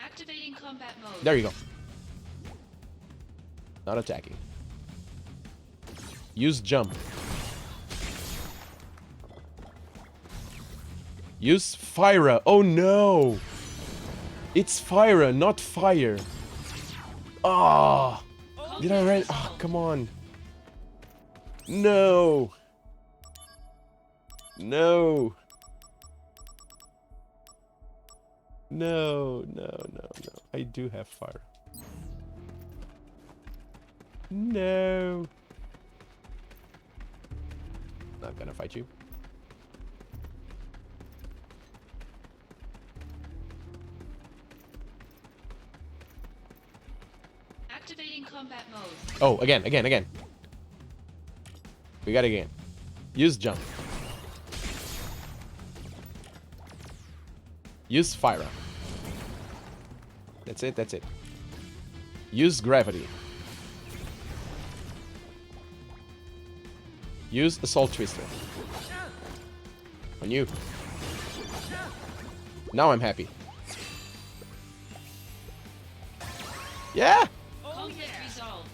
B: Activating combat mode.
A: There you go. Not attacking. Use jump. Use Fyra. Oh no! It's Fyra, not fire. Ah! Did I write? Oh, come on. No! No! No, no, no, no. I do have fire. No. Not gonna fight you.
B: Activating combat mode.
A: Oh, again. We got it again. Use jump. Use Fyra. That's it. Use gravity. Use Assault Twister. On you. Now I'm happy. Yeah!
B: Conflict resolved.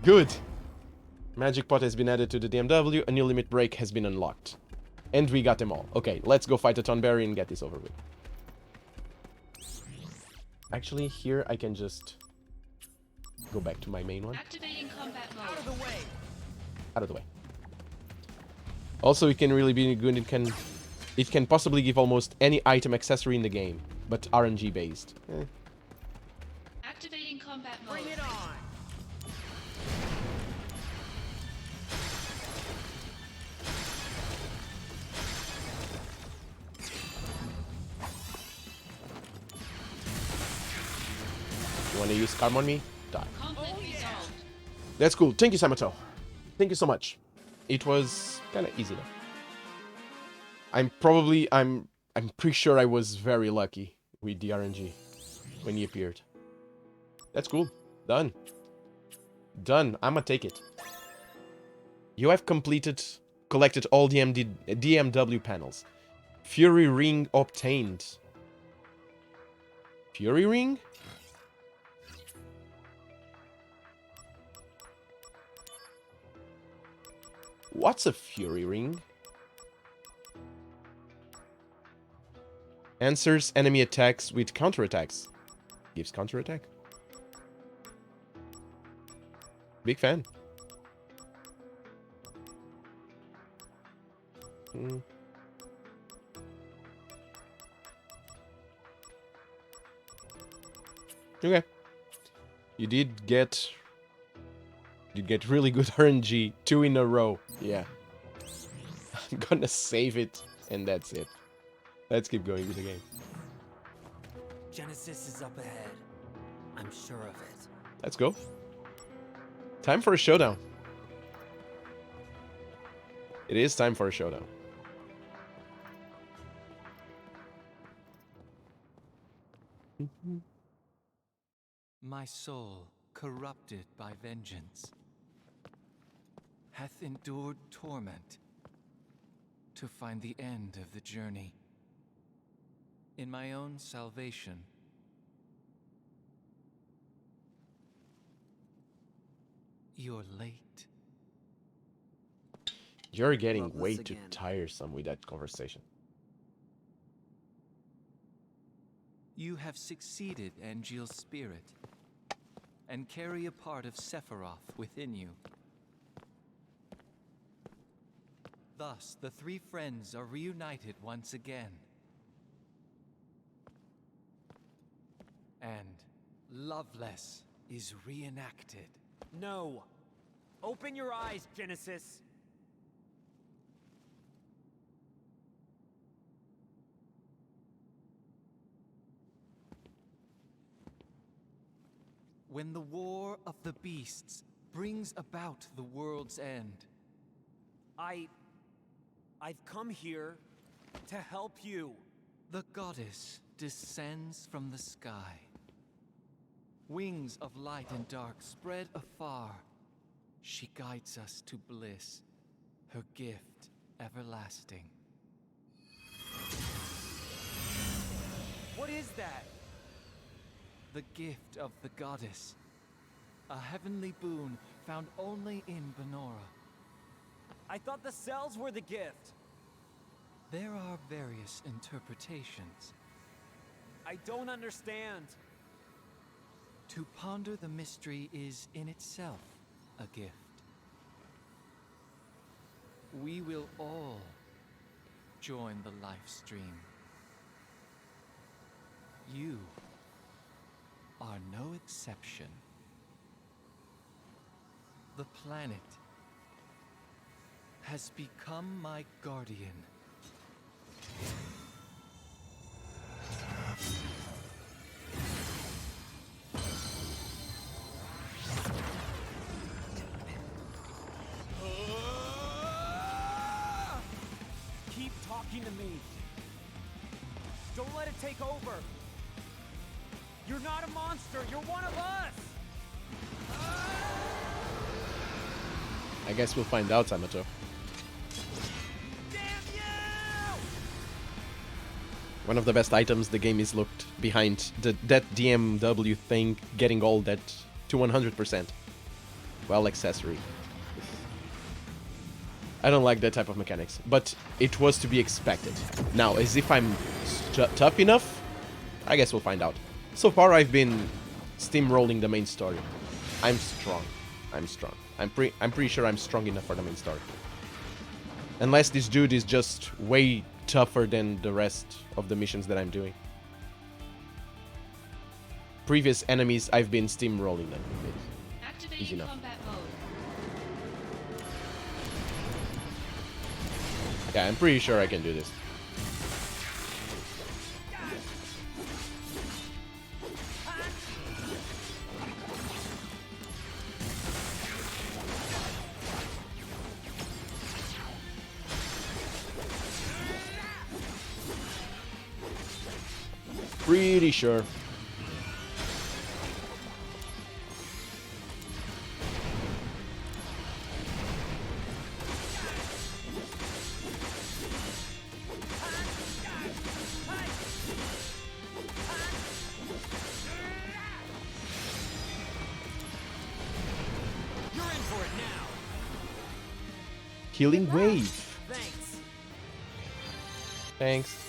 A: Good. Magic pot has been added to the DMW. A new limit break has been unlocked. And we got them all. Okay, let's go fight the Tonberry and get this over with. Actually, here I can just go back to my main one.
B: Activating combat
D: Out of
B: mode.
D: the way.
A: Out of the way. Also, it can really be good. It can possibly give almost any item accessory in the game, but RNG based.
B: Activating combat mode.
D: Bring it on.
A: You want to use Karma on me? Die.
B: Conflict resolved.
A: That's cool. Thank you, Samato. Thank you so much. It was kind of easy though. I'm pretty sure I was very lucky with the RNG when he appeared. That's cool. Done. Done. I'ma take it. You have collected all the DMW panels. Fury Ring obtained. Fury Ring? What's a Fury Ring? Answers enemy attacks with counterattacks. Gives counterattack. Big fan. Okay. You did get really good RNG 2 in a row. Yeah. I'm gonna save it and that's it. Let's keep going with the game.
E: Genesis is up ahead. I'm sure of it.
A: Let's go. Time for a showdown. It is time for a showdown.
G: My soul, corrupted by vengeance, hath endured torment to find the end of the journey. In my own salvation, you're late.
A: You're getting
E: Loveless
A: way too
E: again.
A: tiresome with that conversation.
G: You have succeeded, Angeal's spirit, and carry a part of Sephiroth within you. Thus, the three friends are reunited once again. And Loveless is reenacted.
D: No. Open your eyes, Genesis.
G: When the war of the beasts brings about the world's end,
D: I've come here to help you.
G: the goddess descends from the sky. Wings of light and dark spread afar. She guides us to bliss, her gift everlasting.
D: What is that?
G: The gift of the goddess. A heavenly boon found only in Benora.
D: I thought the cells were the gift.
G: There are various interpretations.
D: I don't understand.
G: To ponder the mystery is in itself a gift. We will all join the life stream. You are no exception. The planet has become my guardian.
D: Keep talking to me. Don't let it take over. You're not a monster. You're one of us.
A: I guess we'll find out, Samato.
D: Damn you!
A: One of the best items the game is looked behind that DMW thing, getting all that to 100%. Well, accessory. I don't like that type of mechanics, but it was to be expected. Now, as if I'm tough enough, I guess we'll find out. So far, I've been steamrolling the main story. I'm strong. I'm strong. I'm pretty sure I'm strong enough for the main story. Unless this dude is just way tougher than the rest of the missions that I'm doing. Previous enemies, I've been steamrolling them. Easy
B: Activating
A: enough.
B: combat mode.
A: Yeah, I'm pretty sure I can do this. Pretty sure.
D: You're in for it now.
A: Healing wave.
D: Thanks.
A: Thanks.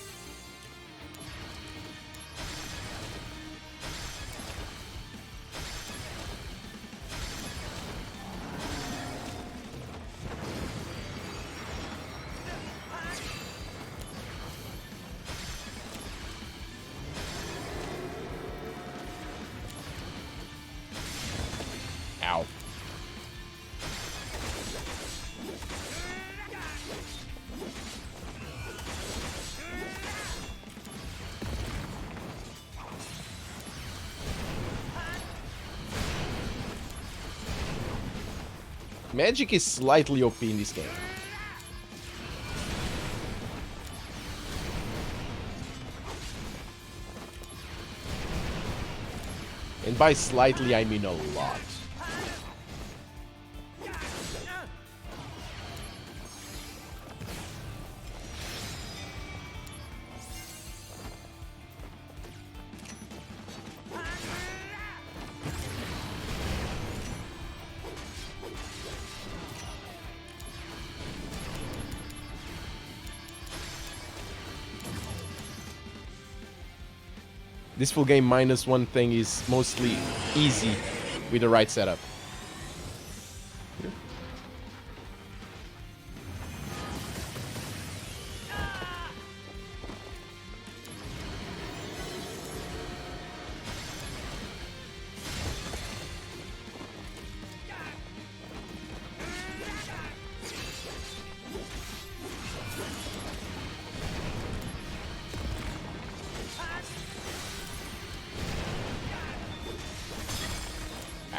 A: Ow. Magic is slightly OP in this game. And by slightly, I mean a lot. This full game minus one thing is mostly easy with the right setup. Here.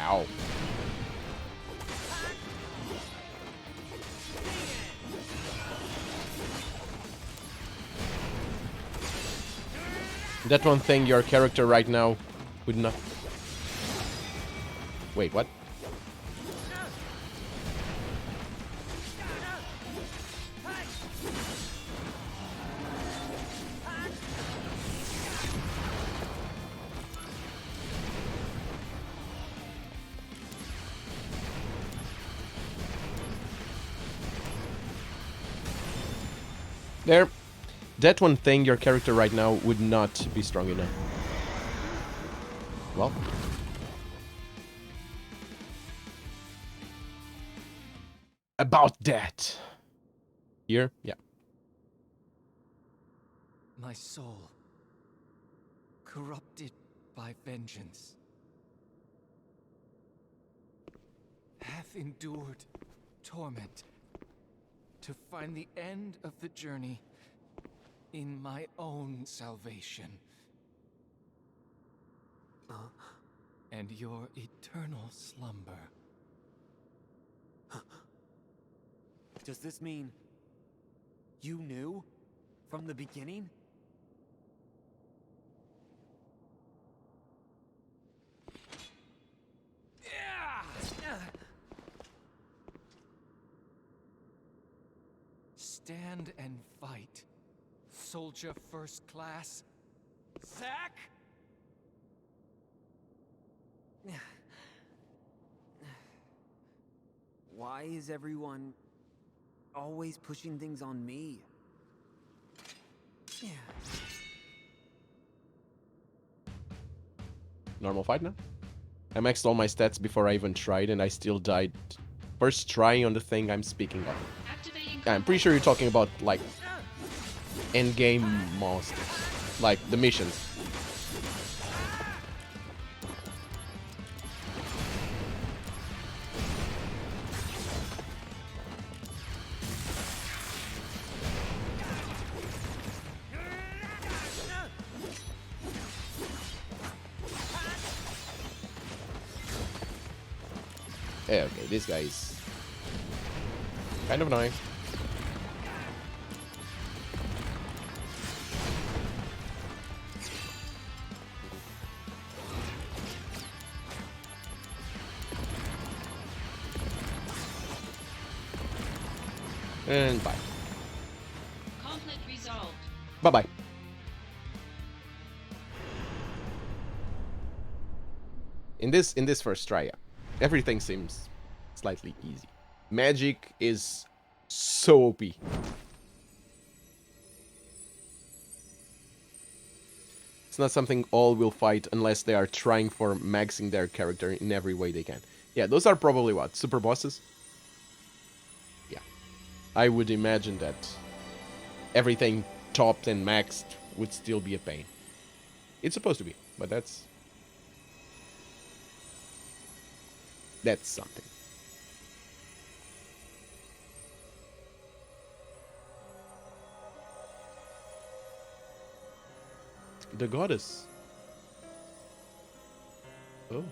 A: Ow. That one thing your character right now would not... Wait, what? There. That one thing your character right now would not be strong enough. Well. About that. Here? Yeah.
G: My soul, corrupted by vengeance, hath endured torment to find the end of the journey in my own salvation. And your eternal slumber.
D: Does this mean you knew from the beginning?
G: Stand and fight, soldier first class. Zack?
E: Why is everyone always pushing things on me?
A: Normal fight now. I maxed all my stats before I even tried, and I still died first try on the thing I'm speaking of.
B: Activating
A: I'm pretty sure you're talking about, like, endgame monsters. Like, the missions. Yeah, okay, this guy is kind of annoying. And bye.
B: conflict resolved.
A: Bye-bye. In this first try, yeah, everything seems slightly easy. Magic is so OP. It's not something all will fight unless they are trying for maxing their character in every way they can. Yeah, those are probably what? Super bosses? Yeah. I would imagine that everything topped and maxed would still be a pain. It's supposed to be, but that's something. The goddess. Oh.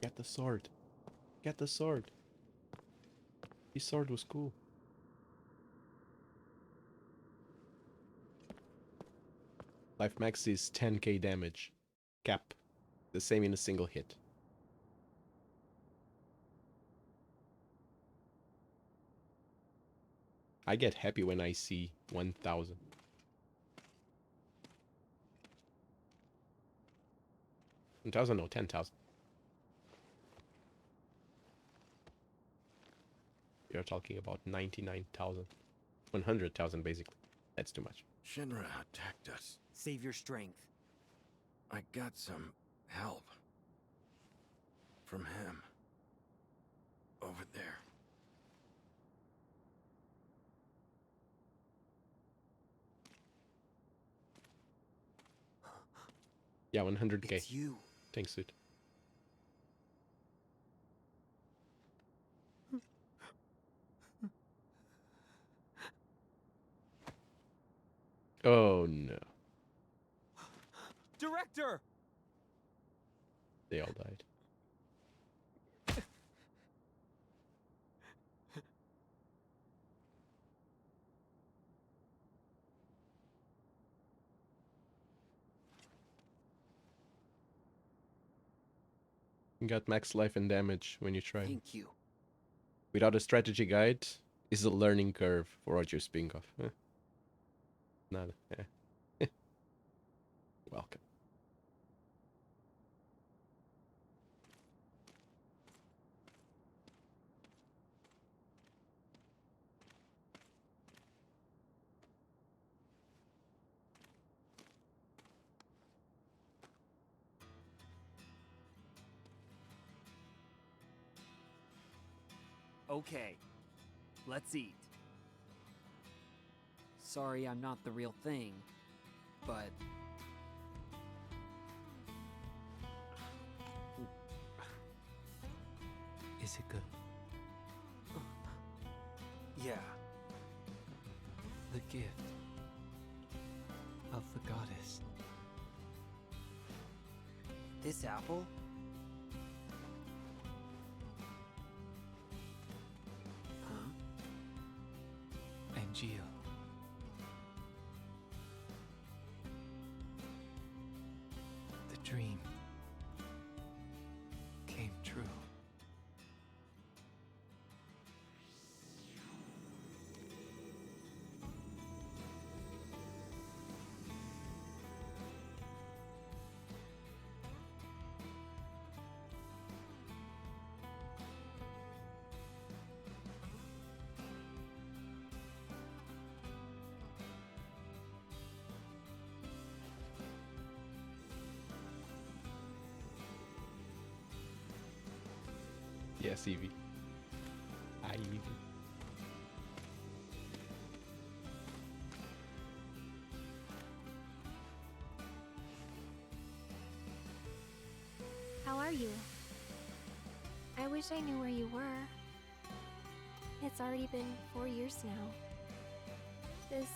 A: Get the sword. Get the sword. His sword was cool. Life max is 10k damage. Cap. The same in a single hit. I get happy when I see 1000. 1,000, no, 10,000. You're talking about 99,000. 100,000 basically. That's too much.
H: Shinra attacked us.
E: Save your strength.
H: I got some help. From him. Over there.
A: Yeah, 100k.
E: It's you.
A: Thanks, dude. Oh no.
D: Director!
A: They all died. You got max life and damage when you try.
E: Thank you.
A: Without a strategy guide, is a learning curve for what you're speaking of. Nada. Yeah. Welcome.
D: Okay, let's eat.
E: Sorry I'm not the real thing, but
G: Is it good?
E: yeah.
G: The gift of the goddess.
E: This apple? Huh?
G: Angel. The dream came true.
A: Yes, Evie. Hi, Evie.
I: How are you? I wish I knew where you were. It's already been 4 years now. This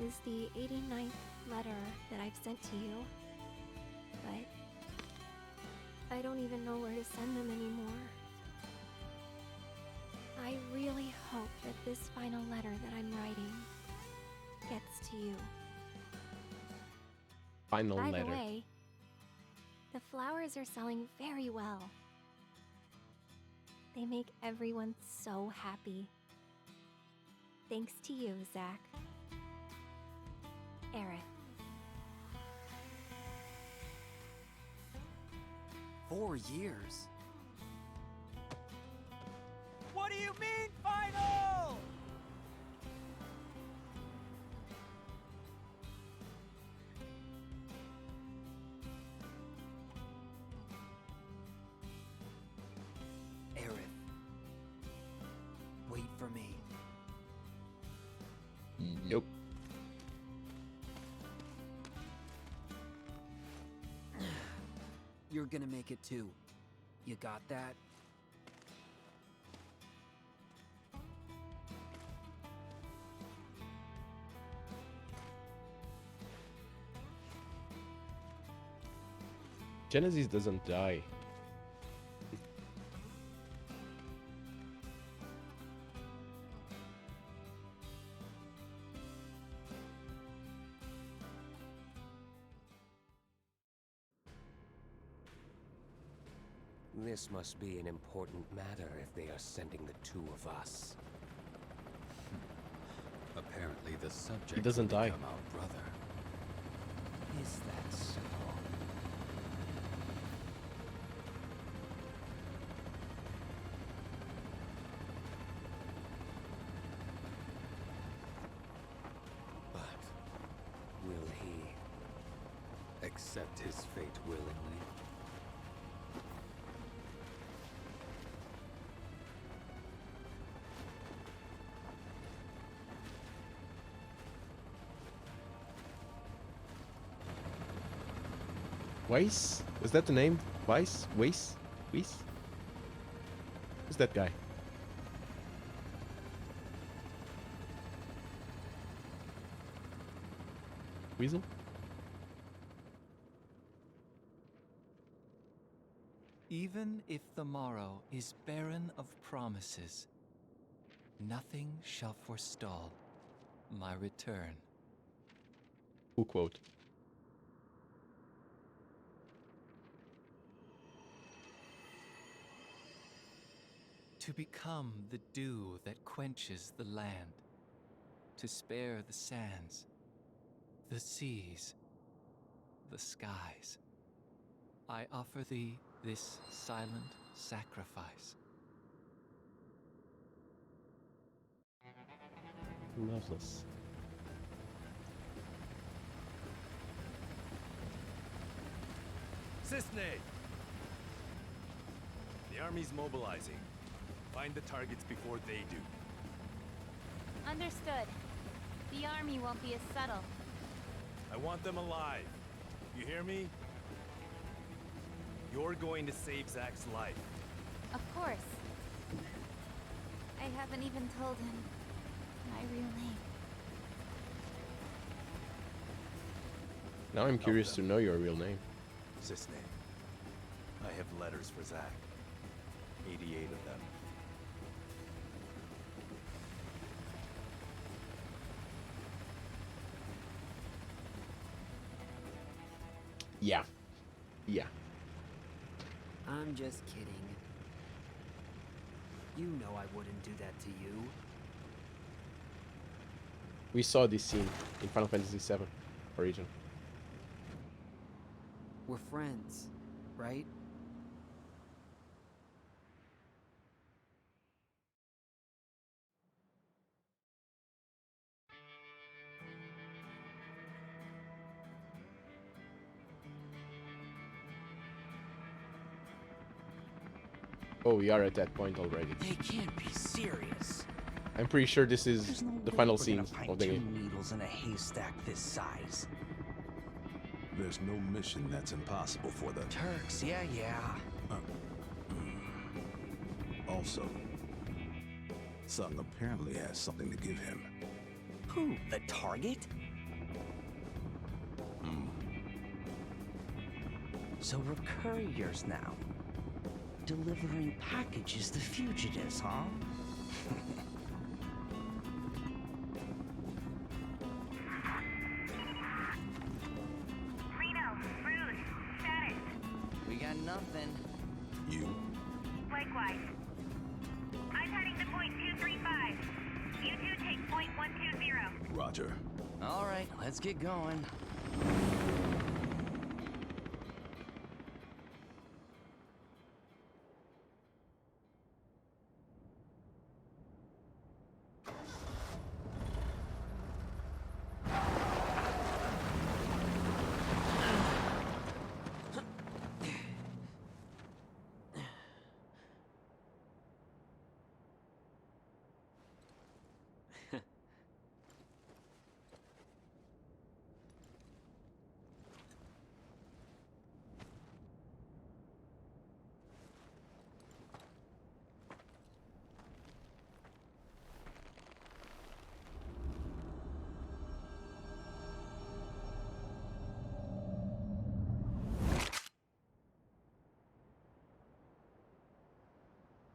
I: is the 89th letter that I've sent to you. But I don't even know where to send them anymore. I really hope that this final letter that I'm writing gets to you.
A: Final
I: By
A: letter.
I: the way, the flowers are selling very well. They make everyone so happy. Thanks to you, Zach. Aerith.
E: 4 years?
D: What do you mean, final?
E: Aerith. Wait for me.
A: Nope.
E: You're gonna make it too. You got that?
A: Genesis doesn't die.
J: This must be an important matter if they are sending the two of us.
K: Apparently the subject
A: doesn't
K: will
A: die.
K: become our brother.
J: Is that so? But will he
K: Accept his fate willingly.
A: Weiss? Is that the name? Weiss? Weiss? Weiss? Who's that guy? Weasel?
G: Even if the morrow is barren of promises, nothing shall forestall my return.
A: Who quote?
G: To become the dew that quenches the land, to spare the sands, the seas, the skies. I offer thee this silent sacrifice.
A: Loveless.
C: Cisne! The army's mobilizing. Find the targets before they do.
L: Understood. The army won't be as subtle.
C: I want them alive. You hear me? You're going to save Zack's life.
L: Of course. I haven't even told him my real name.
A: Now I'm curious to know your real name.
C: Cisne, I have letters for Zack. 88 of them.
A: Yeah. Yeah.
E: I'm just kidding. You know I wouldn't do that to you.
A: We saw this scene in Final Fantasy VII Origin.
E: We're friends, right?
A: Oh, we are at that point already.
M: They can't be serious.
A: I'm pretty sure this is
M: There's no
A: the
M: way
A: final
M: we're
A: scene
M: gonna find
A: of the
M: two
A: game.
M: needles in a haystack this size.
C: There's no mission that's impossible for the
M: Turks, yeah.
C: Also, Sung apparently has something to give him.
M: Who? The target? So we're couriers now. Delivering packages to fugitives, huh?
N: Reno, Bruce, status.
M: We got nothing.
C: You?
N: Likewise. I'm heading to point 235. You two take point 120.
C: Roger.
M: All right, let's get going.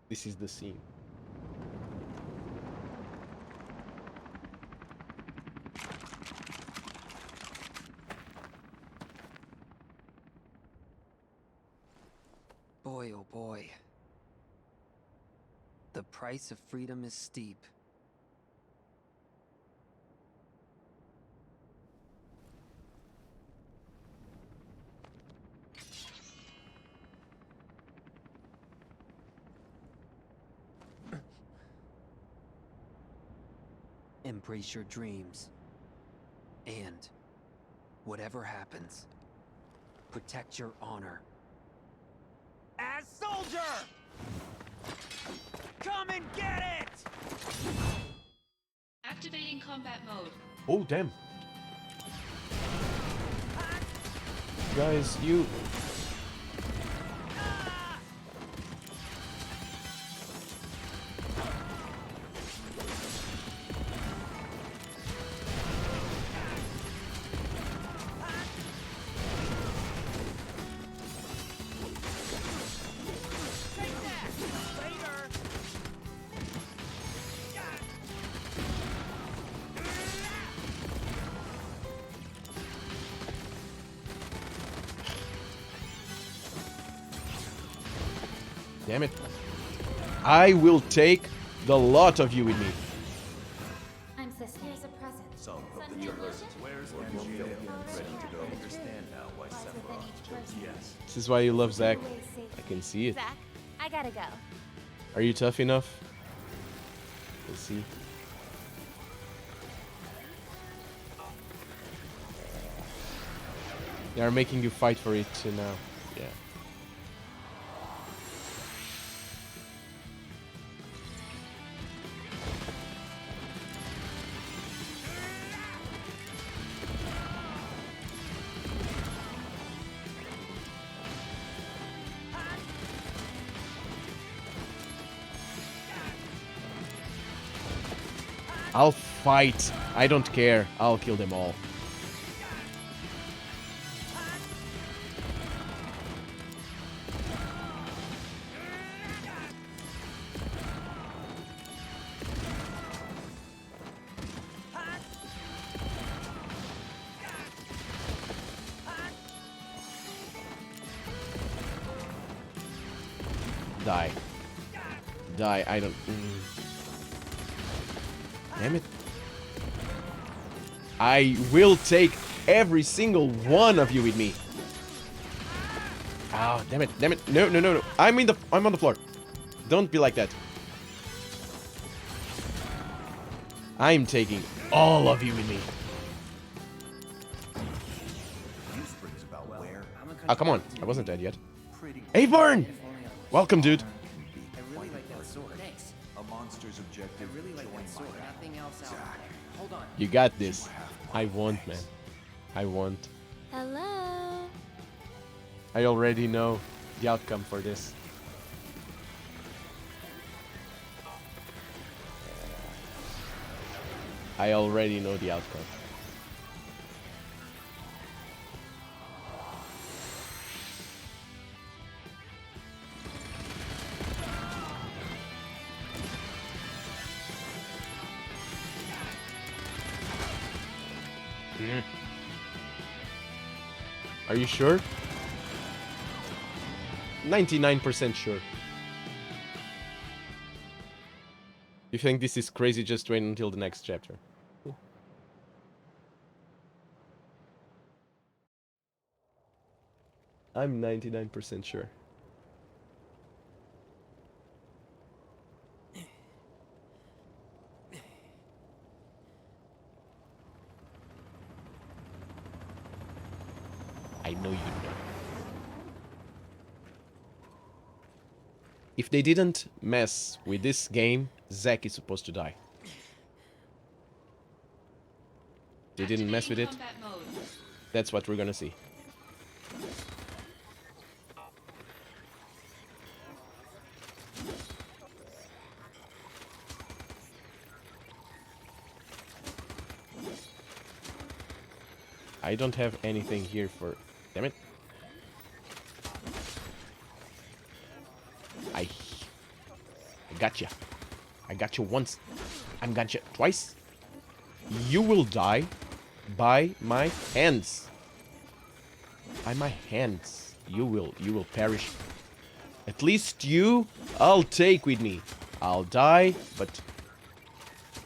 A: This is the scene.
E: Boy, oh boy. The price of freedom is steep. Embrace your dreams. And whatever happens, protect your honor.
D: As soldier! Come and get it!
B: Activating combat mode.
A: Oh, damn. Guys, you... Damn it. I will take the lot of you with me.
L: I'm Sister. Here's a present.
K: Some of
L: Something
K: the
L: you
K: universe.
L: mentioned?
K: Where's
L: Something
K: MGM?
L: you
K: Ready
L: mentioned?
K: to go. Understand now why
L: Lies within
K: Sephiroth
L: each
K: chose
L: person.
K: yes.
A: This is why you love Zack.
L: Away safely.
A: I can see it.
L: Zach, I gotta go.
A: Are you tough enough? Let's see. They are making you fight for it now. Yeah. I'll fight. I don't care. I'll kill them all. Die. Die. I don't... Damn it. I will take every single one of you with me. Oh, damn it. Damn it. No, no, no, no. I'm on the floor. Don't be like that. I'm taking all of you with me. Oh, come on. I wasn't dead yet. Aveborn! Welcome, dude.
E: I really like that sword. Thanks.
C: A monster's objective.
E: I really like that sword. Nothing else out there. Hold on.
A: You got this. I want, man. I want.
I: Hello.
A: I already know the outcome for this. I already know the outcome. Are you sure? 99% sure. You think this is crazy? Just wait until the next chapter. I'm 99% sure. I know you know. If they didn't mess with this game, Zack is supposed to die. They didn't mess with it. That's what we're gonna see. I don't have anything here for... Damn it. I gotcha. I got you once. I'm gotcha twice. You will die by my hands. By my hands. You will perish. At least you, I'll take with me. I'll die, but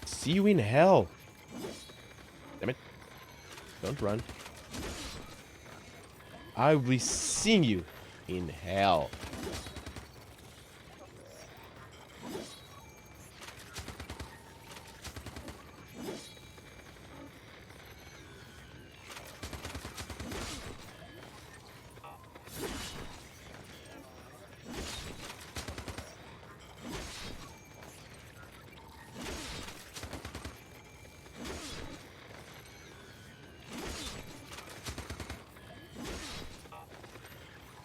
A: see you in hell. Damn it. Don't run. I will be seeing you in hell.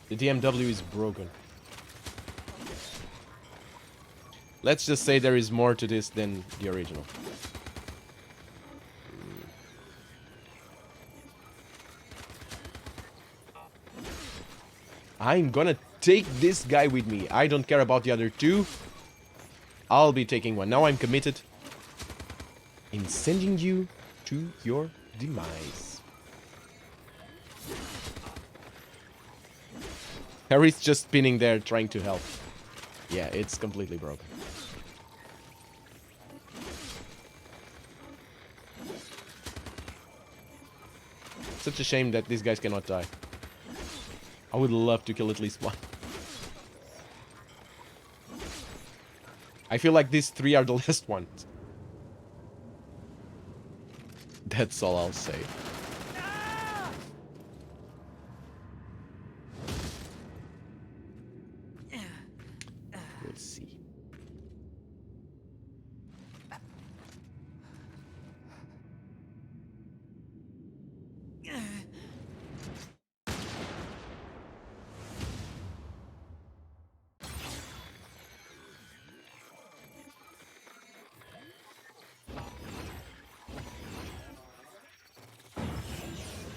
A: The DMW is broken. Let's just say there is more to this than the original. I'm gonna take this guy with me. I don't care about the other two. I'll be taking one. Now I'm committed in sending you to your demise. Harry's just spinning there trying to help. Yeah, it's completely broken. Such a shame that these guys cannot die. I would love to kill at least one. I feel like these three are the last ones. That's all I'll say. Let's see.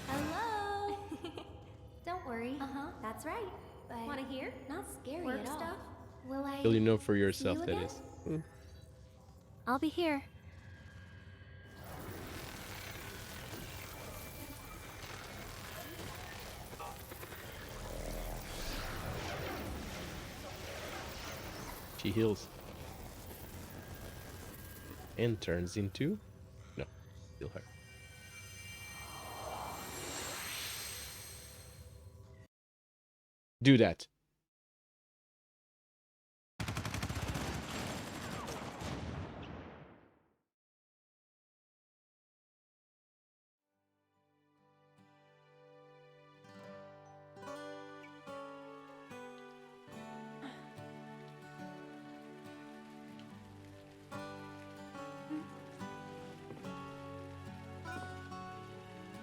L: Hello. Don't worry. That's right. But want to hear? Not scary
I: Work
L: at all.
I: stuff?
L: Will I?
A: Will you know for yourself,
L: you
A: that
L: again?
A: is.
I: I'll be here.
A: She heals. And turns into... No, still her. Do that.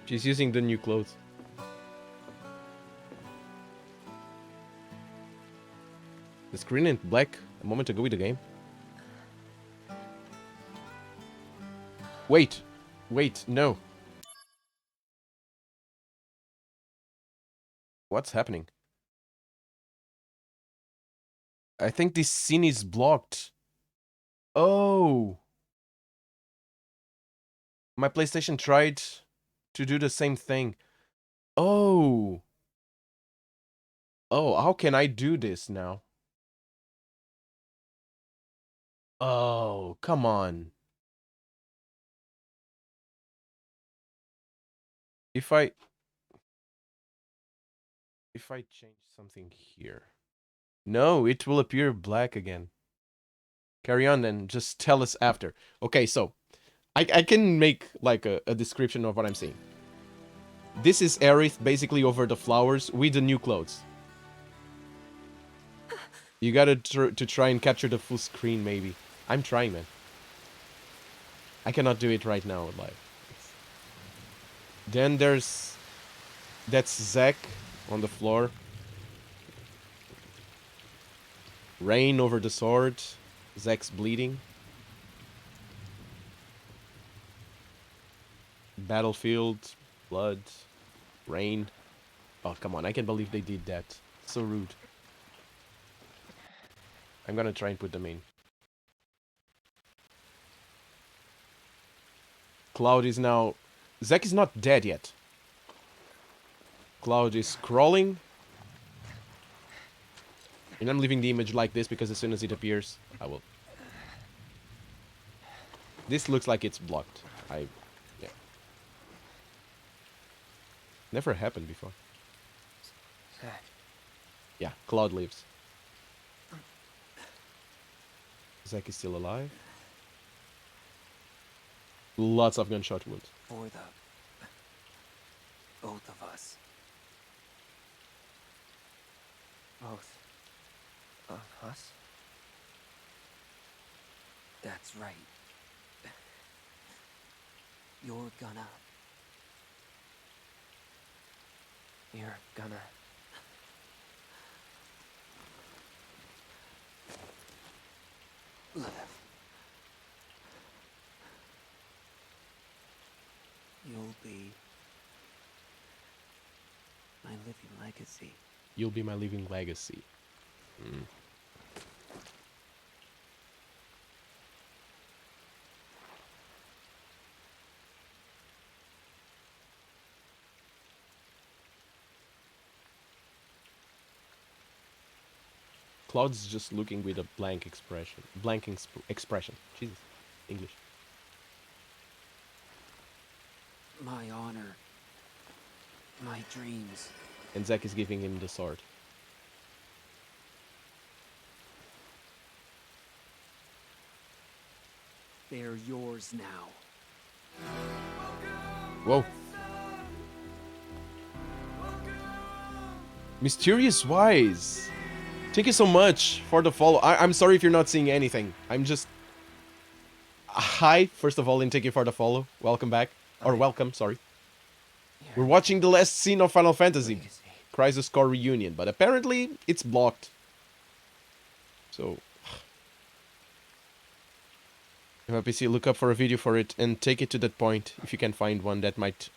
A: She's using the new clothes. The screen went black a moment ago with the game. Wait. Wait, no. What's happening? I think this scene is blocked. Oh. My PlayStation tried to do the same thing. Oh. Oh, how can I do this now? Oh, come on. If I change something here. No, it will appear black again. Carry on then, just tell us after. Okay, so I can make like a description of what I'm seeing. This is Aerith basically over the flowers with the new clothes. You gotta to try and capture the full screen, maybe. I'm trying, man. I cannot do it right now live. Then that's Zack on the floor. Rain over the sword. Zack's bleeding. Battlefield. Blood. Rain. Oh, come on. I can't believe they did that. So rude. I'm gonna try and put them in. Cloud is now... Zack is not dead yet. Cloud is crawling. And I'm leaving the image like this because as soon as it appears, I will. This looks like it's blocked. Yeah. Never happened before. Yeah, Cloud lives. Zack is still alive. Lots of gunshot wounds.
J: For the both of us. Both of us? That's right. You're gonna live. You'll be my living legacy.
A: You'll be my living legacy. Mm. Cloud's just looking with a blank expression. Expression. Jesus. English.
E: My honor. My dreams.
A: And Zack is giving him the sword.
E: They're yours now.
A: Whoa. Mysterious Wise. Thank you so much for the follow. I'm sorry if you're not seeing anything. I'm just... Hi, first of all, and thank you for the follow. Welcome back. Or welcome, sorry. We're watching the last scene of Final Fantasy. Crisis Core Reunion. But apparently, it's blocked. So... If a PC, look up for a video for it and take it to that point. If you can find one that might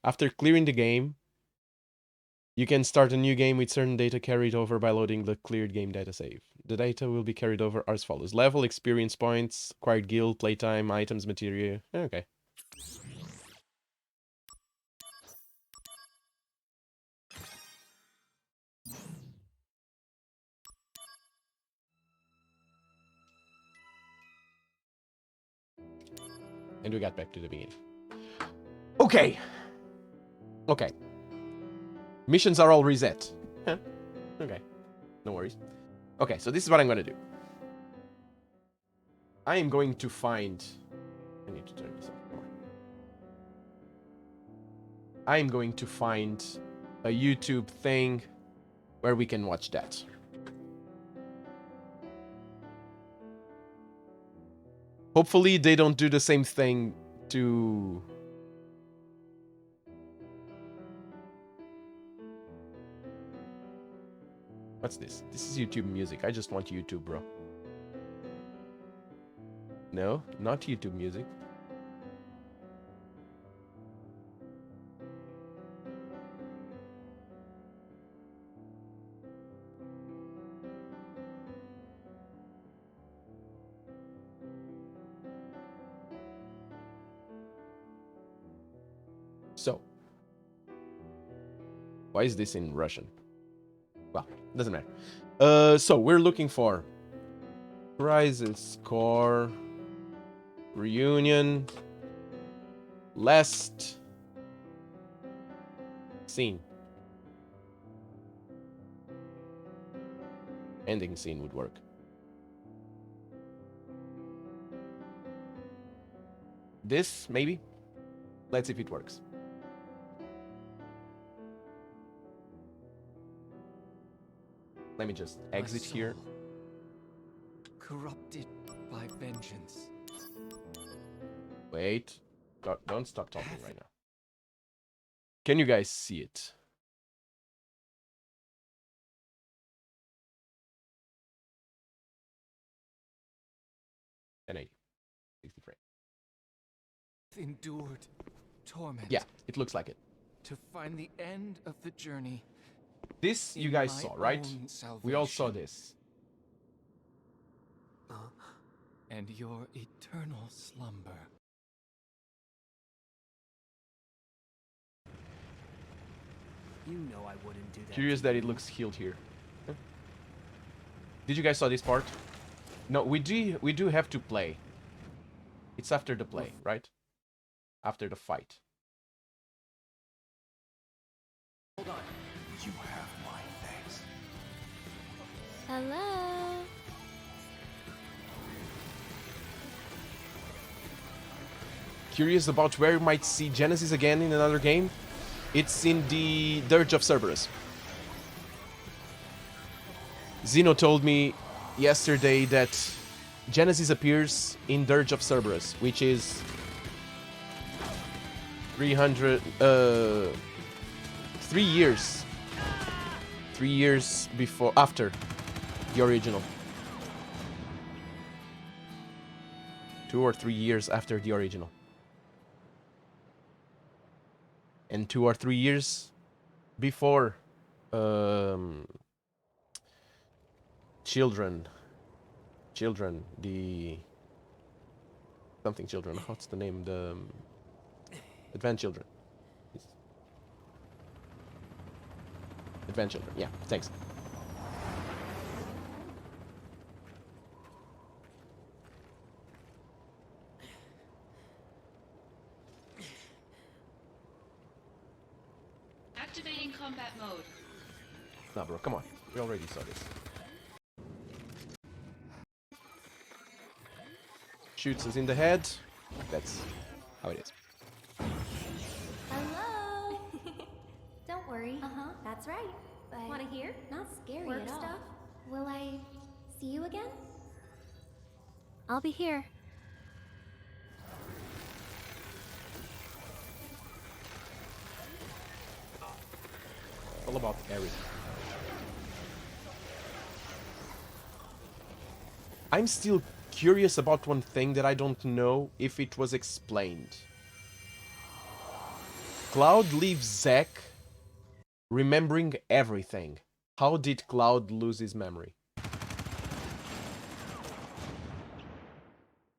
A: After clearing the game, you can start a new game with certain data carried over by loading the cleared game data save. The data will be carried over as follows. Level, experience points, acquired guild, playtime, items, material. Okay. And we got back to the beginning. Okay. Okay. Missions are all reset. Huh. Okay. No worries. Okay, so this is what I'm going to do. I am going to find... I need to turn this off more. I am going to find a YouTube thing where we can watch that. Hopefully they don't do the same thing to... What's this? This is YouTube music. I just want YouTube, bro. No, not YouTube music. So, why is this in Russian? Well, doesn't matter. So we're looking for Horizon Score, Reunion, Last Scene. Ending scene would work. This, maybe? Let's see if it works. Let me just exit here.
G: Corrupted by vengeance.
A: Wait. Don't stop talking right now. Can you guys see it? .1080. 60 frames.
G: Endured torment.
A: Yeah, it looks like it.
G: To find the end of the journey.
A: This you guys saw, right? We all saw this.
G: And your eternal slumber.
E: You know I wouldn't do that.
A: Curious that it looks healed here. Did you guys saw this part? No, we do have to play. It's after the play, right? After the fight.
K: Hold on. You have my thanks.
I: Hello?
A: Curious about where we might see Genesis again in another game? It's in the Dirge of Cerberus. Zeno told me yesterday that Genesis appears in Dirge of Cerberus, which is 3 years. 3 years before, after the original. 2 or 3 years after the original. And 2 or 3 years before children, the something children. What's the name? The Advanced Children. Advanced Children. Yeah, thanks.
B: Activating combat mode.
A: Nah, bro, come on. We already saw this. Shoots us in the head. That's how it is.
L: Hello. Don't worry. That's right. But want to hear? Not scary
I: Work
L: at all.
I: stuff?
L: Will I see you again?
I: I'll be here.
A: All about Eric. I'm still curious about one thing that I don't know if it was explained. Cloud leaves Zack remembering everything. How did Cloud lose his memory?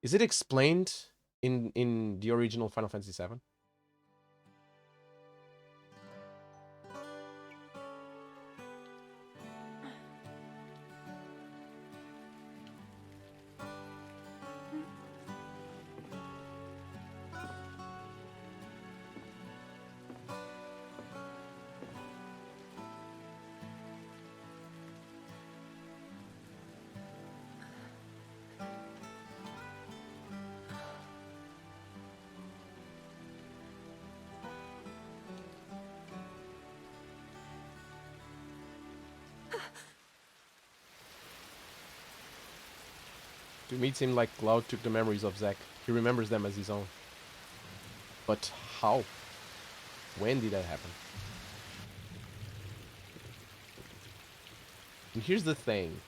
A: Is it explained in the original Final Fantasy VII? To me, it seemed like Cloud took the memories of Zack. He remembers them as his own. But how? When did that happen? And here's the thing.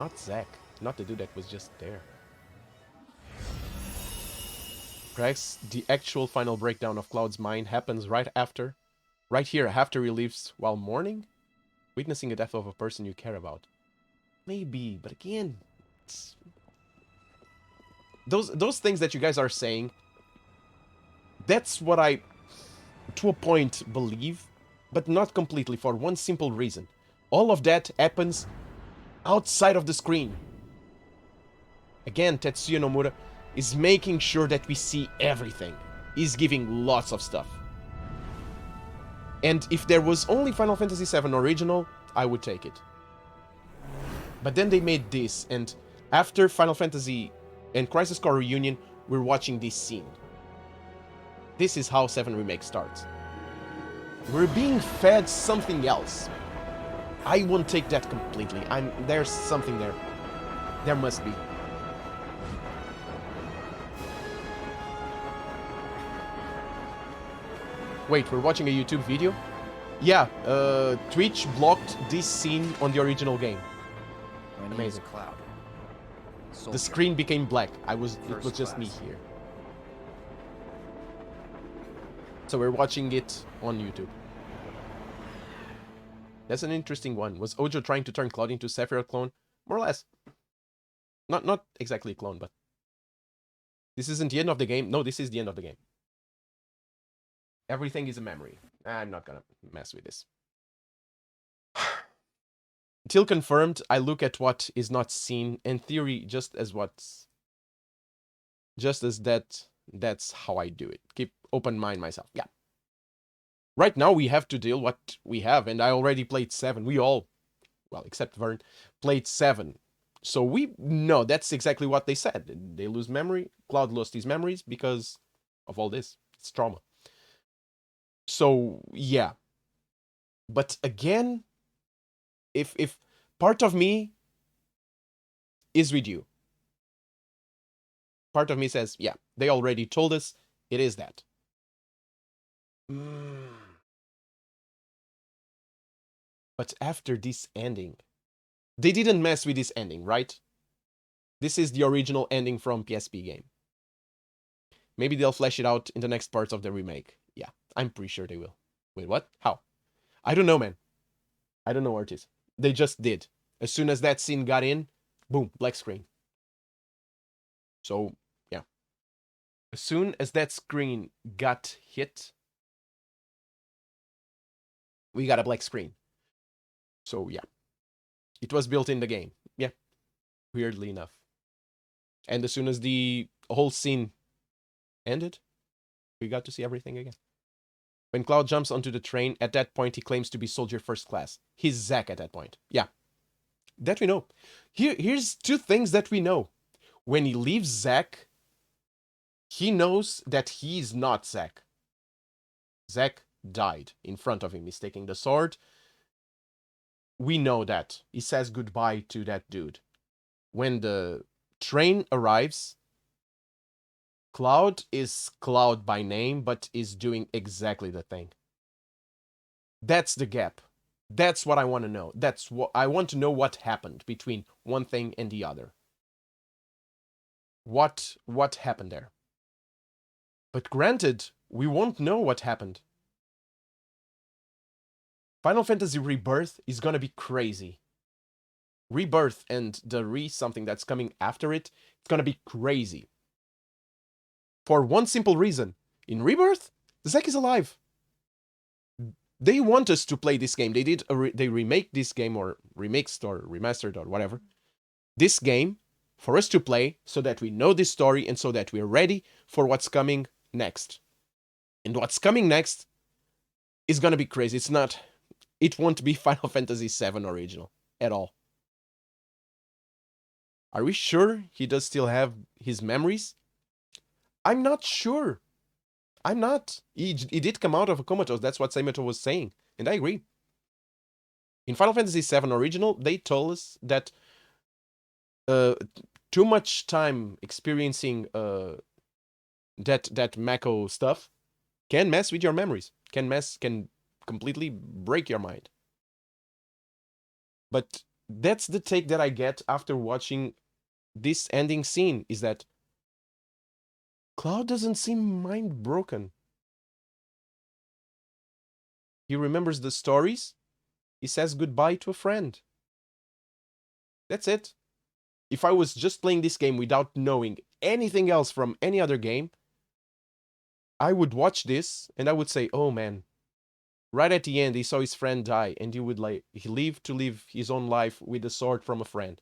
A: Not Zack. Not the dude that was just there. Perhaps the actual final breakdown of Cloud's mind happens right here, after he leaves while mourning? Witnessing the death of a person you care about. Maybe, but again, it's... Those things that you guys are saying, that's what I, to a point, believe, but not completely, for one simple reason. All of that happens outside of the screen. Again, Tetsuya Nomura is making sure that we see everything. He's giving lots of stuff. And if there was only Final Fantasy VII Original, I would take it. But then they made this, and after Final Fantasy and Crisis Core Reunion, we're watching this scene. This is how 7 Remake starts. We're being fed something else. I won't take that completely. There's something there. There must be. Wait, we're watching a YouTube video? Yeah, Twitch blocked this scene on the original game. Amazing.
K: Cloud.
A: The screen became black. It was just me here. So we're watching it on YouTube. That's an interesting one. Was Ojo trying to turn Cloud into Sephiroth clone? More or less. Not exactly a clone, but... This isn't the end of the game. No, this is the end of the game. Everything is a memory. I'm not gonna mess with this. Till confirmed, I look at what is not seen, in theory, just as that's how I do it. Keep open mind myself. Yeah. Right now we have to deal what we have, and I already played 7. We all, well, except Vern, played 7. So we know that's exactly what they said. They lose memory. Cloud lost his memories because of all this. It's trauma. So, yeah. But again, if part of me is with you. Part of me says, yeah, they already told us it is that. But after this ending, they didn't mess with this ending, right? This is the original ending from PSP game. Maybe they'll flesh it out in the next parts of the remake. Yeah, I'm pretty sure they will. Wait, what? How? I don't know, man. I don't know where it is. They just did. As soon as that scene got in, boom, black screen. So, yeah. As soon as that screen got hit, we got a black screen. So, yeah. It was built in the game. Yeah. Weirdly enough. And as soon as the whole scene ended, we got to see everything again. When Cloud jumps onto the train, at that point he claims to be Soldier First Class. He's Zack at that point. Yeah. That we know. Here's two things that we know. When he leaves Zack, he knows that he's not Zack. Zack died in front of him. He's taking the sword. We know that. He says goodbye to that dude. When the train arrives, Cloud is Cloud by name, but is doing exactly the thing. That's the gap. That's what I want to know. That's what I want to know, what happened between one thing and the other. What happened there? But granted, we won't know what happened. Final Fantasy Rebirth is gonna be crazy. Rebirth and the something that's coming after it, it's gonna be crazy. For one simple reason. In Rebirth, Zack is alive. They want us to play this game. They remake this game, or remixed or remastered or whatever. This game for us to play so that we know this story and so that we're ready for what's coming next. And what's coming next is gonna be crazy. It won't be Final Fantasy VII Original at all. Are we sure he does still have his memories? I'm not sure. I'm not. He did come out of a comatose. That's what Saito was saying. And I agree. In Final Fantasy VII Original, they told us that too much time experiencing that Mako stuff can mess with your memories. Can completely break your mind. But That's the take that I get after watching this ending scene, is that Cloud doesn't seem mind broken. He remembers the stories. He says goodbye to a friend. That's it. If I was just playing this game without knowing anything else from any other game, I would watch this and I would say, oh man, right at the end he saw his friend die and he lived to live his own life with a sword from a friend.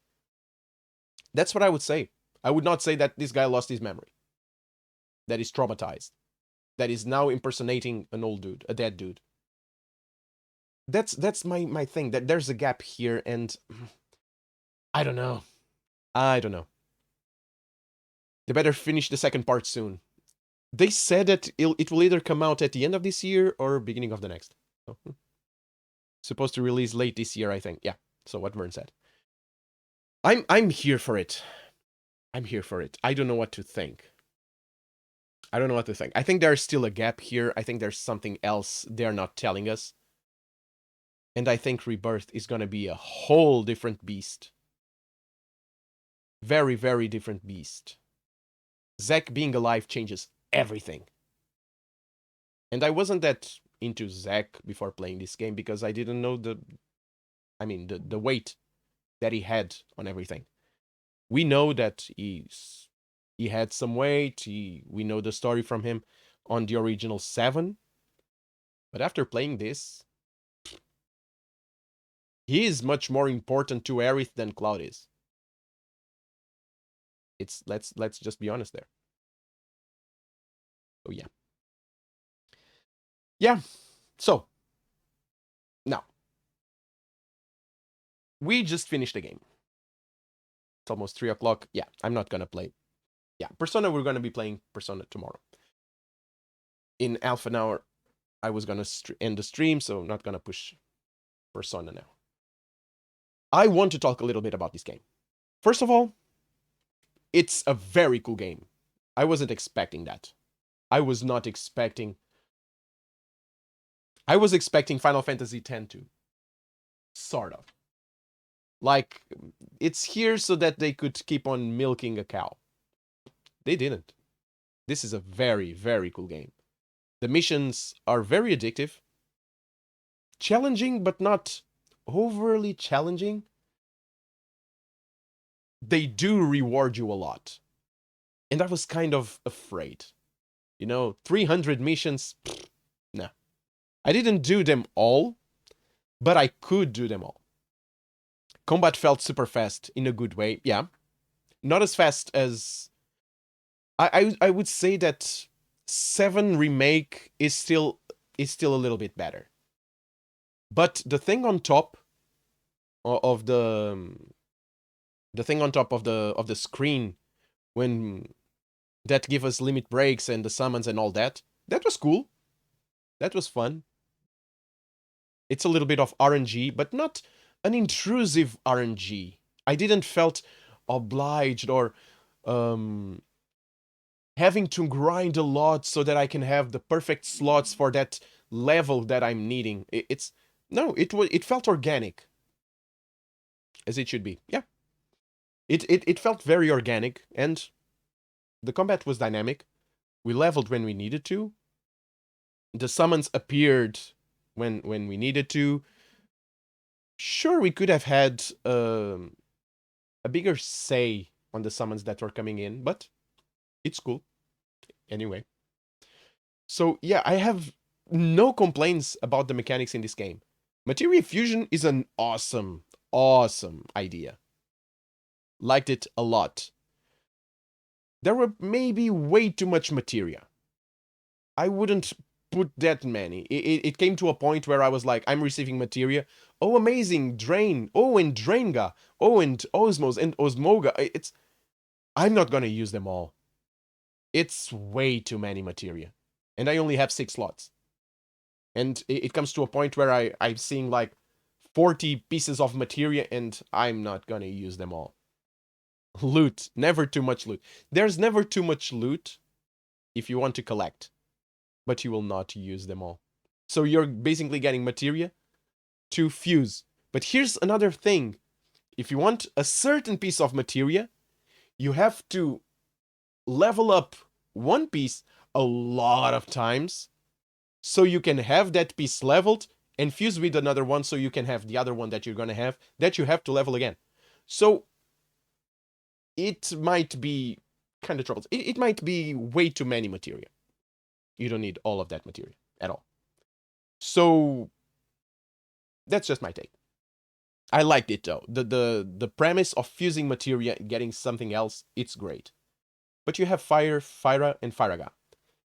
A: That's what I would say. I would not say that this guy lost his memory, that is traumatized, that is now impersonating an old dude, a dead dude. That's my thing, that there's a gap here, and I don't know. They better finish the second part soon. They said that it will either come out at the end of this year or beginning of the next. So, supposed to release late this year, I think. Yeah, so what Vern said. I'm here for it. I'm here for it. I don't know what to think. I think there's still a gap here. I think there's something else they're not telling us. And I think Rebirth is gonna be a whole different beast. Very, very different beast. Zack being alive changes everything. And I wasn't that into Zack before playing this game because I didn't know the weight that he had on everything. We know that he had some weight. We know the story from him on the original 7. But after playing this, he is much more important to Aerith than Cloud is. Let's just be honest there. So yeah. Yeah. So now we just finished the game. It's almost 3 o'clock. Yeah, I'm not gonna play. Yeah, Persona, we're gonna be playing Persona tomorrow. In half an hour, I was gonna end the stream, so not gonna push Persona now. I want to talk a little bit about this game. First of all, it's a very cool game. I wasn't expecting that. I was expecting Final Fantasy X to. Sort of. Like, it's here so that they could keep on milking a cow. They didn't. This is a very, very cool game. The missions are very addictive. Challenging, but not overly challenging. They do reward you a lot. And I was kind of afraid. 300 missions, no. I didn't do them all, but I could do them all. Combat felt super fast in a good way, yeah. Not as fast as... I would say that 7 Remake is still a little bit better. But the thing on top of the screen, when that give us limit breaks and the summons and all that was cool. That was fun. It's a little bit of RNG, but not an intrusive RNG. I didn't felt obliged or having to grind a lot so that I can have the perfect slots for that level that I'm needing. It felt organic, as it should be. Yeah, it felt very organic, and the combat was dynamic. We leveled when we needed to. The summons appeared when we needed to. Sure, we could have had a bigger say on the summons that were coming in, but it's cool. Anyway. So yeah, I have no complaints about the mechanics in this game. Materia fusion is an awesome, awesome idea. Liked it a lot. There were maybe way too much materia. I wouldn't put that many. It came to a point where I was like, I'm receiving materia. Oh, amazing, Drain. Oh, and Drainga. Oh, and Osmos and Osmoga. I'm not gonna use them all. It's way too many materia. And I only have 6 slots. And it comes to a point where I'm seeing like 40 pieces of materia and I'm not gonna use them all. Loot. Never too much loot. There's never too much loot if you want to collect. But you will not use them all. So you're basically getting materia to fuse. But here's another thing. if you want a certain piece of materia, you have to level up one piece a lot of times so you can have that piece leveled and fuse with another one so you can have the other one that you're going to have that you have to level again. So it might be kind of troublesome. It might be way too many materia. You don't need all of that materia at all. So that's just my take. I liked it though. The premise of fusing materia and getting something else, it's great. But you have Fire, Fyra, and Fyraga.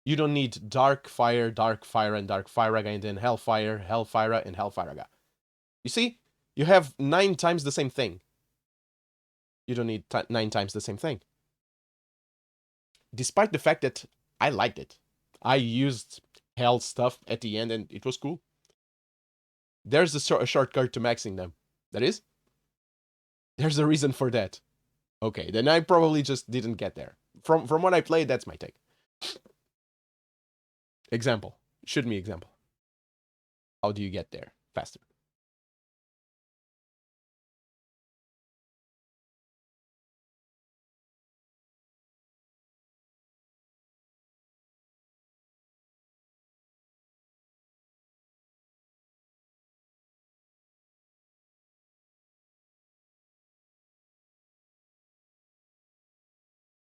A: You don't need Dark Fire, Dark Fire, and Dark Fyraga, and then Hellfire, Hellfyra, and Hellfyraga. You see? You have 9 times the same thing. You don't need 9 times the same thing. Despite the fact that I liked it. I used Hell stuff at the end, and it was cool. There's a shortcut to maxing them. That is? There's a reason for that. Okay, then I probably just didn't get there. From what I played, that's my take. Example. Shoot me example. How do you get there faster?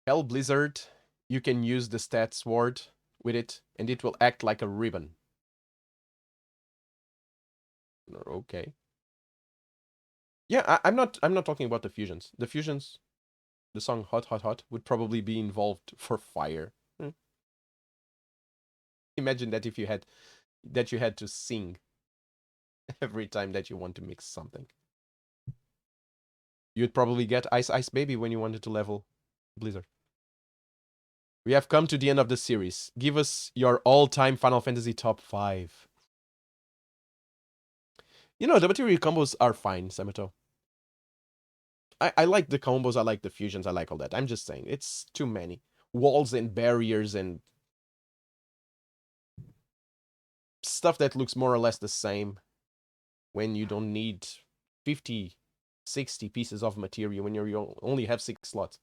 A: Hell Blizzard, you can use the stats word with it, and it will act like a ribbon. Okay. Yeah, I'm not talking about the fusions. The fusions, the song Hot Hot Hot would probably be involved for fire. Imagine that if you had to sing every time that you want to mix something. You'd probably get Ice Ice Baby when you wanted to level Blizzard. We have come to the end of the series. Give us your all-time Final Fantasy top 5. You know, the material combos are fine, Samato. I like the combos, I like the fusions, I like all that. I'm just saying, it's too many. Walls and barriers and stuff that looks more or less the same when you don't need 50, 60 pieces of material when you only have 6 slots.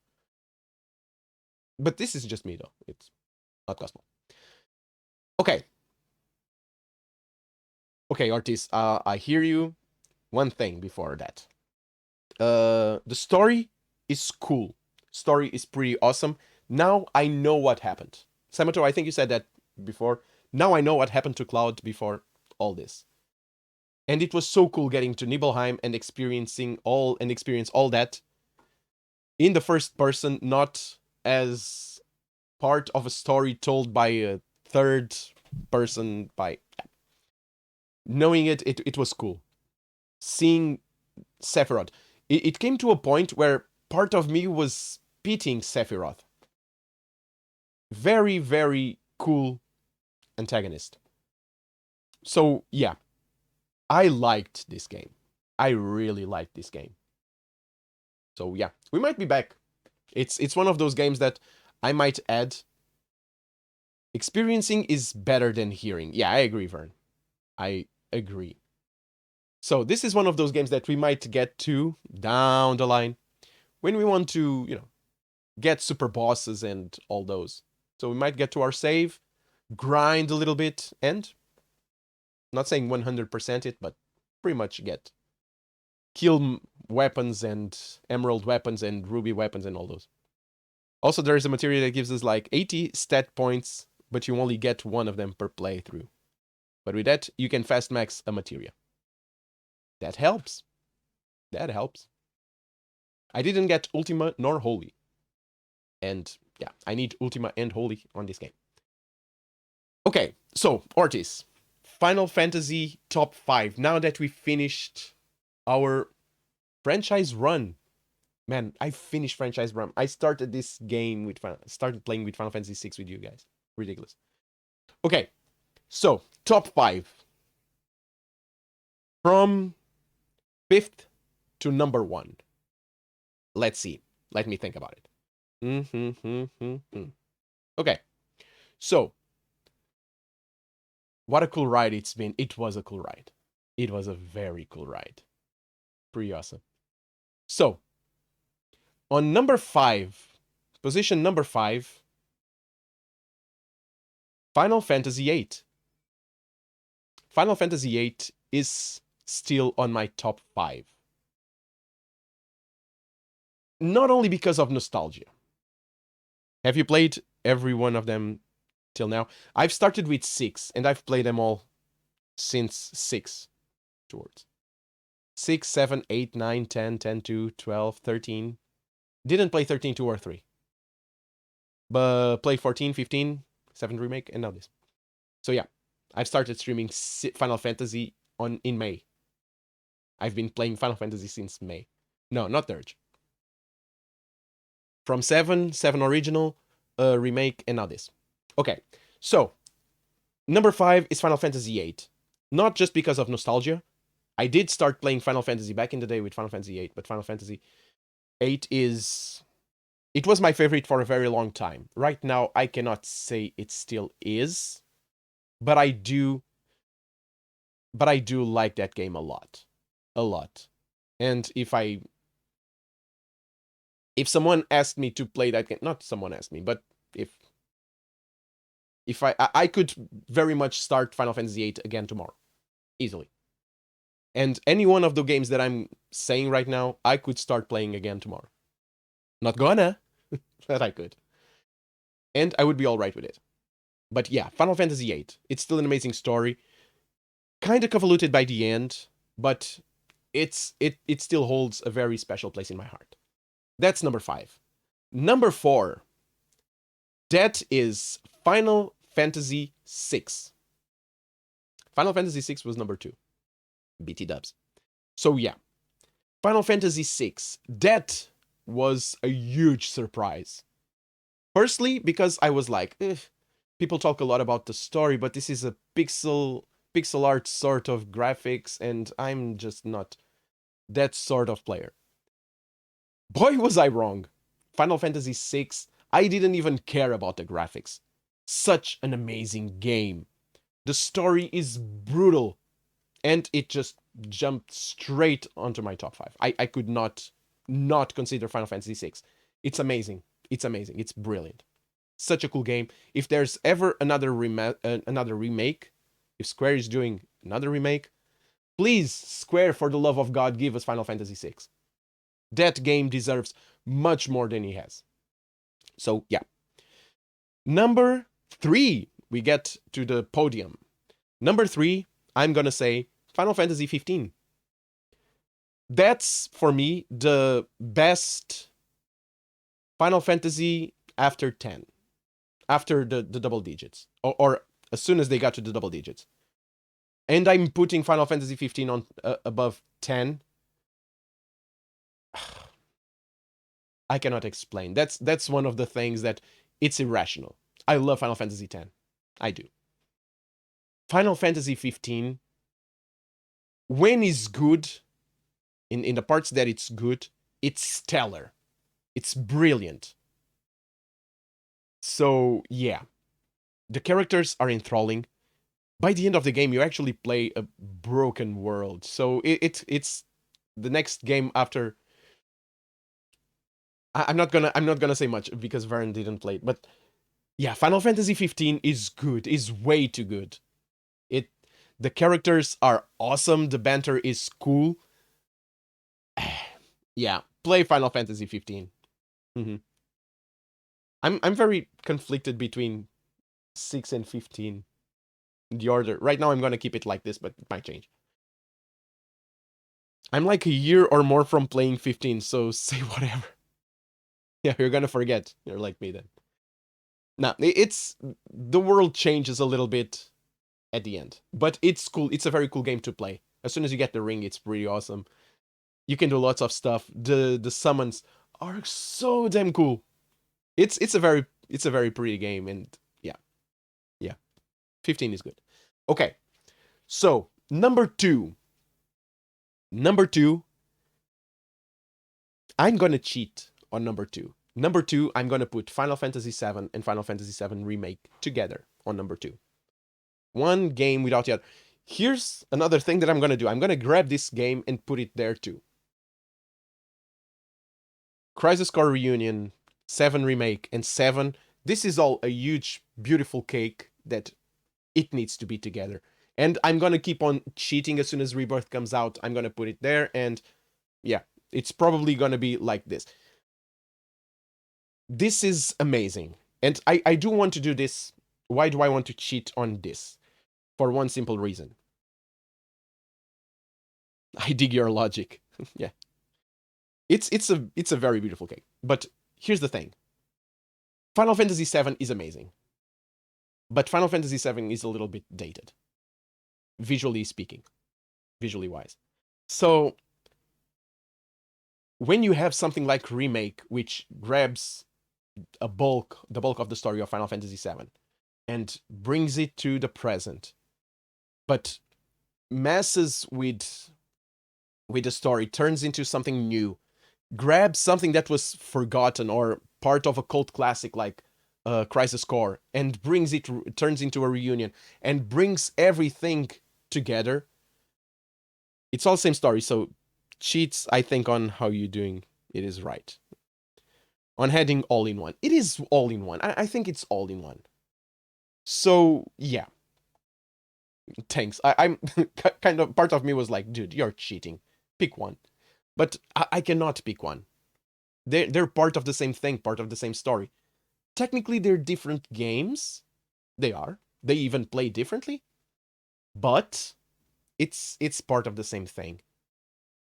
A: But this is just me, though. It's not gospel. Okay. Okay, Ortiz, I hear you. One thing before that. The story is cool. Story is pretty awesome. Now I know what happened. Samato, I think you said that before. Now I know what happened to Cloud before all this. And it was so cool getting to Nibelheim and experience all that in the first person, not as part of a story told by a third person. By knowing it was cool. Seeing Sephiroth. It came to a point where part of me was pitying Sephiroth. Very, very cool antagonist. So, yeah. I liked this game. I really liked this game. So, yeah. We might be back. It's one of those games that I might add. Experiencing is better than hearing. Yeah, I agree, Vern. I agree. So this is one of those games that we might get to down the line when we want to, get super bosses and all those. So we might get to our save, grind a little bit, and not saying 100% it, but pretty much get kill weapons and emerald weapons and ruby weapons and all those. Also, there is a material that gives us like 80 stat points, but you only get one of them per playthrough. But with that, you can fast max a materia. That helps. That helps. I didn't get Ultima nor Holy. And yeah, I need Ultima and Holy on this game. Okay, so Ortiz, Final Fantasy top 5. Now that we finished our franchise run. Man, I finished franchise run. I started this game started playing with Final Fantasy 6 with you guys. Ridiculous. Okay, so top 5. From 5th to number 1. Let's see. Let me think about it. Okay. So, what a cool ride it's been. It was a cool ride. It was a very cool ride. Pretty awesome. So, on number 5, position number 5, Final Fantasy VIII. Final Fantasy VIII is still on my top 5. Not only because of nostalgia. Have you played every one of them till now? I've started with 6, and I've played them all since 6 towards. 6, 7, 8, 9, 10, 10, 2, 12, 13. Didn't play 13, 2, or 3. But played 14, 15, 7 Remake, and now this. So yeah, I've started streaming Final Fantasy in May. I've been playing Final Fantasy since May. No, not Dirge. From 7, 7 Original, Remake, and now this. Okay, so, number 5 is Final Fantasy VIII. Not just because of nostalgia. I did start playing Final Fantasy back in the day with Final Fantasy VIII, but Final Fantasy VIII is... It was my favorite for a very long time. Right now, I cannot say it still is, but I do like that game a lot. A lot. And if someone asked me to play that game, not someone asked me, but if I could very much start Final Fantasy VIII again tomorrow. Easily. And any one of the games that I'm saying right now, I could start playing again tomorrow. Not gonna, but I could. And I would be alright with it. But yeah, Final Fantasy VIII. It's still an amazing story. Kinda convoluted by the end, but it still holds a very special place in my heart. That's number 5. Number 4. That is Final Fantasy VI. Final Fantasy VI was number 2. BT dubs. So yeah, Final Fantasy VI. That was a huge surprise. Firstly, because I was like, people talk a lot about the story, but this is a pixel art sort of graphics, and I'm just not that sort of player. Boy, was I wrong. Final Fantasy VI, I didn't even care about the graphics. Such an amazing game. The story is brutal, and it just jumped straight onto my top 5. I could not consider Final Fantasy VI. It's amazing. It's amazing. It's brilliant. Such a cool game. If there's ever another remake, if Square is doing another remake, please, Square, for the love of God, give us Final Fantasy VI. That game deserves much more than he has. So, yeah. Number 3, we get to the podium. Number 3, I'm gonna say Final Fantasy 15. That's, for me, the best Final Fantasy after 10. After the double digits. Or as soon as they got to the double digits. And I'm putting Final Fantasy 15 on above 10. I cannot explain. That's one of the things that it's irrational. I love Final Fantasy X. I do. Final Fantasy 15, when it's good, in the parts that it's good, it's stellar. It's brilliant. So, yeah. The characters are enthralling. By the end of the game, you actually play a broken world. So it's the next game after. I'm not gonna say much because Varen didn't play it, but yeah, Final Fantasy 15 is good. Is way too good. The characters are awesome. The banter is cool. Yeah, play Final Fantasy 15. I'm very conflicted between 6 and 15. The order. Right now I'm gonna keep it like this, but it might change. I'm like a year or more from playing 15, so say whatever. Yeah, you're gonna forget. You're like me then. Nah, the world changes a little bit at the end, but it's cool. It's a very cool game to play. As soon as you get the ring, it's pretty awesome. You can do lots of stuff. The summons are so damn cool. It's a very pretty game, and yeah, 15 is good. Okay, so number 2. I'm gonna cheat on number 2. Number 2, I'm gonna put Final Fantasy VII and Final Fantasy VII Remake together on number 2. One game without the other. Here's another thing that I'm gonna do. I'm gonna grab this game and put it there too. Crisis Core Reunion, 7 Remake, and 7. This is all a huge, beautiful cake that it needs to be together. And I'm gonna keep on cheating as soon as Rebirth comes out. I'm gonna put it there, and yeah, it's probably gonna be like this. This is amazing. And I do want to do this. Why do I want to cheat on this? For one simple reason. I dig your logic. Yeah. It's a very beautiful cake. But here's the thing. Final Fantasy VII is amazing. But Final Fantasy VII is a little bit dated. Visually speaking. Visually wise. So when you have something like Remake, which grabs the bulk of the story of Final Fantasy VII and brings it to the present, but messes with the story, turns into something new, grabs something that was forgotten or part of a cult classic like Crisis Core, and turns into a reunion, and brings everything together. It's all the same story, so cheats, I think, on how you're doing it is right. On heading all in one. It is all in one. I think it's all in one. So, yeah. Thanks. I'm kind of, part of me was like, dude, you're cheating. Pick one. But I cannot pick one. They're part of the same thing, part of the same story. Technically, they're different games. They are. They even play differently. But it's part of the same thing.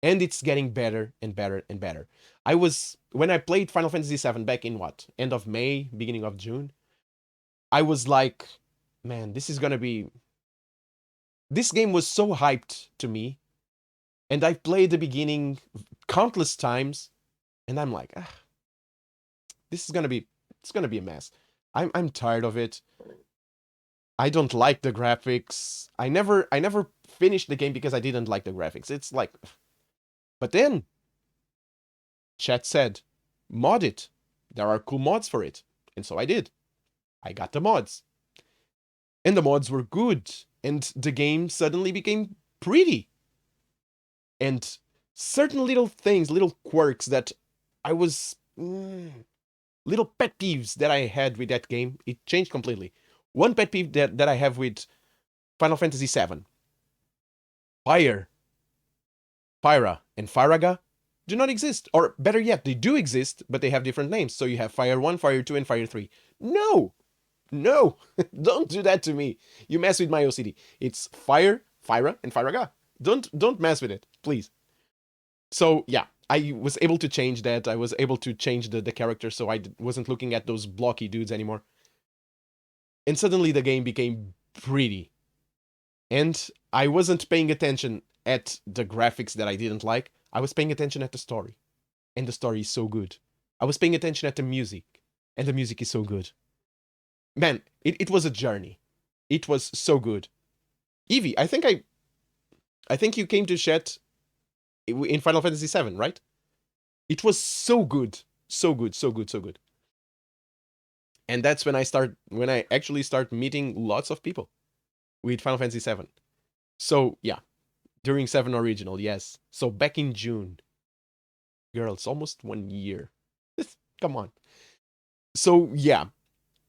A: And it's getting better and better and better. When I played Final Fantasy VII back in what? End of May, beginning of June? I was like, man, this is gonna be... This game was so hyped to me. And I've played the beginning countless times. And I'm like, this is gonna be... It's gonna be a mess. I'm tired of it. I don't like the graphics. I never finished the game because I didn't like the graphics. It's like... But then, chat said, mod it. There are cool mods for it. And so I did. I got the mods. And the mods were good. And the game suddenly became pretty. And certain little things, little quirks that I was... little pet peeves that I had with that game, it changed completely. One pet peeve that I have with Final Fantasy VII. Pyra, and Firaga do not exist. Or better yet, they do exist, but they have different names. So you have Fire 1, Fire 2, and Fire 3. No! No! Don't do that to me. You mess with my OCD. It's Fire, Fyra, and Firaga. Don't mess with it, please. So, yeah, I was able to change that. I was able to change the character so I wasn't looking at those blocky dudes anymore. And suddenly the game became pretty. And I wasn't paying attention at the graphics that I didn't like. I was paying attention at the story. And the story is so good. I was paying attention at the music. And the music is so good. Man, it was a journey. It was so good. Evie, I think you came to chat in Final Fantasy VII, right? It was so good. So good, so good, so good. And that's when I actually start meeting lots of people with Final Fantasy VII. So, yeah. During 7 Original, yes. So, back in June. Girl, it's almost 1 year. Come on. So, yeah.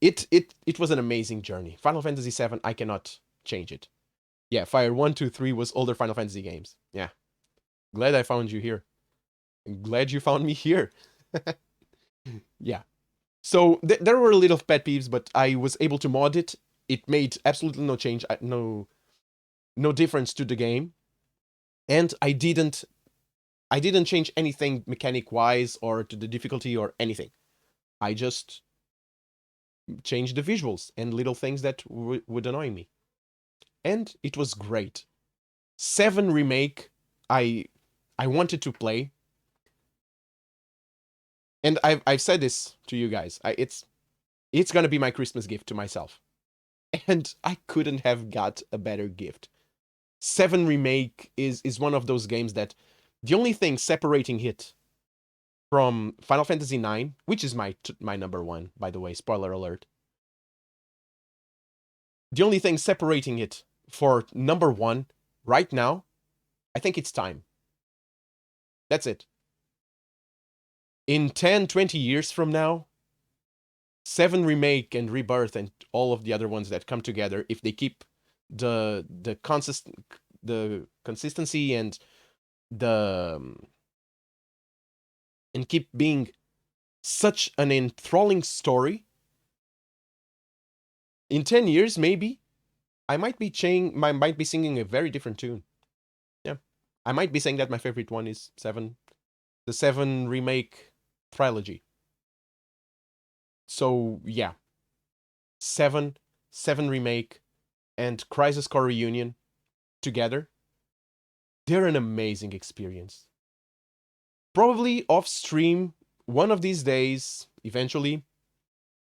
A: It was an amazing journey. Final Fantasy VII, I cannot change it. Yeah, Fire 1, 2, 3 was older Final Fantasy games. Yeah. Glad I found you here. I'm glad you found me here. Yeah. So there were little pet peeves, but I was able to mod it. It made absolutely no change, no difference to the game. And I didn't change anything mechanic-wise or to the difficulty or anything. I just changed the visuals and little things that would annoy me. And it was great. 7 Remake, I wanted to play. And I've said this to you guys. It's gonna be my Christmas gift to myself. And I couldn't have got a better gift. 7 Remake is one of those games that the only thing separating it from Final Fantasy IX, which is my number one, by the way, spoiler alert. The only thing separating it for number one right now, I think it's time. That's it. in 10, 20 years from now, 7 Remake and Rebirth and all of the other ones that come together, if they keep the consistency and keep being such an enthralling story, in 10 years maybe I might be singing a very different tune. Yeah. I might be saying that my favorite one is 7, the 7 Remake trilogy. So, yeah. 7 Remake and Crisis Core Reunion together, they're an amazing experience. Probably off stream, one of these days, eventually,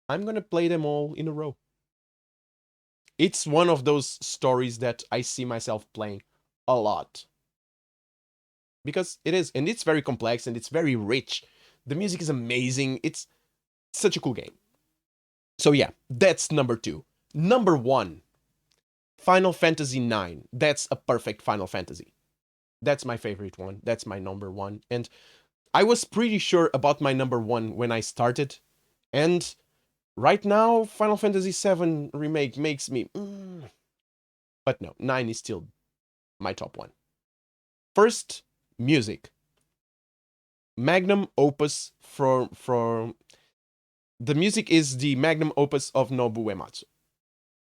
A: I'm gonna play them all in a row. It's one of those stories that I see myself playing a lot. Because it is, and it's very complex and it's very rich. The music is amazing. It's such a cool game. So yeah, that's number 2. Number 1, Final Fantasy IX. That's a perfect Final Fantasy. That's my favorite one. That's my number 1. And I was pretty sure about my number 1 when I started. And right now, Final Fantasy VII Remake makes me... But no, 9 is still my top 1. First, music. Magnum opus for... The music is the magnum opus of Nobu Uematsu.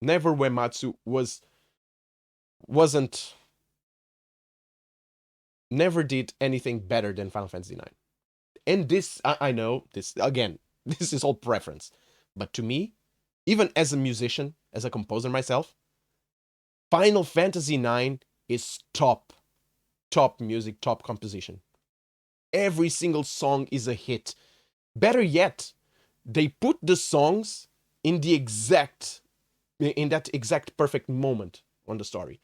A: Never Uematsu wasn't... Never did anything better than Final Fantasy IX. And this, I know, this, again, this is all preference. But to me, even as a musician, as a composer myself, Final Fantasy IX is top music, top composition. Every single song is a hit. Better yet, they put the songs in that exact perfect moment on the story.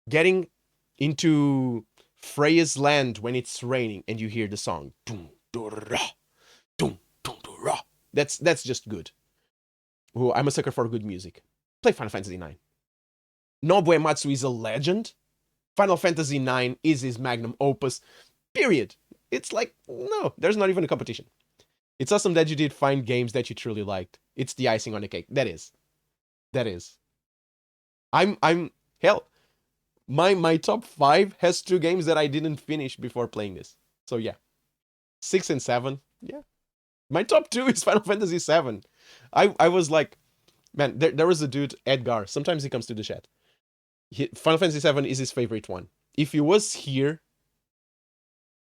A: Getting into Freya's land when it's raining and you hear the song. That's just good. Ooh, I'm a sucker for good music. Play Final Fantasy IX. Nobu Uematsu is a legend. Final Fantasy IX is his magnum opus. Period. It's like, no, there's not even a competition. It's awesome that you did find games that you truly liked. It's the icing on the cake. That is. Hell, my top 5 has 2 games that I didn't finish before playing this. So yeah. 6 and 7, yeah. My top 2 is Final Fantasy VII. I was like, man, there was a dude, Edgar. Sometimes he comes to the chat. Final Fantasy VII is his favorite one. If he was here,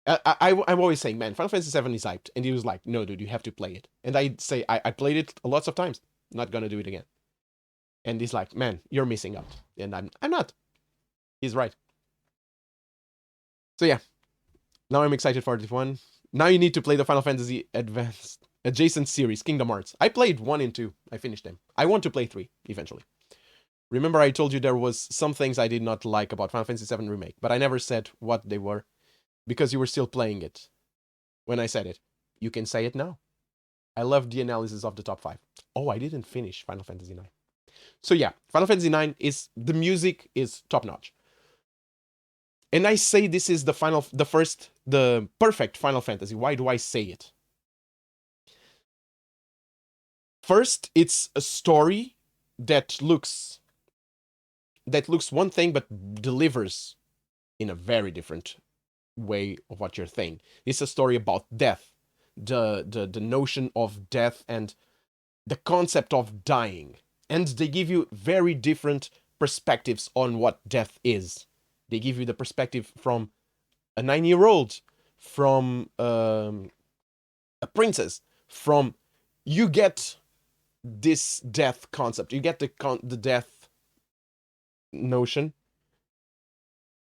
A: I'm always saying, man, Final Fantasy VII is hyped. And he was like, no, dude, you have to play it. And I'd say, I played it lots of times. Not gonna do it again. And he's like, man, you're missing out. And I'm not. He's right. So yeah. Now I'm excited for this one. Now you need to play the Final Fantasy adjacent series, Kingdom Hearts. I played 1 and 2. I finished them. I want to play 3, eventually. Remember I told you there was some things I did not like about Final Fantasy VII Remake, but I never said what they were, because you were still playing it when I said it. You can say it now. I loved the analysis of the top 5. Oh, I didn't finish Final Fantasy IX. So yeah, Final Fantasy IX the music is top-notch. And I say this is the perfect Final Fantasy. Why do I say it? First, it's a story that looks one thing but delivers in a very different way of what you're saying. It's a story about death, the notion of death and the concept of dying. And they give you very different perspectives on what death is. They give you the perspective from a 9-year-old, from a princess, from... You get this death concept. You get the death notion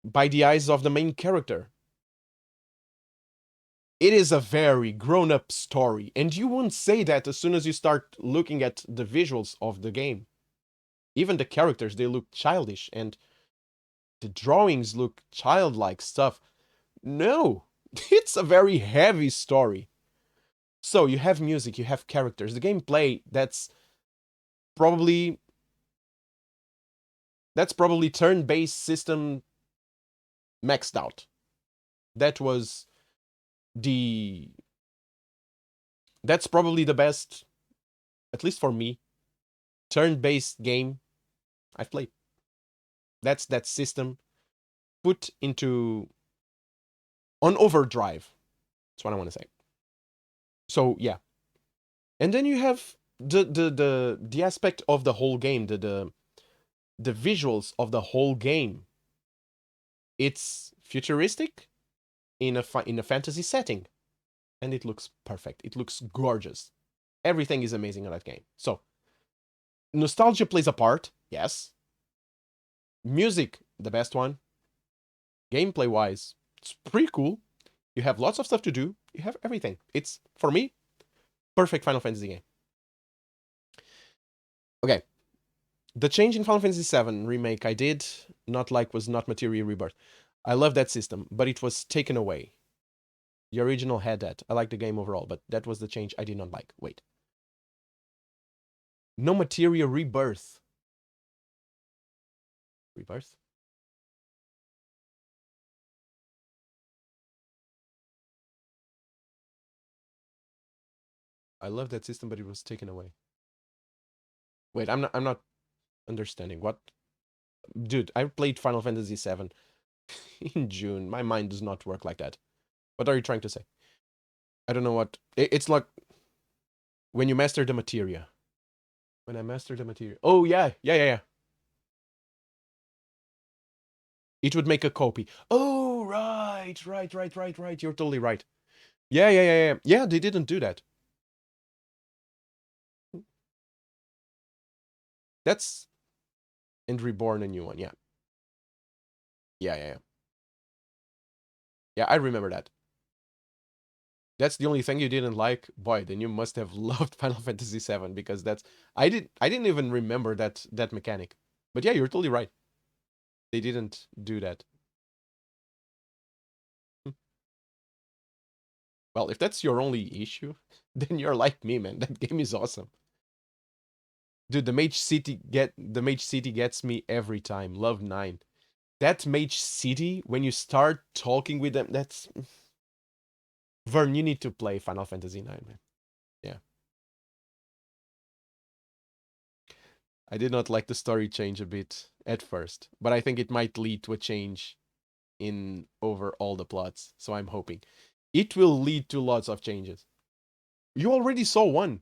A: by the eyes of the main character. It is a very grown-up story, and you won't say that as soon as you start looking at the visuals of the game. Even the characters, they look childish, and the drawings look childlike stuff. No, it's a very heavy story. So you have music, you have characters. The gameplay, that's probably turn-based system maxed out. That was the That's probably the best, at least for me, turn-based game I've played. That's that system put into on overdrive. That's what I want to say. So yeah, and then you have the aspect of the whole game, the visuals of the whole game. It's futuristic in a fantasy setting, and it looks perfect. It looks gorgeous. Everything is amazing in that game. So nostalgia plays a part, yes. Music, the best one. Gameplay wise, it's pretty cool. You have lots of stuff to do. You have everything. It's, for me, perfect Final Fantasy game. Okay. The change in Final Fantasy VII Remake I did not like was not Materia Rebirth. I love that system, but it was taken away. The original had that. I like the game overall, but that was the change I did not like. Wait. No Materia Rebirth. Rebirth? I love that system, but it was taken away. Wait, I'm not understanding. What? Dude, I played Final Fantasy VII in June. My mind does not work like that. What are you trying to say? I don't know what... It's like... When you master the materia. When I master the materia... Oh, yeah. Yeah. It would make a copy. Oh, right. You're totally right. Yeah. Yeah, they didn't do that. That's... And Reborn, a new one, yeah. Yeah. Yeah, I remember that. That's the only thing you didn't like? Boy, then you must have loved Final Fantasy VII, because that's... I didn't even remember that mechanic. But yeah, you're totally right. They didn't do that. Well, if that's your only issue, then you're like me, man. That game is awesome. Dude, the Mage City gets me every time. Love 9. That Mage City, when you start talking with them, that's... Vern, you need to play Final Fantasy 9, man. Yeah. I did not like the story change a bit at first, but I think it might lead to a change in over all the plots, so I'm hoping. It will lead to lots of changes. You already saw one.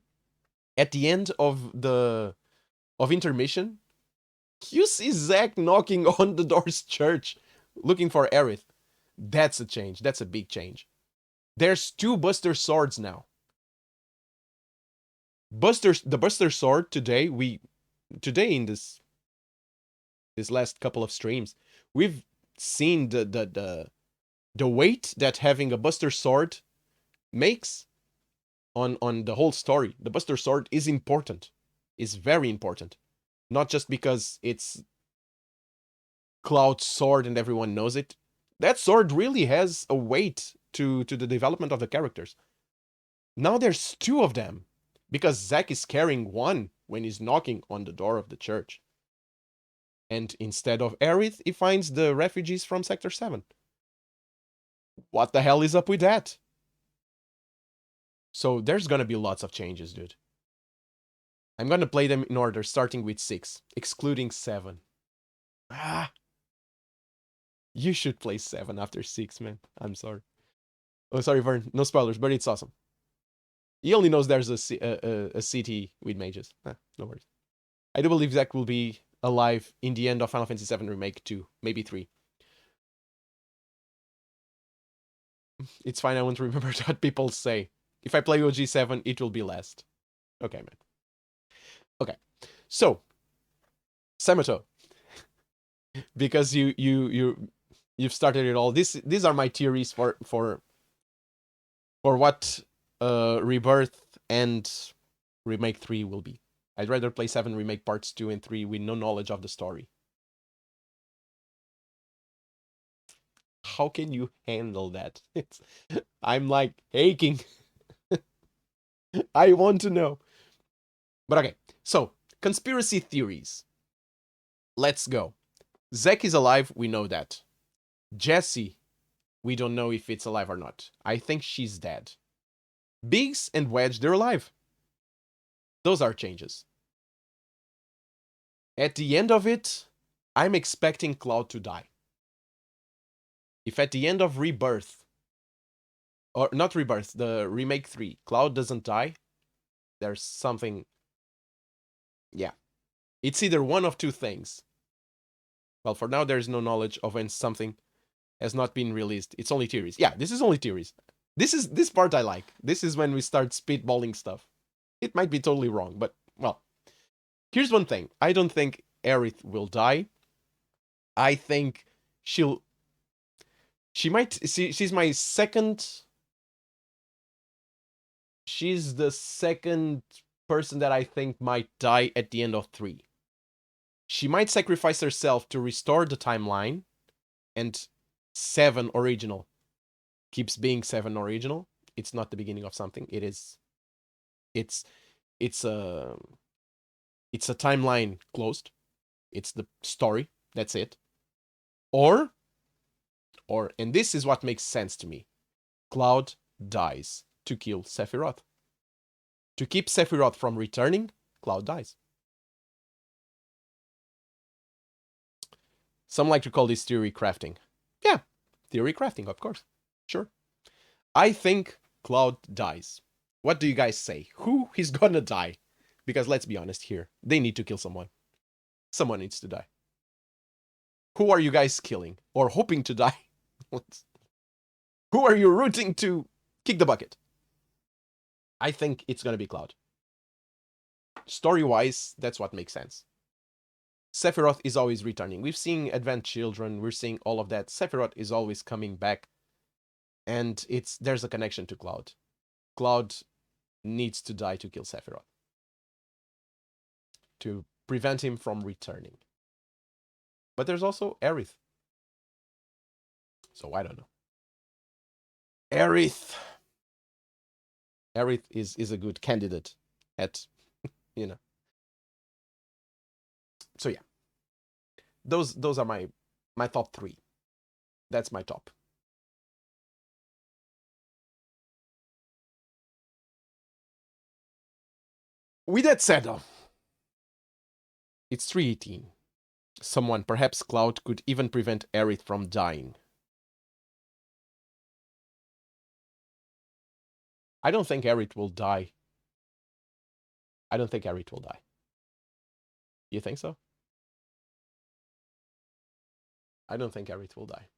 A: At the end of intermission, you see Zack knocking on the door's church, looking for Aerith. That's a change. That's a big change. There's 2 Buster Swords now. The Buster Sword today in this last couple of streams, we've seen the weight that having a Buster Sword makes on the whole story. The Buster Sword is important. Is very important. Not just because it's Cloud's sword and everyone knows it. That sword really has a weight to the development of the characters. Now there's 2 of them, because Zack is carrying one when he's knocking on the door of the church. And instead of Aerith, he finds the refugees from Sector 7. What the hell is up with that? So there's gonna be lots of changes, dude. I'm gonna play them in order, starting with 6, excluding 7. You should play 7 after 6, man. I'm sorry. Oh, sorry, Vern. No spoilers, but it's awesome. He only knows there's a city with mages. No worries. I do believe Zack will be alive in the end of Final Fantasy VII Remake 2, maybe 3. It's fine, I won't remember what people say. If I play OG7, it will be last. Okay, man. Okay, so Samato, because you've started it all. These are my theories for what Rebirth and Remake 3 will be. I'd rather play 7 Remake Parts 2 and 3 with no knowledge of the story. How can you handle that? I'm like aching. I want to know. But okay, so conspiracy theories. Let's go. Zack is alive, we know that. Jessie, we don't know if it's alive or not. I think she's dead. Biggs and Wedge, they're alive. Those are changes. At the end of it, I'm expecting Cloud to die. If at the end of Rebirth, or not Rebirth, the Remake 3, Cloud doesn't die, there's something... Yeah. It's either one of two things. Well, for now, there's no knowledge of when something has not been released. It's only theories. Yeah, this is only theories. This part I like. This is when we start spitballing stuff. It might be totally wrong, but, well. Here's one thing. I don't think Aerith will die. I think she might... She's my second... She's the second person that I think might die at the end of 3. She might sacrifice herself to restore the timeline, and 7 original keeps being 7 original. It's not the beginning of something. It is... It's a timeline closed. It's the story. That's it. Or, and this is what makes sense to me, Cloud dies to kill Sephiroth. To keep Sephiroth from returning, Cloud dies. Some like to call this theory crafting. Yeah, theory crafting, of course. Sure. I think Cloud dies. What do you guys say? Who is gonna die? Because let's be honest here, they need to kill someone. Someone needs to die. Who are you guys killing? Or hoping to die? Who are you rooting to kick the bucket? I think it's gonna be Cloud. Story-wise, that's what makes sense. Sephiroth is always returning. We've seen Advent Children, we're seeing all of that. Sephiroth is always coming back. And there's a connection to Cloud. Cloud needs to die to kill Sephiroth. To prevent him from returning. But there's also Aerith. So I don't know. Aerith is a good candidate at, you know. So yeah. Those are my top 3. That's my top. With that said, though, it's 3:18. Someone, perhaps Cloud, could even prevent Aerith from dying. I don't think Aerith will die. I don't think Aerith will die. You think so? I don't think Aerith will die.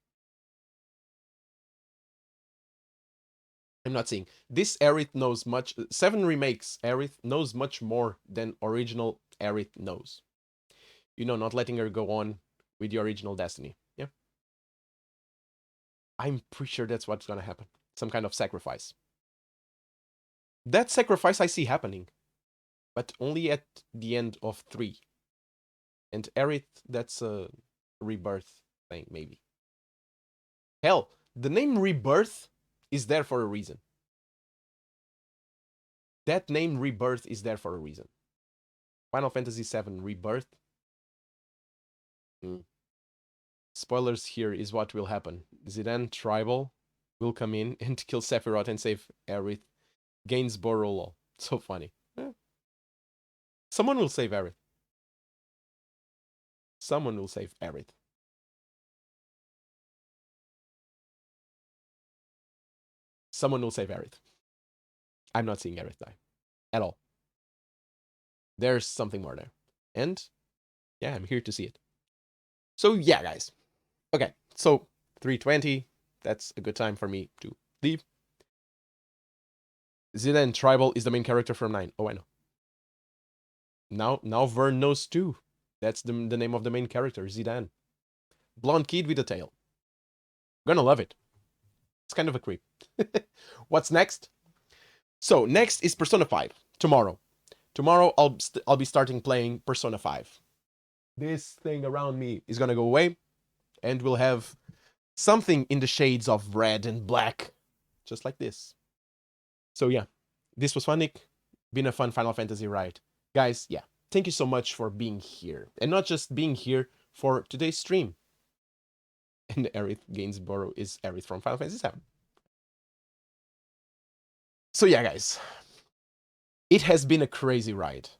A: I'm not seeing. This Aerith knows much. 7 remakes, Aerith knows much more than original Aerith knows. You know, not letting her go on with the original Destiny. Yeah. I'm pretty sure that's what's gonna happen. Some kind of sacrifice. That sacrifice I see happening. But only at the end of 3. And Aerith, that's a rebirth thing, maybe. Hell, the name Rebirth is there for a reason. That name Rebirth is there for a reason. Final Fantasy VII Rebirth. Spoilers here is what will happen. Zidane Tribal will come in and kill Sephiroth and save Aerith. Gainsborough lol. So funny. Yeah. Someone will save Aerith. Someone will save Aerith. Someone will save Aerith. I'm not seeing Aerith die. At all. There's something more there. And, yeah, I'm here to see it. So, yeah, guys. Okay, so 3:20. That's a good time for me to leave. Zidane Tribal is the main character from 9. Oh, I know. Now Vern knows too. That's the name of the main character, Zidane. Blonde kid with a tail. Gonna love it. It's kind of a creep. What's next? So, next is Persona 5. Tomorrow. Tomorrow, I'll be starting playing Persona 5. This thing around me is gonna go away. And we'll have something in the shades of red and black. Just like this. So, yeah. This was fun, Nick. Been a fun Final Fantasy ride. Guys, yeah. Thank you so much for being here. And not just being here for today's stream. And Aerith Gainsborough is Aerith from Final Fantasy VII. So yeah, guys, it has been a crazy ride.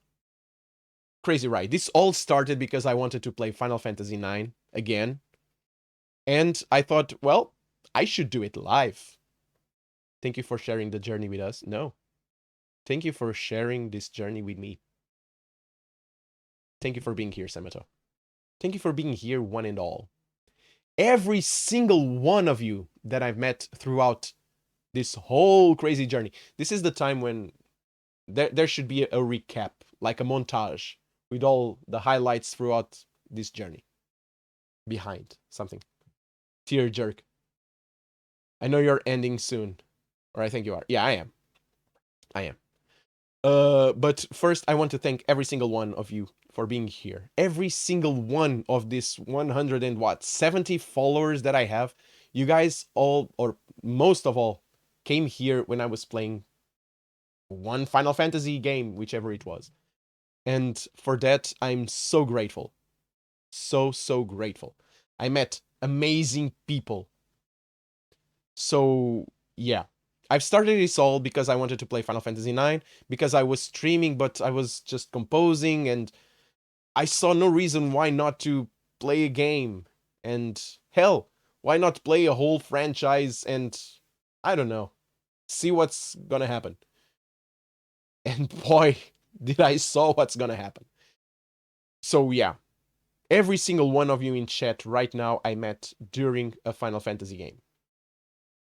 A: Crazy ride. This all started because I wanted to play Final Fantasy IX again. And I thought, well, I should do it live. Thank you for sharing the journey with us. No. Thank you for sharing this journey with me. Thank you for being here, Samato. Thank you for being here, one and all. Every single one of you that I've met throughout this whole crazy journey. This is the time when there should be a recap, like a montage, with all the highlights throughout this journey. Behind something. Tear jerk. I know you're ending soon. Or I think you are. Yeah, I am. I am. But first, I want to thank every single one of you for being here. Every single one of this 100 and what, 70 followers that I have. You guys all, or most of all, came here when I was playing one Final Fantasy game, whichever it was. And for that, I'm so grateful. So, so grateful. I met amazing people. So, yeah. I've started this all because I wanted to play Final Fantasy IX, because I was streaming, but I was just composing, and I saw no reason why not to play a game. And hell, why not play a whole franchise and, I don't know, see what's gonna happen. And boy, did I saw what's gonna happen. So yeah, every single one of you in chat right now I met during a Final Fantasy game.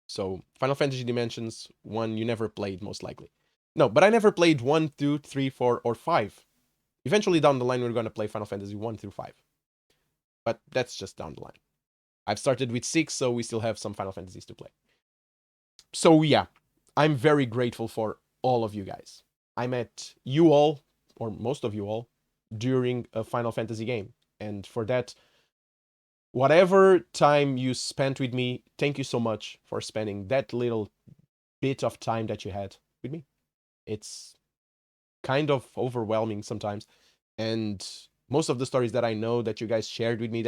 A: So, Final Fantasy Dimensions, 1 you never played, most likely. No, but I never played 1, 2, 3, 4, or 5. Eventually down the line we're going to play Final Fantasy 1 through 5. But that's just down the line. I've started with 6, so we still have some Final Fantasies to play. So yeah, I'm very grateful for all of you guys. I met you all, or most of you all, during a Final Fantasy game. And for that, whatever time you spent with me, thank you so much for spending that little bit of time that you had with me. It's kind of overwhelming sometimes. And most of the stories that I know that you guys shared with me,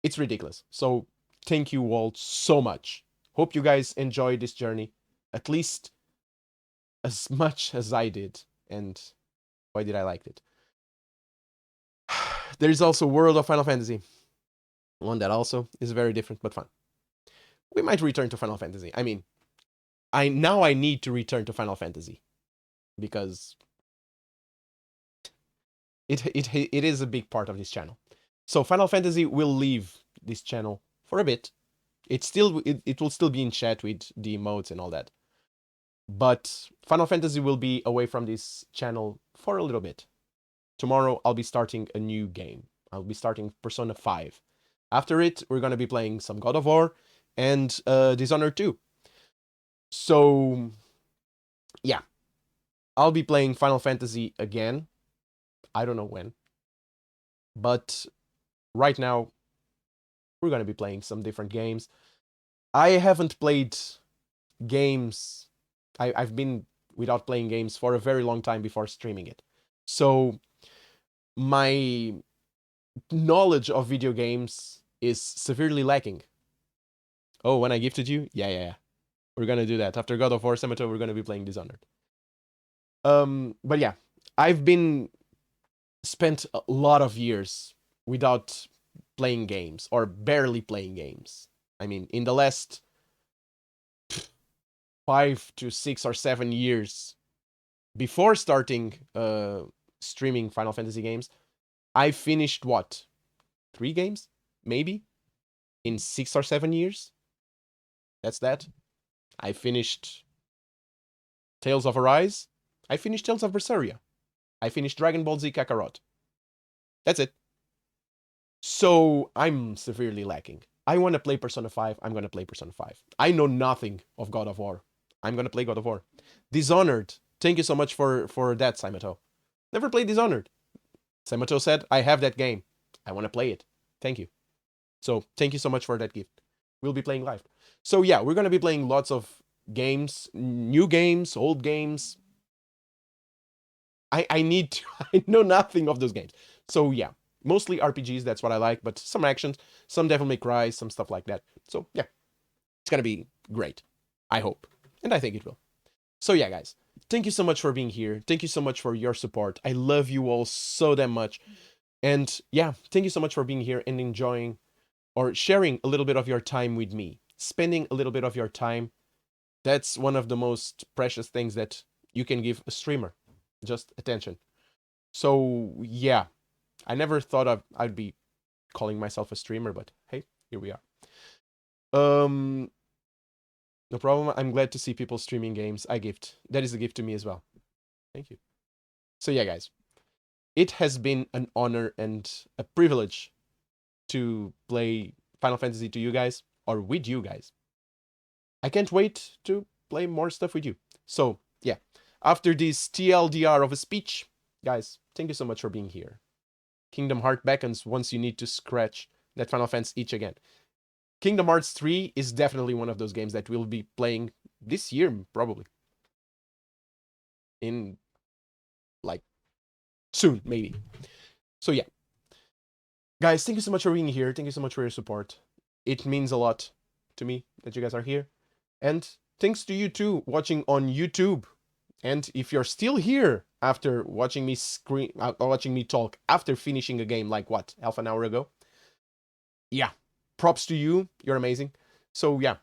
A: it's ridiculous. So thank you all so much. Hope you guys enjoyed this journey, at least as much as I did. And why did I like it? There's also World of Final Fantasy. One that also is very different but fun. We might return to Final Fantasy. I mean, I need to return to Final Fantasy because it is a big part of this channel. So Final Fantasy will leave this channel for a bit. It will still be in chat with the emotes and all that. But Final Fantasy will be away from this channel for a little bit. Tomorrow I'll be starting a new game. I'll be starting Persona 5. After it, we're going to be playing some God of War and Dishonored 2. So, yeah. I'll be playing Final Fantasy again. I don't know when. But right now, we're going to be playing some different games. I haven't played games. I've been without playing games for a very long time before streaming it. So, my knowledge of video games is severely lacking. Oh, when I gifted you? Yeah. We're gonna do that. After God of War Cemetery, we're gonna be playing Dishonored. But yeah, I've been spent a lot of years without playing games, or barely playing games. I mean, in the last 5 to 6 or 7 years, before starting streaming Final Fantasy games, I finished what? 3 games? Maybe? In 6 or 7 years? That's that. I finished Tales of Arise. I finished Tales of Berseria. I finished Dragon Ball Z Kakarot. That's it. So I'm severely lacking. I want to play Persona 5. I'm going to play Persona 5. I know nothing of God of War. I'm going to play God of War. Dishonored. Thank you so much for that, Saimato. Never played Dishonored. Saimato said, I have that game. I want to play it. Thank you. So thank you so much for that gift. We'll be playing live. So yeah, we're going to be playing lots of games, new games, old games. I need to, I know nothing of those games. So yeah, mostly RPGs, that's what I like, but some actions, some Devil May Cry, some stuff like that. So yeah, it's going to be great. I hope. And I think it will. So yeah, guys, thank you so much for being here. Thank you so much for your support. I love you all so damn much. And yeah, thank you so much for being here and enjoying or sharing a little bit of your time with me. Spending a little bit of your time. That's one of the most precious things that you can give a streamer. Just attention. So yeah, I never thought I'd be calling myself a streamer, but hey, here we are. No problem. I'm glad to see people streaming games. That is a gift to me as well. Thank you. So yeah, guys, it has been an honor and a privilege to play Final Fantasy to you guys, or with you guys. I can't wait to play more stuff with you. So yeah, after this TLDR of a speech, guys, thank you so much for being here. Kingdom Heart beckons once you need to scratch that Final Fantasy itch again. Kingdom Hearts 3 is definitely one of those games that we'll be playing this year, probably. In, like, soon, maybe. So yeah. Guys, thank you so much for being here. Thank you so much for your support. It means a lot to me that you guys are here. And thanks to you too, watching on YouTube. And if you're still here after watching me watching me talk after finishing a game like what, half an hour ago? Yeah, props to you. You're amazing. So yeah,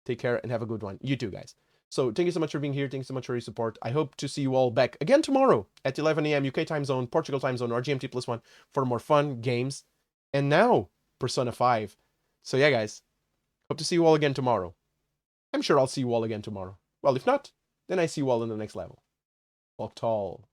A: take care and have a good one. You too, guys. So thank you so much for being here. Thank you so much for your support. I hope to see you all back again tomorrow at 11 a.m. UK time zone, Portugal time zone, or GMT +1 for more fun games. And now, Persona 5. So yeah, guys, hope to see you all again tomorrow. I'm sure I'll see you all again tomorrow. Well, if not, then I see you all in the next level. Walk tall.